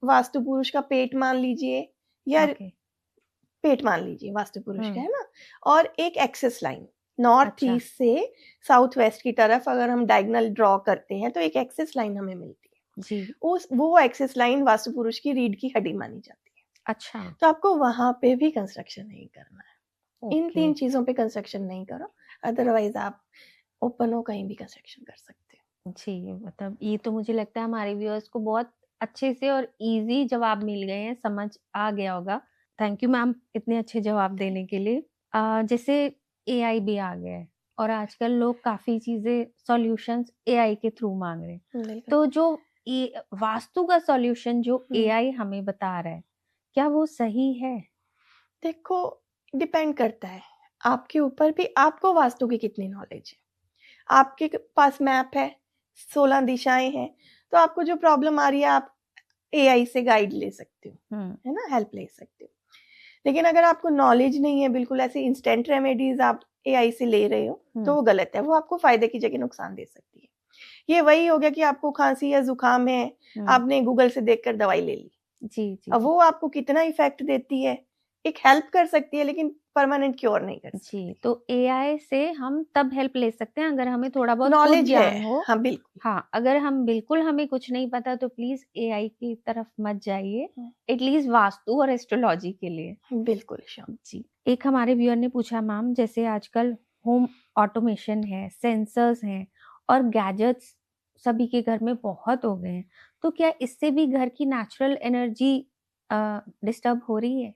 वास्तु पुरुष का पेट मान लीजिए, या ओके, पेट मान लीजिए वास्तु पुरुष का, हम्म, है ना। और एक एक्सेस लाइन नॉर्थ अच्छा, ईस्ट से साउथ वेस्ट की तरफ अगर हम डायगोनल ड्रॉ करते हैं तो एक एक्सेस लाइन हमें मिलती है। जी, वो एक्सेस लाइन वास्तु पुरुष की रीढ़ की हड्डी मानी जाती है। अच्छा, तो आपको वहां पे भी कंस्ट्रक्शन नहीं करना है। इन ओके, 3 चीजों पे कंस्ट्रक्शन नहीं करो, अदरवाइज आप ओपन हो कहीं भी कंस्ट्रक्शन कर सकते हो। जी, मतलब ये तो मुझे लगता है हमारे व्यूअर्स को बहुत अच्छे से और इजी जवाब मिल गए हैं, समझ आ गया होगा। थैंक यू मैम इतने अच्छे जवाब देने के लिए। जैसे एआई भी आ गया है और आजकल लोग काफ़ी चीज़ें सॉल्यूशंस एआई के थ्रू माँग रहे हैं। बिल्कुल। तो जो ये वास्तु का सॉल्यूशन जो एआई हमें बता रहा है, क्या वो सही है? देखो डिपेंड करता है आपके ऊपर भी, आपको वास्तु की कितनी नॉलेज है। आपके पास मैप है, 16 दिशाएं हैं, तो आपको जो प्रॉब्लम आ रही है आप एआई से गाइड ले सकते हो, हुँ, है ना, हेल्प ले सकते हो। लेकिन अगर आपको नॉलेज नहीं है, बिल्कुल ऐसे इंस्टेंट रेमेडीज आप एआई से ले रहे हो तो वो गलत है, वो आपको फायदे की जगह नुकसान दे सकती है। ये वही हो गया कि आपको खांसी या जुकाम है, आपने गूगल से देखकर दवाई ले ली। जी, जी, अब वो आपको कितना इफेक्ट देती है, एक हेल्प कर सकती है लेकिन परमानेंट क्योर नहीं कर सकती। जी, तो एआई से हम तब हेल्प ले सकते हैं अगर हमें थोड़ा बहुत खुद नॉलेज ज्ञान है, हो। हाँ बिल्कुल। हाँ, अगर हम बिल्कुल हमें कुछ नहीं पता तो प्लीज़ एआई की तरफ मत जाइए, एटलीस्ट वास्तु और एस्ट्रोलॉजी के लिए। बिल्कुल श्योर। जी, एक हमारे व्यूअर ने पूछा मैम जैसे आजकल होम ऑटोमेशन है, सेंसर्स हैं और गैजेट्स सभी के घर में बहुत हो गए हैं, तो क्या इससे भी घर की नेचुरल एनर्जी डिस्टर्ब हो रही है?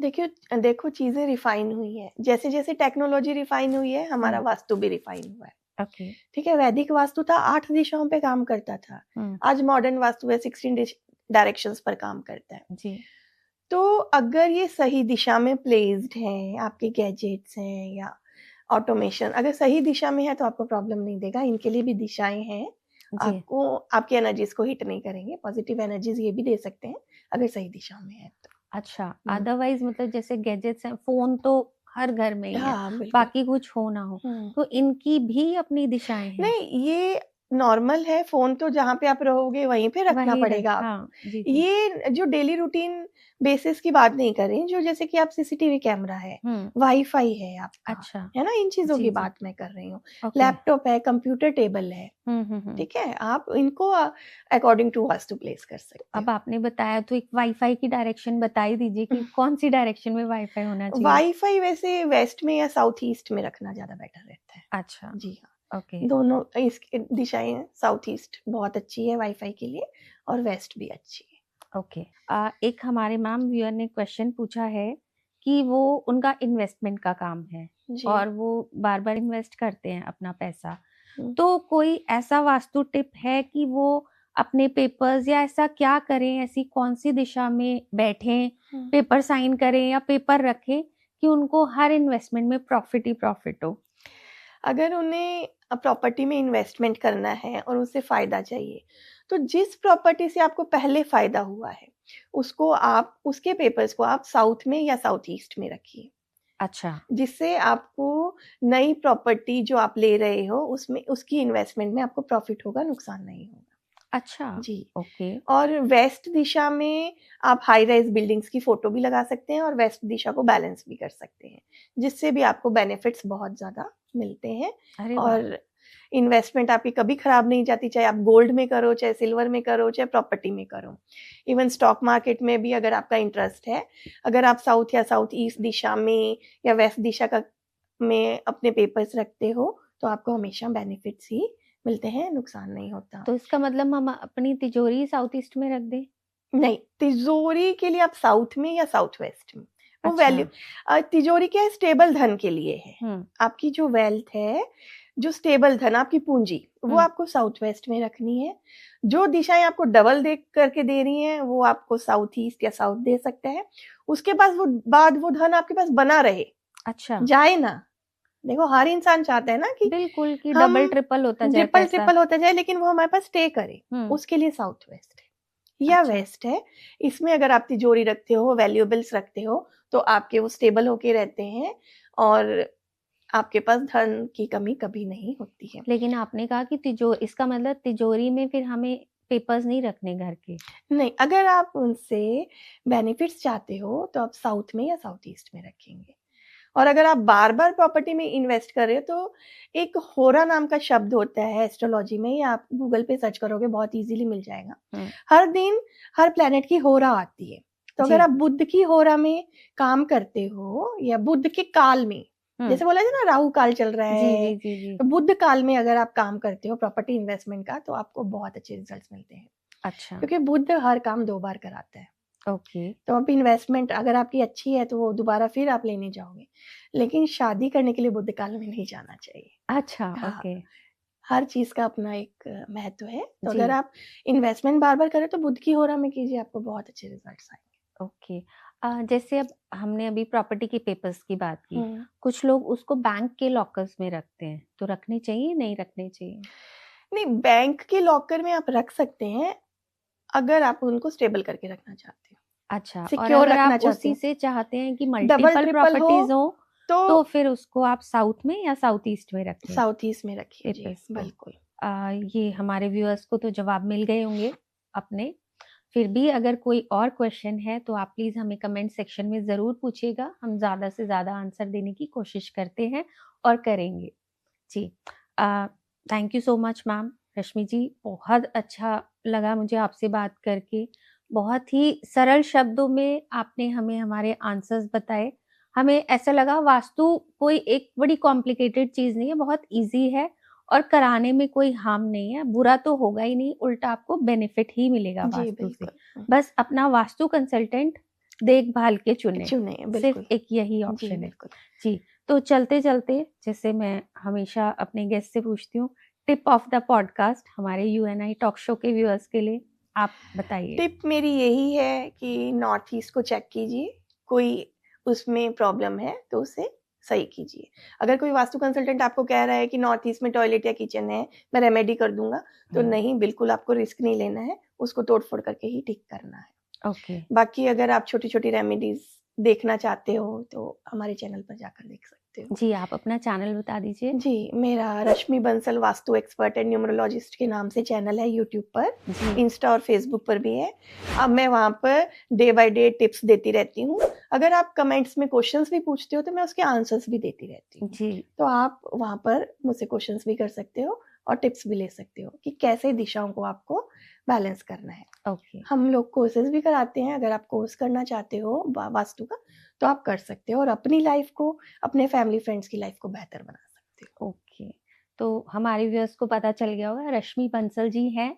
देखिए देखो चीजें रिफाइन हुई है, जैसे जैसे टेक्नोलॉजी रिफाइन हुई है हमारा वास्तु भी रिफाइन हुआ है। ओके, ठीक है, वैदिक वास्तु था 8 दिशाओं पे काम करता था, आज मॉडर्न वास्तु है 16 डायरेक्शंस पर काम करता है। जी, तो अगर ये सही दिशा में प्लेस्ड है, आपके गैजेट्स हैं या ऑटोमेशन अगर सही दिशा में है तो आपको प्रॉब्लम नहीं देगा। इनके लिए भी दिशाएं हैं, जी, आपको आपकी एनर्जीज को हिट नहीं करेंगे, पॉजिटिव एनर्जीज ये भी दे सकते हैं अगर सही दिशा में है तो। अच्छा, अदरवाइज़ मतलब जैसे गैजेट्स हैं, फ़ोन तो हर घर में ही है, हाँ बिल्कुल। बाकी कुछ हो ना हो, तो इनकी भी अपनी दिशाएँ हैं? नहीं, ये नॉर्मल है, फ़ोन तो जहाँ पे आप रहोगे वहीं पे रखना वही रख पड़ेगा आपको। हाँ, जी, जी। ये जो डेली रूटीन बेसिस की बात नहीं कर रही, जो जैसे कि आप सीसीटीवी कैमरा है, हुँ, वाईफ़ाई है आपका, अच्छा, है ना? इन चीज़ों जी, की जी, बात मैं कर रही हूँ। ओके। लैपटॉप है, कंप्यूटर टेबल है, हुँ। ठीक है? आप इनको अकॉर्डिंग टू वास्तु प्लेस कर सकते अब हो। आपने बताया तो एक वाईफ़ाई की डायरेक्शन बता ही दीजिए कि कौन-सी डायरेक्शन में वाईफ़ाई होना चाहिए? वाईफ़ाई वैसे वेस्ट में या साउथ ईस्ट में रखना ज़्यादा बेटर रहता है। अच्छा, जी हाँ। ओके, दोनों इसकी दिशाएं साउथ ईस्ट बहुत अच्छी है वाईफाई के लिए और वेस्ट भी अच्छी है। ओके। एक हमारे मैम व्यूअर ने क्वेश्चन पूछा है कि वो उनका इन्वेस्टमेंट का काम है जी। और वो बार-बार इन्वेस्ट करते हैं अपना पैसा। हम्म। तो कोई ऐसा वास्तु टिप है कि वो अपने पेपर्स या ऐसा क्या करें, ऐसी कौन-सी दिशा में बैठें, पेपर साइन करें या पेपर रखें कि उनको हर इन्वेस्टमेंट में प्रॉफिट ही प्रॉफिट हो? अगर उन्हें प्रॉपर्टी में इन्वेस्टमेंट करना है और उससे फायदा चाहिए तो जिस प्रॉपर्टी से आपको पहले फायदा हुआ है उसको आप उसके पेपर्स को आप साउथ में या साउथ ईस्ट में रखिए, अच्छा, जिससे आपको नई प्रॉपर्टी जो आप ले रहे हो उसमें उसकी इन्वेस्टमेंट में आपको प्रॉफिट होगा, नुकसान नहीं होगा। अच्छा, जी। ओके, और वेस्ट दिशा में आप हाई राइज बिल्डिंग्स की फोटो भी लगा सकते हैं और वेस्ट दिशा को बैलेंस भी कर सकते हैं, जिससे भी आपको बेनिफिट्स बहुत ज़्यादा मिलते हैं। अरे वाह! और इन्वेस्टमेंट आपकी कभी खराब नहीं जाती, चाहे आप गोल्ड में करो, चाहे सिल्वर में करो, चाहे प्रॉपर्टी में करो। इवन स्टॉक मार्केट में भी अगर आपका इंटरेस्ट है, अगर आप साउथ या साउथ ईस्ट दिशा में या वेस्ट दिशा का में अपने पेपर्स रखते हो तो आपको हमेशा बेनिफिट्स ही मिलते हैं, नुकसान नहीं होता। तो इसका मतलब हम अपनी तिजोरी साउथ ईस्ट में रख दें? नहीं, तिजोरी के लिए आप साउथ में या साउथ वेस्ट में, वो अच्छा। वैल्यू तिजोरी क्या है, स्टेबल धन के लिए है। हम्म। आपकी जो वेल्थ है, जो स्टेबल धन, आपकी पूंजी, वो आपको साउथ वेस्ट में रखनी है। जो दिशाएं आपको डबल दे करके दे रही हैं वो आपको साउथ ईस्ट या साउथ दे सकते हैं। उसके बाद वो धन आपके पास बना रहे, अच्छा, जाए ना। देखो हर इंसान चाहता है ना कि बिल्कुल कि हम डबल ट्रिपल होता जाए पैसा। ट्रिपल होता जाए, लेकिन वो हमारे पास स्टे करे। उसके लिए साउथ वेस्ट है या अच्छा। वेस्ट है। इसमें अगर आप तिजोरी रखते हो, वैल्यूएबल्स रखते हो, तो आपके वो स्टेबल होके रहते हैं और आपके पास धन की कमी कभी नहीं होती है। लेकिन आपने कहा कि इसका मतलब तिजोरी में फिर हमें पेपर्स नहीं रखने घर के। नहीं, अगर आप उनसे बेनिफिट्स चाहते हो तो आप साउथ में या साउथ ईस्ट में रखेंगे। और अगर आप बार बार प्रॉपर्टी में इन्वेस्ट कर रहे हो तो एक होरा नाम का शब्द होता है एस्ट्रोलॉजी में, या आप गूगल पे सर्च करोगे बहुत इजीली मिल जाएगा। हर दिन हर प्लेनेट की होरा आती है। तो अगर आप बुध की होरा में काम करते हो या बुध के काल में, जैसे बोला जाए ना राहु काल चल रहा है, जी। तो बुध काल में अगर आप काम करते हो प्रॉपर्टी इन्वेस्टमेंट का, तो आपको बहुत अच्छे रिजल्ट्स मिलते हैं। अच्छा, क्योंकि बुध हर काम 2 बार कराता है। ओके। तो अब इन्वेस्टमेंट अगर आपकी अच्छी है तो वो दोबारा फिर आप लेने जाओगे, लेकिन शादी करने के लिए बुध काल में नहीं जाना चाहिए। अच्छा, हाँ, ओके। हर चीज का अपना एक महत्व है। तो जी। अगर आप इन्वेस्टमेंट बार बार करें तो बुध की होरा में कीजिए, आपको बहुत अच्छे रिजल्ट्स आएंगे। ओके। जैसे अब हमने अभी प्रॉपर्टी के पेपर्स की बात की, कुछ लोग उसको बैंक के लॉकर्स में रखते हैं, तो रखने चाहिए नहीं रखने चाहिए? नहीं, बैंक के लॉकर में आप रख सकते हैं अगर आप उनको स्टेबल करके रखना चाहते हो। अच्छा, और सिक्योर अगर रखना आप चाहते उसी हो, से चाहते हैं कि डबल मल्टीपल ट्रिपल हो प्रॉपर्टीज हो, तो तो फिर उसको आप साउथ में या साउथ ईस्ट में रखें? साउथ ईस्ट में रखिए जी, पेपर्स को। बिल्कुल। ये हमारे व्यूअर्स को तो जवाब मिल गए होंगे अपने। फिर भी अगर कोई और क्वेश्चन है तो आप प्लीज हमें कमेंट सेक्शन में जरूर पूछिएगा। हम ज्यादा से ज्यादा आंसर देने की कोशिश करते हैं और करेंगे जी। Thank you so much ma'am. Rashmi ji, बहुत अच्छा लगा मुझे आपसे बात करके। बहुत ही सरल शब्दों में आपने हमें हमारे आंसर्स बताए। हमें ऐसा लगा वास्तु कोई एक बड़ी कॉम्प्लिकेटेड चीज नहीं है, बहुत इजी है और कराने में कोई हार्म नहीं है। बुरा तो होगा ही नहीं, उल्टा आपको बेनिफिट ही मिलेगा जी वास्तु से। बिल्कुल। बस अपना वास्तु कंसल्टेंट देखभाल के चुने, चुने, सिर्फ बिल्कुल। एक यही जी ऑप्शन है बिल्कुल। जी। तो चलते चलते, जैसे मैं हमेशा अपने गेस्ट से पूछती हूँ, टिप ऑफ द पॉडकास्ट हमारे यूएनआई टॉक शो के व्यूअर्स के लिए आप बताइए। टिप मेरी यही है कि नॉर्थ ईस्ट को चेक कीजिए, कोई उसमें प्रॉब्लम है तो उसे सही कीजिए। अगर कोई वास्तु कंसल्टेंट आपको कह रहा है कि नॉर्थ ईस्ट में टॉयलेट या किचन है, मैं रेमेडी कर दूंगा, तो नहीं, बिल्कुल आपको रिस्क नहीं लेना है, उसको तोड़-फोड़ करके ही ठीक करना है। ओके। बाकी अगर आप छोटी-छोटी रेमेडीज देखना चाहते हो तो हमारे चैनल पर जाकर देख सकते हो। जी, आप अपना चैनल बता दीजिए। जी, मेरा Rashmi Bansal vastu expert and numerologist के नाम से चैनल है यूट्यूब पर, इंस्टा और फेसबुक पर भी है। अब मैं वहाँ per day by day tips देती रहती हूँ। अगर आप कमेंट्स में क्वेश्चंस भी पूछते हो तो मैं उसके आंसर्स भी देती रहती हूँ। जी। तो आप वहाँ पर मुझसे क्वेश्चंस भी कर सकते हो और टिप्स भी ले सकते हो कि कैसे दिशाओं को आपको बैलेंस करना है। ओके। हम लोग कोर्सेज भी कराते हैं। अगर आप कोर्स करना चाहते हो वास्तु का तो आप कर सकते हो और अपनी लाइफ को, अपने फैमिली फ्रेंड्स की लाइफ को बेहतर बना सकते हो। ओके, तो हमारे व्यूअर्स को पता चल गया होगा, रश्मि बंसल जी हैं।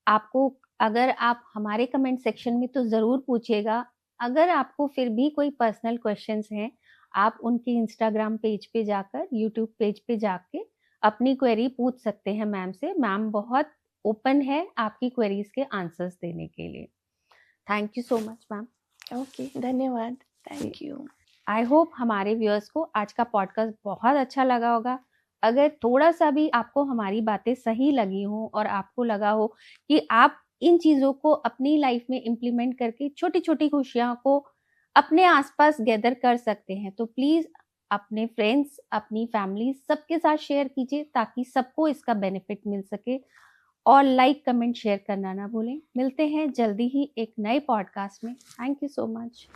आपको अगर आप हमारे कमेंट सेक्शन में तो ज़रूर पूछिएगा। अगर आपको फिर भी कोई पर्सनल क्वेश्चंस हैं, आप उनके इंस्टाग्राम पेज पे जाकर, यूट्यूब पेज पे जाके अपनी क्वेरी पूछ सकते हैं मैम से। मैम बहुत ओपन है आपकी क्वेरीज के आंसर्स देने के लिए। Thank you so much ma'am. Okay, धन्यवाद। Thank you. आई होप हमारे व्यूअर्स को आज का पॉडकास्ट बहुत अच्छा लगा होगा। अगर थोड़ा सा भी आपको हमारी बातें सही लगी हो और आपको लगा हो कि आप इन चीज़ों को अपनी लाइफ में इम्प्लीमेंट करके छोटी छोटी खुशियाँ को अपने आसपास गैदर कर सकते हैं, तो प्लीज़ अपने फ्रेंड्स, अपनी फैमिली, सबके साथ शेयर कीजिए ताकि सबको इसका बेनिफिट मिल सके। और लाइक, कमेंट, शेयर करना ना भूलें। मिलते हैं जल्दी ही एक नए पॉडकास्ट में। Thank you so much.